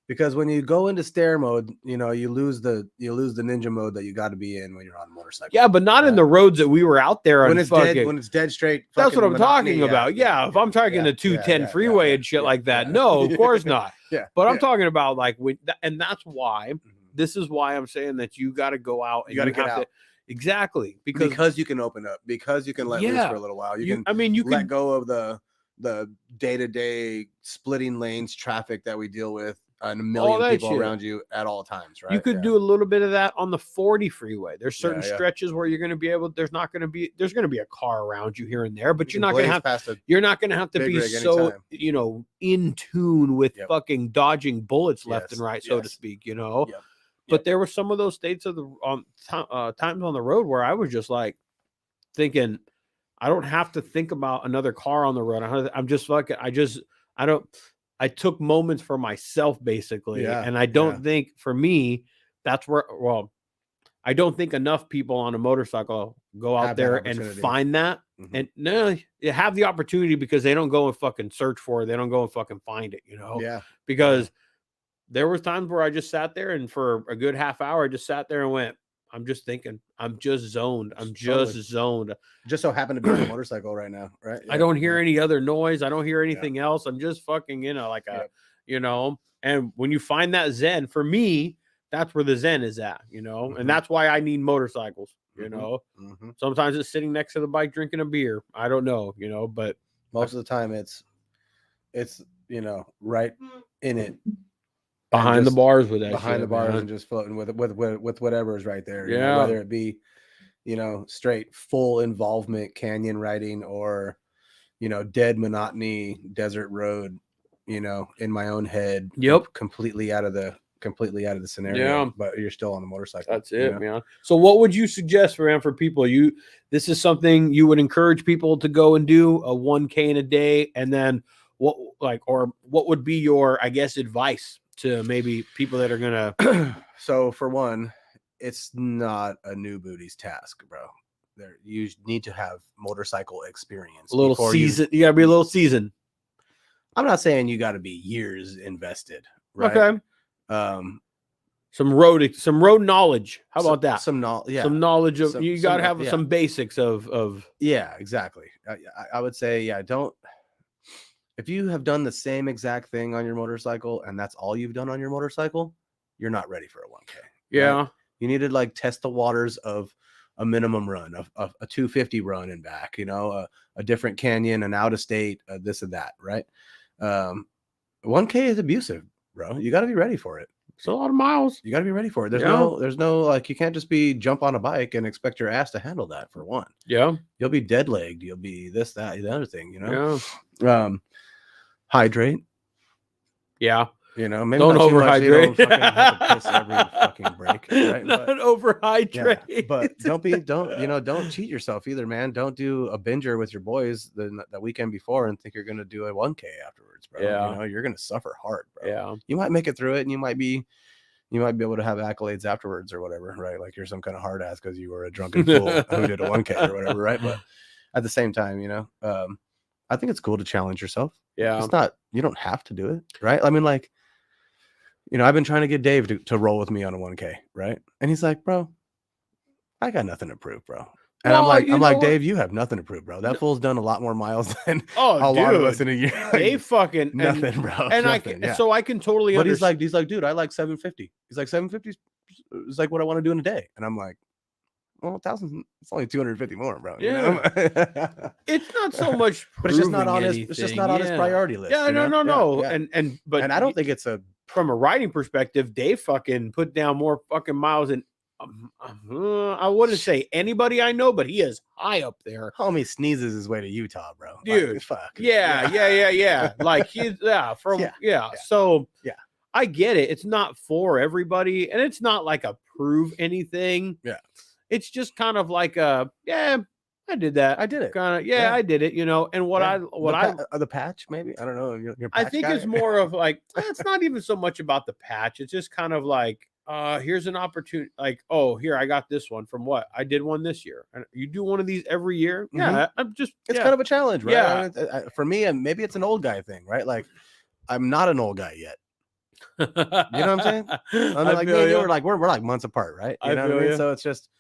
because when you go into stare mode, you know, you lose the ninja mode that you got to be in when you're on a motorcycle. Yeah, but not in Right. the roads that we were out there when on it's fucking. dead, when it's dead straight. That's what fucking I'm talking monotony, about. Yeah, if I'm talking the 210 freeway and shit like that, yeah. no, of course not. Yeah, But I'm yeah. talking about like and that's why. Mhm. This is why I'm saying that you got to go out and You gotta get have out. to exactly because you can open up, because you can let loose Yeah. for a little while. You can you let can go of the day-to-day splitting lanes traffic that we deal with and a million that people shit. around you at all times, right? you could Yeah. do a little bit of that on the 40 freeway. There's certain Yeah, yeah. stretches where you're going to be able. There's going to be a car around you here and there, but You you're can not going to blaze have. past a You're not going to have to big be rig so anytime. In tune with Yep. fucking dodging bullets left and Yes, right, so to yes. speak. You know. Yep. But there were some of those states of the times on the road where I was just like thinking, I don't have to think about another car on the road. I'm just fucking. I took moments for myself basically, Yeah, and I don't yeah. think for me that's where. Well, I don't think enough people on a motorcycle go out Have that there and opportunity. find that. Mhm. And no, you have the opportunity because they don't go and fucking search for it. They don't go and fucking find it. You know. Yeah. Because there was times where I just sat there and for a good half hour, I just sat there and went, I'm just thinking, I'm just zoned. I'm just Totally. zoned. Just so happen to be on a motorcycle right now, right? I don't hear any other noise. I don't hear anything else. I'm just fucking, like Yep. and when you find that Zen, for me, that's where the Zen is at, Mhm. and that's why I need motorcycles, Mhm. Mhm. Sometimes it's sitting next to the bike drinking a beer. I don't know, but Most of the time it's right in it, behind the just bars with that behind shit, the bars man. and just floating with whatever is right there. Yeah. Whether it be straight full involvement canyon riding or dead monotony desert road, in my own head. Yep. Completely out of the scenario. Yeah. But you're still on the motorcycle. That's it, man. So what would you suggest for people? This is something you would encourage people to go and do a 1K in a day, and then what would be your, I guess, advice to maybe people that are gonna So for one, it's not a new booty's task, bro. You need to have motorcycle experience. a little before season. You gotta be a little seasoned. I'm not saying you got to be years invested, right? Okay. Some road knowledge. How about that? Some knowledge. Yeah. Some knowledge of Some- you got to some- have yeah. some basics of Yeah, exactly. I would say, don't. If you have done the same exact thing on your motorcycle and that's all you've done on your motorcycle, you're not ready for a 1K. yeah. Right? You need to test the waters of a minimum run, of a 250 run and back, a different canyon, an out of state, this and that, right? 1K is abusive, bro. You got to be ready for it. It's a lot of miles. You got to be ready for it. There's Yeah. no you can't just be jump on a bike and expect your ass to handle that, for one. Yeah. You'll be dead legged. You'll be this, that, the other thing, Yeah. Hydrate, Yeah. maybe Don't not too much, so you overhydrate. don't fucking have to piss every fucking break, right? Not But, overhydrate. yeah, but don't cheat yourself either, man. Don't do a binger with your boys the weekend before and think you're gonna do a 1K afterwards, bro. Yeah. You're gonna suffer hard, bro. Yeah. You might make it through it, and you might be able to have accolades afterwards or whatever, right? Like you're some kind of hard ass because you were a drunken fool who did a 1K or whatever, right? But at the same time, I think it's cool to challenge yourself. Yeah. It's not, you don't have to do it, right? I mean, I've been trying to get Dave to roll with me on a 1K, right? And he's like, bro, I got nothing to prove, bro. And Well, I'm like, what? Dave, you have nothing to prove, bro. That fool's done a lot more miles than Oh, a lot of us dude. in a year. They fucking nothing, bro. and nothing, so I can totally But understand. he's like, dude, I like 750. He's like, 750's it's like what I want to do in a day. And I'm like, well, 1,000, it's only 250 more, bro. Yeah. It's not so much, but it's just not on his, anything. it's just not on his priority list. Yeah, you know? no. Yeah. But I don't think it's a, from a riding perspective, Dave fucking put down more fucking miles than I wouldn't say anybody I know, but he is high up there. homie sneezes his way to Utah, bro. Dude, like, fuck. Yeah. Like he's So yeah, I get it. It's not for everybody, and it's not like a prove anything. Yeah. It's just kind of like a I did that. I did it. Kind of I did it, you know. And the patch, maybe, I don't know. You're I think it's more of like it's not even so much about the patch. It's just kind of like here's an opportunity, like, oh, here, I got this one from what I did one this year. And you do one of these every year. Yeah, I'm just it's kind of a challenge, right? Yeah. For me, and maybe it's an old guy thing, right? Like, I'm not an old guy yet. You know what I'm saying? I mean, like me and you were like we're like months apart, right? You know what I mean? So it's just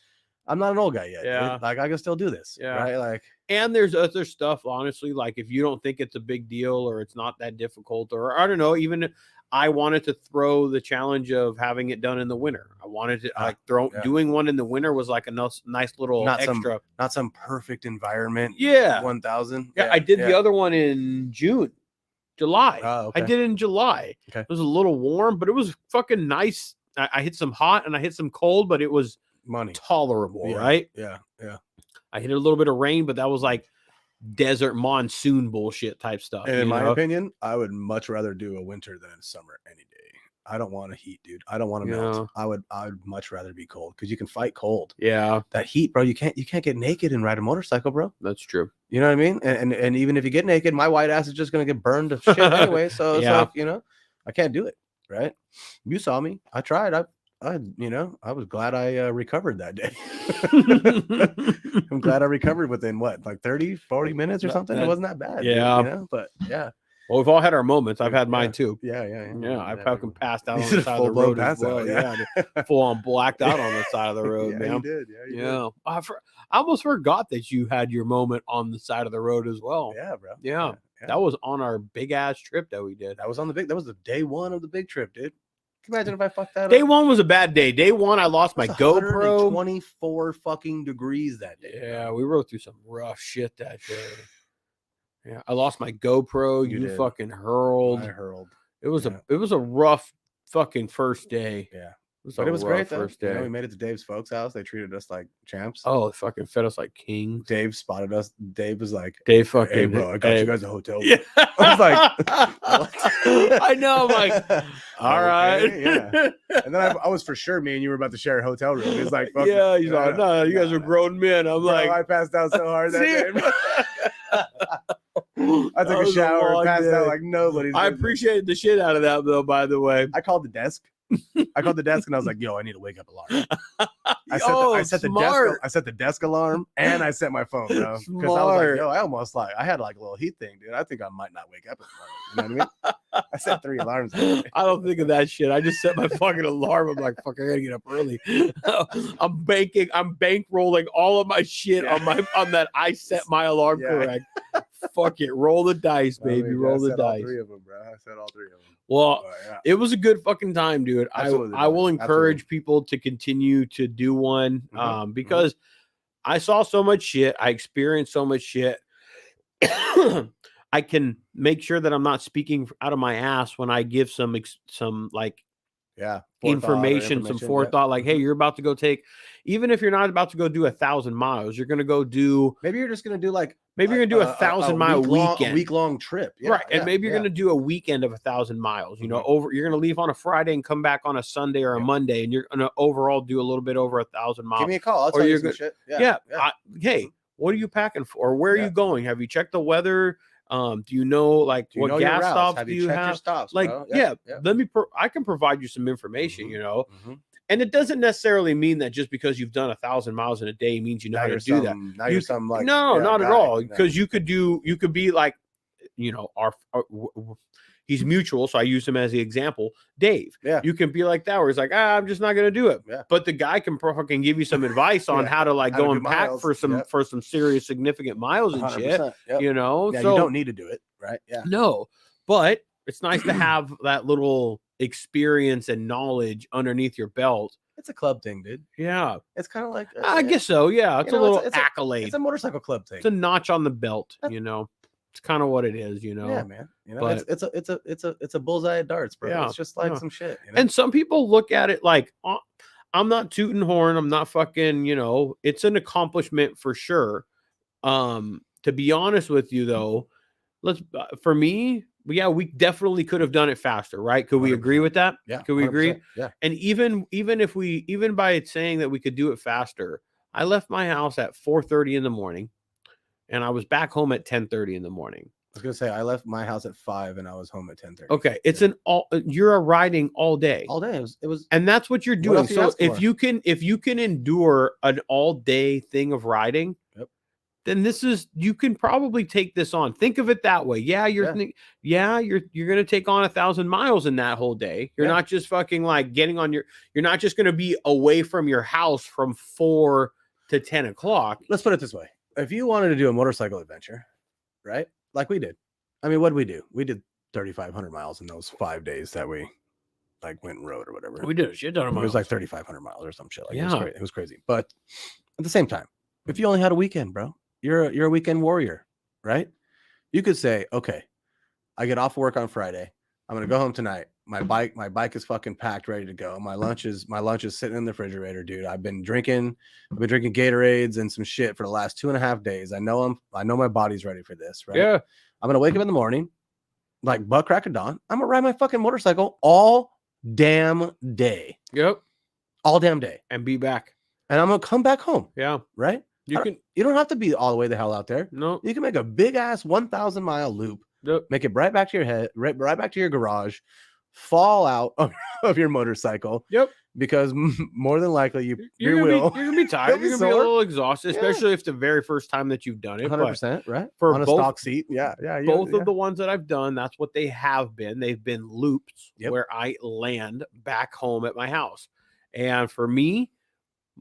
I'm not an old guy yet. Yeah. Dude. Like I can still do this. Yeah. Right. Like, and there's other stuff, honestly, like if you don't think it's a big deal or it's not that difficult, or I don't know, even I wanted to throw the challenge of having it done in the winter. I wanted to like doing one in the winter was like a nice little extra. Not some perfect environment. Yeah. 1,000. Yeah. I did the other one in July. Oh, okay. I did it in July. Okay. It was a little warm, but it was fucking nice. I hit some hot and I hit some cold, but it was tolerable, right? Yeah. I hit a little bit of rain, but that was like desert monsoon bullshit type stuff. And in my opinion, I would much rather do a winter than a summer any day. I don't want to heat, dude. I don't want to melt. I would much rather be cold because you can fight cold. Yeah. That heat, bro, you can't get naked and ride a motorcycle, bro. That's true. You know what I mean? And even if you get naked, my white ass is just gonna get burned to shit anyway. So it's like, you know, I can't do it. Right? You saw me. I tried. I was glad I recovered that day. I'm glad I recovered within what, like 30, 40 minutes or something. It wasn't that bad. Yeah. Dude, you know? But yeah. Well, we've all had our moments. I've had mine too. Yeah. I fucking passed out on the side of the road as well. Yeah. Full on blacked out on the side of the road, man. You did. Yeah. I almost forgot that you had your moment on the side of the road as well. Yeah, bro. Yeah. That was on our big ass trip that we did. That was the day one of the big trip, dude. Can you imagine if I fucked that up? Day one was a bad day. Day one, I lost my GoPro. 24 fucking degrees that day. Yeah, we rode through some rough shit that day. Yeah, I lost my GoPro. You fucking hurled. I hurled. It was a rough fucking first day. Yeah. But it was great first day. You know, we made it to Dave's folks' house. They treated us like champs. Oh, they fucking fed us like kings. Dave spotted us. Dave was like, Dave fucking, hey, bro, I got you guys a hotel room. Yeah. I was like, I know. I'm like, all right. Yeah. And then I was for sure me and you were about to share a hotel room. He's like, fuck yeah. He's like, no, you guys are grown men. I'm like, I passed out so hard that day. I took a shower and passed out like nobody's. I appreciated the shit out of that, though, by the way. I called the desk. And I was like, yo, I need a wake up alarm. I set the desk alarm and I set my phone, bro. Because I was like, yo, I had like a little heat thing, dude. I think I might not wake up in the morning. You know what I mean? I set 3 alarms. I don't think of that shit. I just set my fucking alarm. I'm like, fuck, I gotta get up early. I'm bankrolling all of my shit on that. I set my alarm correct. Fuck it. Roll the dice, baby. Roll the dice. All 3 of them, bro. I said all 3 of them. Well, it was a good fucking time, dude. I will encourage people to continue to do one because I saw so much shit. I experienced so much shit. I can make sure that I'm not speaking out of my ass when I give some like information, some forethought, like, hey, you're about to go take, even if you're not about to go do 1,000 miles, you're going to go do, maybe you're just going to do like, maybe you're going to do 1,000 mile weekend, week-long trip. Right. And maybe you're going to do a weekend of 1,000 miles, you know, you're going to leave on a Friday and come back on a Sunday or a Monday. And you're going to overall do a little bit over 1,000 miles. Give me a call. I'll tell you some shit. Hey, what are you packing for? Where are you going? Have you checked the weather? Do you know like what gas stops do you have? Stops, like, I can provide you some information, you know, and it doesn't necessarily mean that just because you've done 1,000 miles in a day means you know how to do that. Now you're some like, not at all. Because you could be like, you know, he's mutual, so I use him as the example. Dave, you can be like that, where he's like, I'm just not gonna do it. But the guy can fucking give you some advice on how to like go and pack for some serious significant miles and shit. You know, so you don't need to do it, right? Yeah, no, but it's nice to have that little experience and knowledge underneath your belt It's a club thing, dude. Yeah. It's kind of like I guess so. Yeah. It's you a know, little it's accolade. It's a motorcycle club thing. It's a notch on the belt, That's- you know. It's kind of what it is, you know. Yeah, man. You know, But- it's a bullseye at darts, bro. Yeah, It's just like yeah. some shit. You know? And some people look at it like, I'm not tooting horn. I'm not fucking, you know, it's an accomplishment for sure. To be honest with you though, for me, yeah, we definitely could have done it faster, right? Could we agree 100%. with that? Yeah. Could we agree? 100%. Yeah. And even by saying that we could do it faster, I left my house at 4:30 in the morning and I was back home at 10:30 in the morning. I was gonna say I left my house at 5 and I was home at 10:30. Okay. It's you're riding all day. All day. It was And that's what you're doing. else you So ask if for? you can endure an all day thing of riding, Yep. then you can probably take this on. Think of it that way. Yeah, you're going to take on 1,000 miles in that whole day. You're Yeah. not just fucking like you're not just going to be away from your house from 4 to 10 o'clock. Let's put it this way. If you wanted to do a motorcycle adventure, right? Like we did. I mean, what did we do? We did 3,500 miles in those 5 days that we like went and rode or whatever. We did a shit ton of It was miles. like 3,500 miles or some shit. Like Yeah. it was crazy. But at the same time, if you only had a weekend, bro, you're a weekend warrior, right? You could say, okay, I get off work on Friday. I'm gonna go home tonight. My bike is fucking packed, ready to go. My lunch is sitting in the refrigerator, dude. I've been drinking Gatorades and some shit for the last 2.5 days. I know my body's ready for this, right? Yeah. I'm gonna wake up in the morning, like butt crack of dawn. I'm gonna ride my fucking motorcycle all damn day. Yep. All damn day. And be back. And I'm gonna come back home, Yeah. right? You can You don't have to be all the way the hell out there. no. You can make a big ass 1,000-mile loop, Yep. make it right back to your head, right back to your garage, fall out of your motorcycle. Yep. Because more than likely you You're will. gonna be tired. be You're gonna be a sore. little exhausted, Yeah. especially if it's the very first time that you've done it. 100%, right? for On a both- stock seat. Yeah. Both of the ones that I've done, that's what they have been. They've been loops Yep. where I land back home at my house. And for me,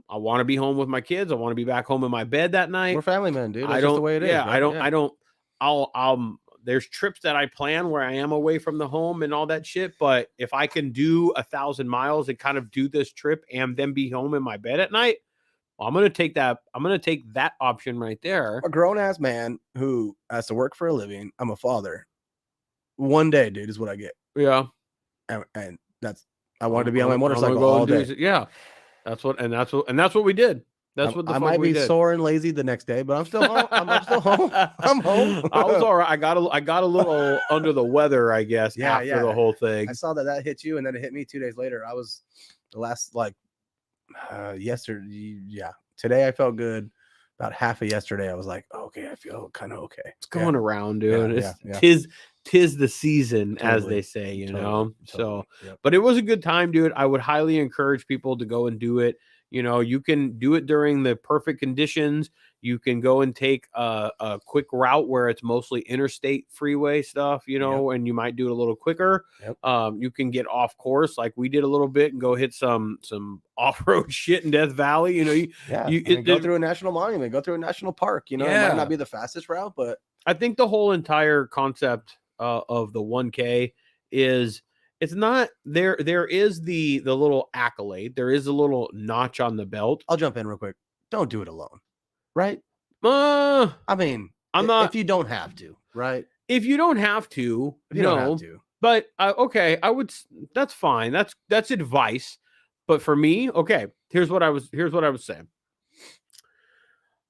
I want to be home with my kids. I want to be back home in my bed that night. We're family men, dude. That's I just don't. the way it is. Yeah, right? I'll. There's trips that I plan where I am away from the home and all that shit. But if I can do 1,000 miles and kind of do this trip and then be home in my bed at night, well, I'm gonna take that. I'm gonna take that option right there. A grown ass man who has to work for a living. I'm a father. One day, dude, is what I get. Yeah. And that's I wanted to be on my I'm gonna motorcycle go all and do day. this- Yeah. That's what we did. That's what the I fuck might we be did. sore and lazy the next day, but I'm still home. I'm still home. I'm home. I was all right. I got a little under the weather, I guess, Yeah, after yeah. the whole thing. I saw that hit you, and then it hit me 2 days later. I was the last yesterday. Yeah, today I felt good. About half of yesterday, I was like, okay, I feel kind of okay. It's going around, dude. Yeah, It's tis the season, as Totally, they say, you Totally, know. So, totally. Yep. but it was a good time, dude. I would highly encourage people to go and do it. You know, you can do it during the perfect conditions. You can go and take a quick route where it's mostly interstate freeway stuff, you know, and you might do it a little quicker. Yep. You can get off course like we did a little bit and go hit some off-road shit in Death Valley. You know, Yeah, you- I mean, go it- through a national monument, go through a national park. You know, it Yeah. might not be the fastest route, but I think the whole entire concept of the 1K is it's not there. There is the little accolade. There is a little notch on the belt. I'll jump in real quick. Don't do it alone, right? Uh, I mean, I'm not. if you don't have to, right? If you don't have to, If you no. don't have to, But okay, I would. That's fine. That's advice. But for me, okay. Here's what I was saying.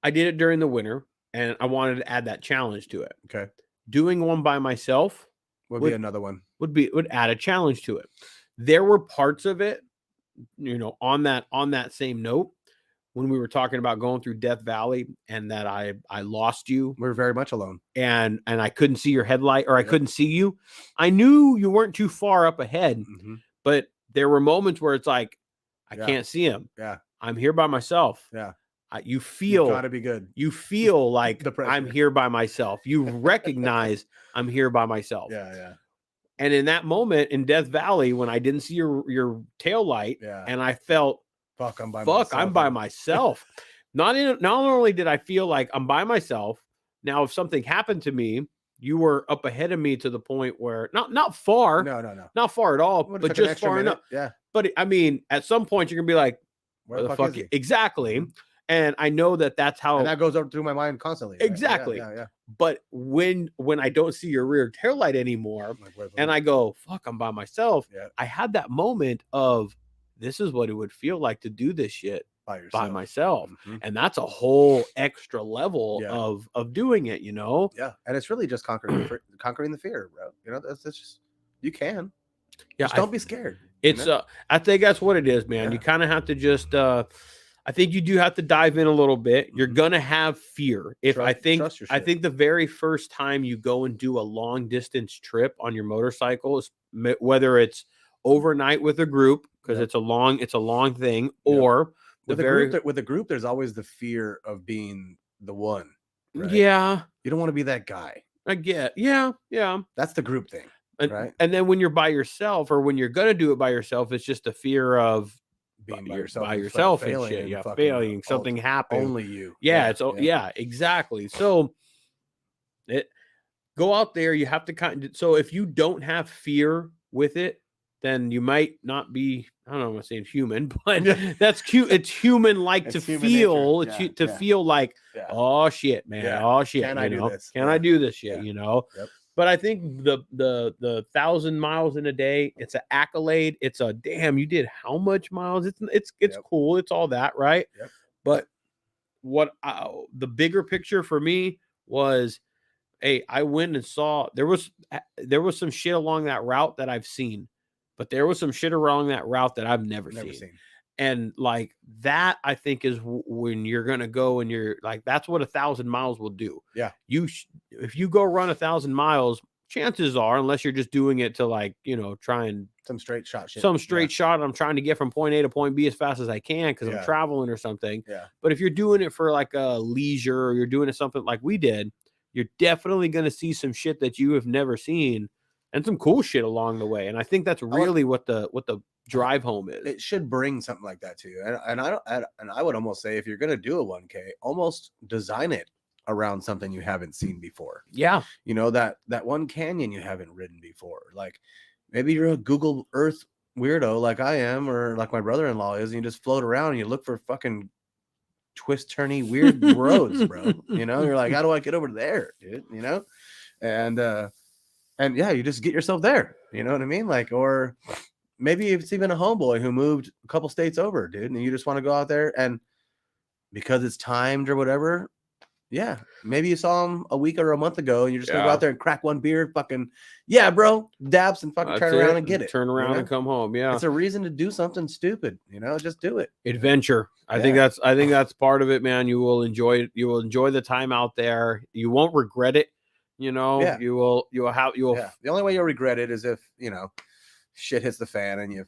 I did it during the winter, and I wanted to add that challenge to it. okay, Doing one by myself would Would- be another one. would add a challenge to it. There were parts of it, you know, on that same note, when we were talking about going through Death Valley and that I lost you We're very much alone. and I couldn't see your headlight or I Yep. couldn't see you. I knew you weren't too far up ahead, Mhm. but there were moments where it's like I Yeah. can't see him. Yeah, I'm here by myself. yeah. You You feel gotta be good. you feel like The pressure. I'm here by myself. You recognize I'm here by myself. Yeah, yeah, And in that moment in Death Valley, when I didn't see your tail light, yeah. and I felt, Fuck, I'm by fuck, I'm myself, by man. myself. Not only did I feel like I'm by myself. Now, if something happened to me, you were up ahead of me to the point where not far, No. not far at all, What, it but took an just extra far minute? enough. Yeah. But I mean, at some point you're gonna be like, where the fuck is he? exactly? Mhm. And I know that's how And that goes up through my mind constantly. Right? exactly. Yeah. But when I don't see your rear tail light anymore, Like, where the and I go, fuck, I'm by myself. Yeah. I had that moment of this is what it would feel like to do this shit by yourself. by myself. Mhm. And that's a whole extra level Yeah. of doing it, you know? Yeah. And it's really just conquering the fear, bro. You know, that's just you can. Yeah. Just don't be scared. It's I think that's what it is, man. Yeah. You kind of have to just I think you do have to dive in a little bit. You're Mhm. gonna have fear. If Trust your I shit. think the very first time you go and do a long distance trip on your motorcycle, whether it's overnight with a group because Yep. it's a long thing, Yep. or with a group, there's always the fear of being the one. Right? Yeah, You don't want to be that guy. I get. Yeah. That's the group thing. Right. And then when you're by yourself, or when you're gonna do it by yourself, it's just a fear of Being by yourself yourself and failing shit. and Yeah, fucking failing, something happened. Only you. Yeah, exactly. So go out there. You have to kind of, so if you don't have fear with it, then you might not be, I don't know, I'm not saying human, but that's cute. It's human like to It's feel, nature. to feel like, Yeah. oh shit, man. Yeah. Oh shit. Can I do this? Can Yeah. I do this shit? Yeah. You know? Yep. But I think the 1,000 miles in a day, it's an accolade. It's a damn, you did how much miles? It's Yep. cool. It's all that, right? Yep. But what the bigger picture for me was, hey, I went and saw there was some shit along that route that I've seen, but there was some shit along that route that I've never seen. And like that, I think is when you're gonna go and you're like, that's what 1,000 miles will do. Yeah. If you go run 1,000 miles, chances are, unless you're just doing it to like, you know, try and some straight shot shit. shot. I'm trying to get from point A to point B as fast as I can because I'm traveling or something. Yeah. But if you're doing it for like a leisure, or you're doing it something like we did, you're definitely going to see some shit that you have never seen and some cool shit along the way. And I think that's really what the drive home is. It should bring something like that to you. And I would almost say, if you're going to do a 1K, almost design it around something you haven't seen before. Yeah. You know, that one canyon you haven't ridden before. Like maybe you're a Google Earth weirdo like I am, or like my brother-in-law is, and you just float around and you look for fucking twist-turny weird roads, bro. You know, you're like, how do I get over there, dude? You know? And yeah, you just get yourself there. You know what I mean? Like, or maybe it's even a homeboy who moved a couple states over, dude, and you just want to go out there, and because it's timed or whatever, yeah, maybe you saw him a week or a month ago, and you're just gonna go out there and crack one beer, fucking bro, dabs, and fucking turn around and get it. Turn around and come home. Yeah, it's a reason to do something stupid. You know, just do it. Adventure. I think that's part of it, man. You will enjoy the time out there. You won't regret it. You know, you will. The only way you'll regret it is if, you know, shit hits the fan and you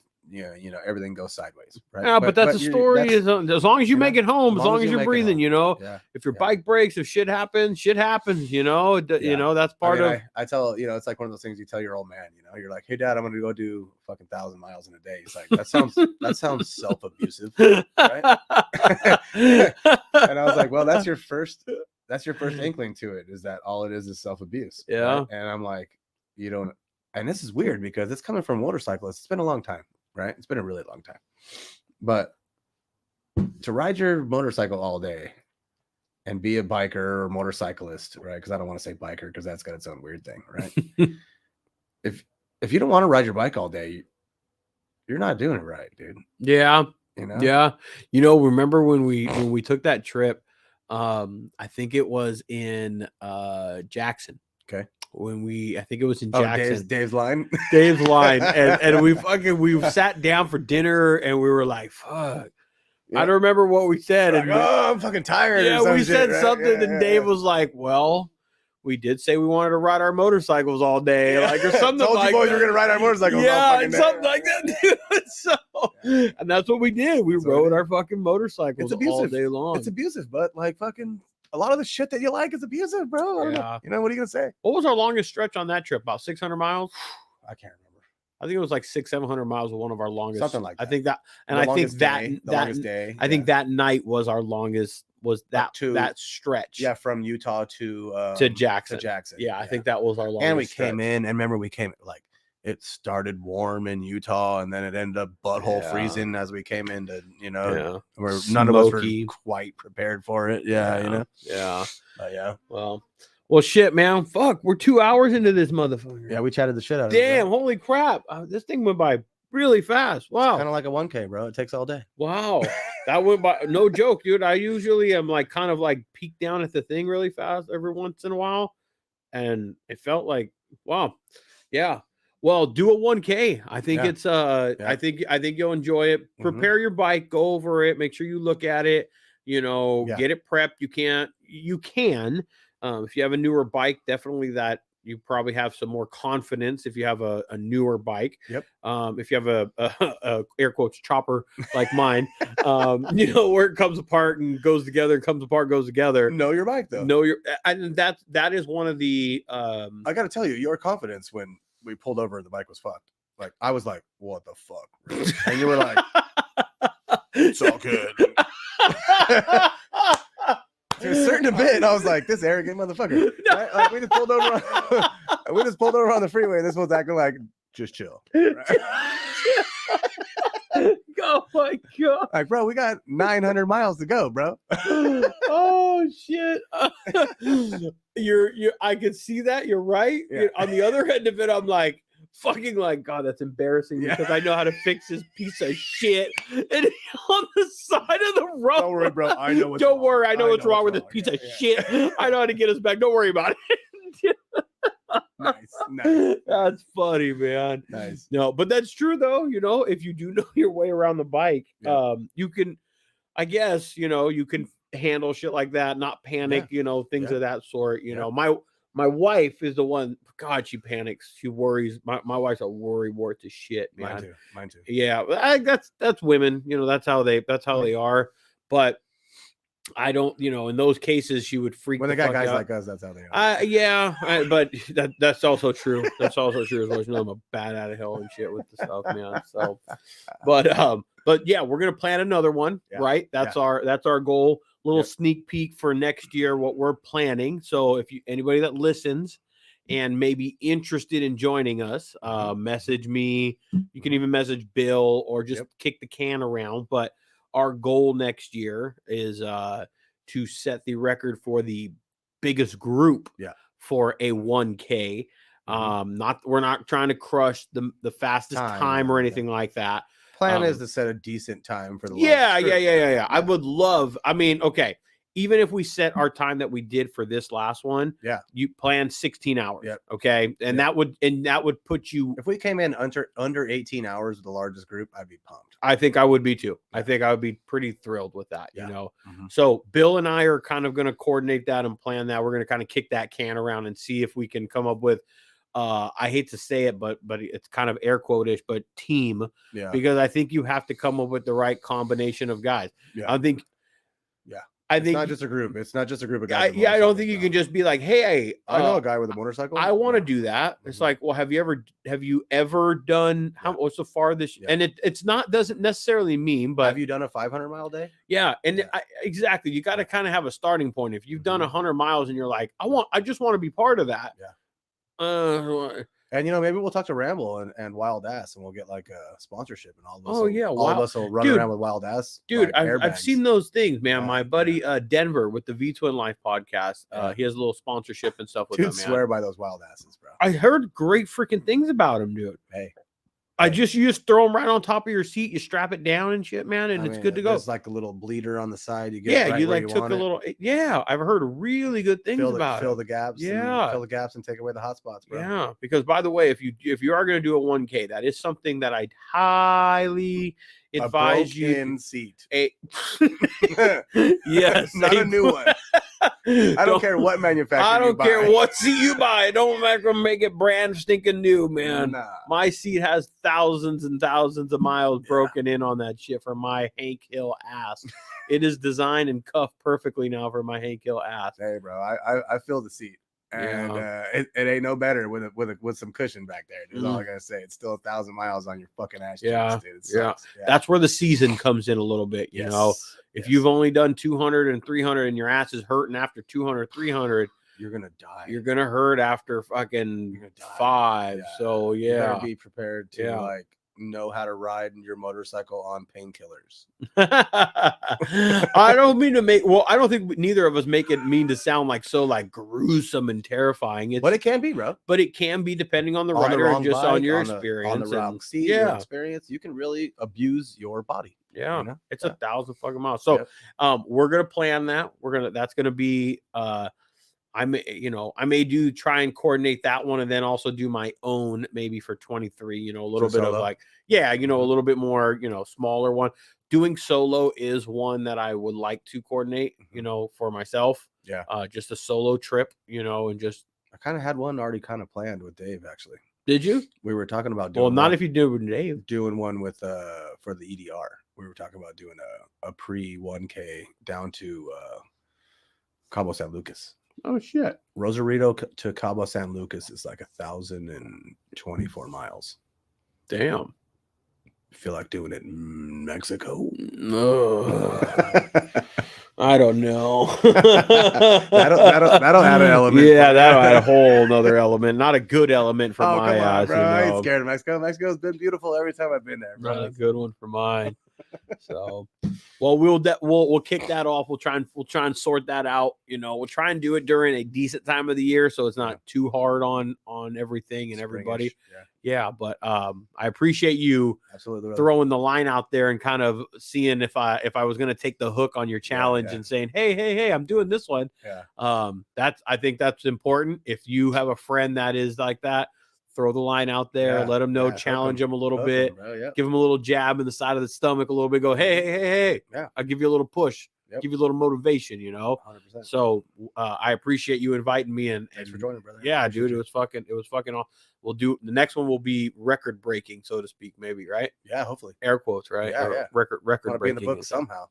know, everything goes sideways, right? Yeah, but that's a story. As long as you make it home, as long as you're breathing, you know. Yeah. If your bike breaks, if shit happens, you know. You know, that's part of. I tell, you know, it's like one of those things you tell your old man. You know, you're like, hey, Dad, I'm gonna go do fucking 1,000 miles in a day. He's like, that sounds self-abusive, right? And I was like, well, that's your first inkling to it, is that all it is self-abuse. Yeah. Right? And I'm like, you don't. And this is weird because it's coming from motorcyclists. It's been a long time. Right? It's been a really long time. But to ride your motorcycle all day and be a biker or motorcyclist, right? Because I don't want to say biker because that's got its own weird thing, right? if you don't want to ride your bike all day, you're not doing it right, dude. Yeah. You know? Yeah. You know, remember when we took that trip, I think it was in Jackson. Okay. I think it was in Jackson. Dave's line. Dave's line. And we sat down for dinner and we were like, fuck. Yeah. I don't remember what we said. Like, I'm fucking tired. Yeah, we said something, and Dave was like, well, we did say we wanted to ride our motorcycles all day, like, or something Told like you boys that. We're gonna ride our motorcycles. Yeah, and something like that, dude. So, and that's what we did. We rode our fucking motorcycles all day long. It's abusive, but like fucking a lot of the shit that you like is abusive, bro. I don't know. You know, what are you gonna say? What was our longest stretch on that trip? About 600 miles? I can't remember. I think it was like 600-700 miles was one of our longest. Something like that. I think that, and I think that longest day. I think that night was our longest was that to- that stretch. Yeah, from Utah to Jackson. Jackson. Yeah, I think that was our longest. And we came stretch. in, and remember we came like it started warm in Utah, and then it ended up butthole Yeah. freezing as we came into, Yeah. where none of us were Smoky. quite prepared for it. Yeah, Yeah. But yeah, Well, shit, man. Fuck, we're 2 hours into this motherfucker. yeah, we chatted the shit out of Damn, it. holy crap. This thing went by really fast. Wow. Kind of like a 1K, bro. It takes all day. Wow. That went by no joke, dude. I usually am like kind of like peek down at the thing really fast every once in a while. And it felt like, wow. Yeah. Well, do a 1K. I think Yeah. it's I think you'll enjoy it. Prepare your bike, go over it, make sure you look at it, get it prepped. You can if you have a newer bike, definitely that you probably have some more confidence if you have a newer bike. Yep. If you have a air quotes chopper like mine, where it comes apart and goes together, comes apart, goes together. Know your bike though. Know your, and that is one of the. I got to tell you, your confidence when we pulled over and the bike was fucked. Like I was like, "What the fuck?" And you were like, "It's all good." To a certain bit, I was like, "This arrogant motherfucker." Right? Like, we just pulled over. We just pulled over on the freeway, and this one's acting like, "Just chill." Right? Oh my god! Like, bro, we got 900 miles to go, bro. Oh shit! You're. I can see that. You're right. Yeah. On the other end of it, I'm like, fucking like, God, that's embarrassing because I know how to fix this piece of shit. And on the side of the road. Don't worry, bro. I know what's Don't wrong. worry. I know what's wrong with this piece Yeah, of yeah. shit. I know how to get us back. Don't worry about it. Nice. That's funny, man. Nice. No, but that's true though. If you do know your way around the bike, you can, I guess, you can handle shit like that, not panic, things of that sort. My wife is the one. God, she panics. She worries. My wife's a worry wart to shit, man. Mine too. Yeah, that's women. That's how they are. But I don't. In those cases, she would freak. When they the got fuck guys out. like us, that's how they are. But that's also true. That's also true. As well. I'm a bat out of hell and shit with the stuff, man. So, but yeah, we're gonna plan another one, right? That's our goal. Little sneak peek for next year, what we're planning. So if anybody that listens and may be interested in joining us, message me. You can even message Bill or just kick the can around. But our goal next year is to set the record for the biggest group for a 1K. We're not trying to crush the fastest time or anything like that. Plan is to set a decent time for the Yeah. I would love. I mean, okay. Even if we set our time that we did for this last one, you plan 16 hours. Okay. And that would put you. If we came in under 18 hours with the largest group, I'd be pumped. I think I would be too. I think I would be pretty thrilled with that, So Bill and I are kind of going to coordinate that and plan that. We're going to kind of kick that can around and see if we can come up with, I hate to say it, but it's kind of air quote-ish, but team, because I think you have to come up with the right combination of guys. I think it's not just a group. It's not just a group of guys. I don't think you can just be like, hey, I know a guy with a motorcycle. I want to do that. It's like, well, have you ever done what's the farthest? And it's not, doesn't necessarily mean, but have you done a 500-mile day? Yeah. And exactly. You got to kind of have a starting point. If you've done 100 miles and you're like, I just want to be part of that. And maybe we'll talk to Ramble and Wild Ass, and we'll get like a sponsorship, and all of us. All of us will run around with Wild Ass. Dude, I've seen those things, man. My buddy Denver with the V Twin Life podcast, he has a little sponsorship and stuff with them. Man. Swear by those Wild Asses, bro. I heard great freaking things about him, dude. Hey. You just throw them right on top of your seat, you strap it down and shit, man, and it's good to go. There's like a little bleeder on the side. You get you like took a little. Yeah, I've heard really good things about fill it. the gaps. Yeah, fill the gaps and take away the hot spots, bro. Yeah, because by the way, if you are going to do a 1K, that is something that I'd highly advise you. In seat. Yes, not a new one. I don't care what manufacturer. I don't care what seat you buy. Don't make it brand stinking new, man. Nah. My seat has thousands and thousands of miles broken in on that shit for my Hank Hill ass. It is designed and cuffed perfectly now for my Hank Hill ass. Hey, bro, I feel the seat. And it ain't no better with some cushion back there. That's all I gotta say. It's still 1,000 miles on your fucking ass cheeks, dude. It sucks. Yeah. That's where the season comes in a little bit. You know, if you've only done 200 and 300 and your ass is hurting after 200, 300, you're gonna die. You're gonna hurt after fucking 5. So you better be prepared to like know how to ride your motorcycle on painkillers. I don't mean to I don't think neither of us make it mean to sound like so like gruesome and terrifying. But it can be, bro. But it can be depending on the rider and just on your experience. On the wrong seat, your experience, you can really abuse your body. Yeah, you know? It's 1,000 fucking miles. So we're gonna plan that. That's gonna be I may try and coordinate that one and then also do my own maybe for 23, a little bit of like, a little bit more, smaller one. Doing solo is one that I would like to coordinate, for myself. Yeah. Just a solo trip, and just. I kind of had one already kind of planned with Dave, actually. Did you? We were talking about doing not if you do with Dave. Doing one with, for the EDR. We were talking about doing a pre 1K down to Cabo San Lucas. Oh shit! Rosarito to Cabo San Lucas is like 1,024 miles. Damn. Feel like doing it in Mexico? No. I don't know. that'll add an element. Yeah, that'll add a whole nother element. Not a good element for my ass. Bro. I ain't scared of Mexico. Mexico's been beautiful every time I've been there. Bro. Not a good one for mine. So, well, we'll kick that off. We'll try and sort that out. We'll try and do it during a decent time of the year, so it's not too hard on everything and everybody. Yeah, but I appreciate you absolutely throwing the line out there and kind of seeing if I was going to take the hook on your challenge and saying, hey, I'm doing this one. I think that's important. If you have a friend that is like that, throw the line out there, let them know, challenge them a little bit, give them a little jab in the side of the stomach a little bit, go, hey, I'll give you a little push, give you a little motivation, 100%. So I appreciate you inviting me and thanks for joining, brother. Yeah, dude, it was fucking awesome. We'll do the next one will be record breaking, so to speak, maybe, right? Yeah, hopefully. Air quotes, right? Yeah. Record breaking. Be in the book somehow.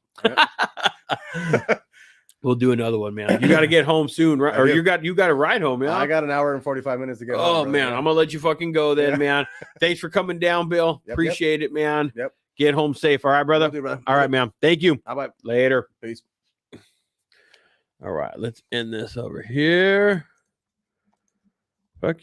We'll do another one, man. You got to get home soon, right? Or you got to ride home, man. I got an hour and 45 minutes to get home. Oh, man. I'm going to let you fucking go then, man. Thanks for coming down, Bill. Appreciate it, man. Get home safe. All right, brother? All right, man. Thank you. Bye-bye. Later. Peace. All right. Let's end this over here. Fuck yeah.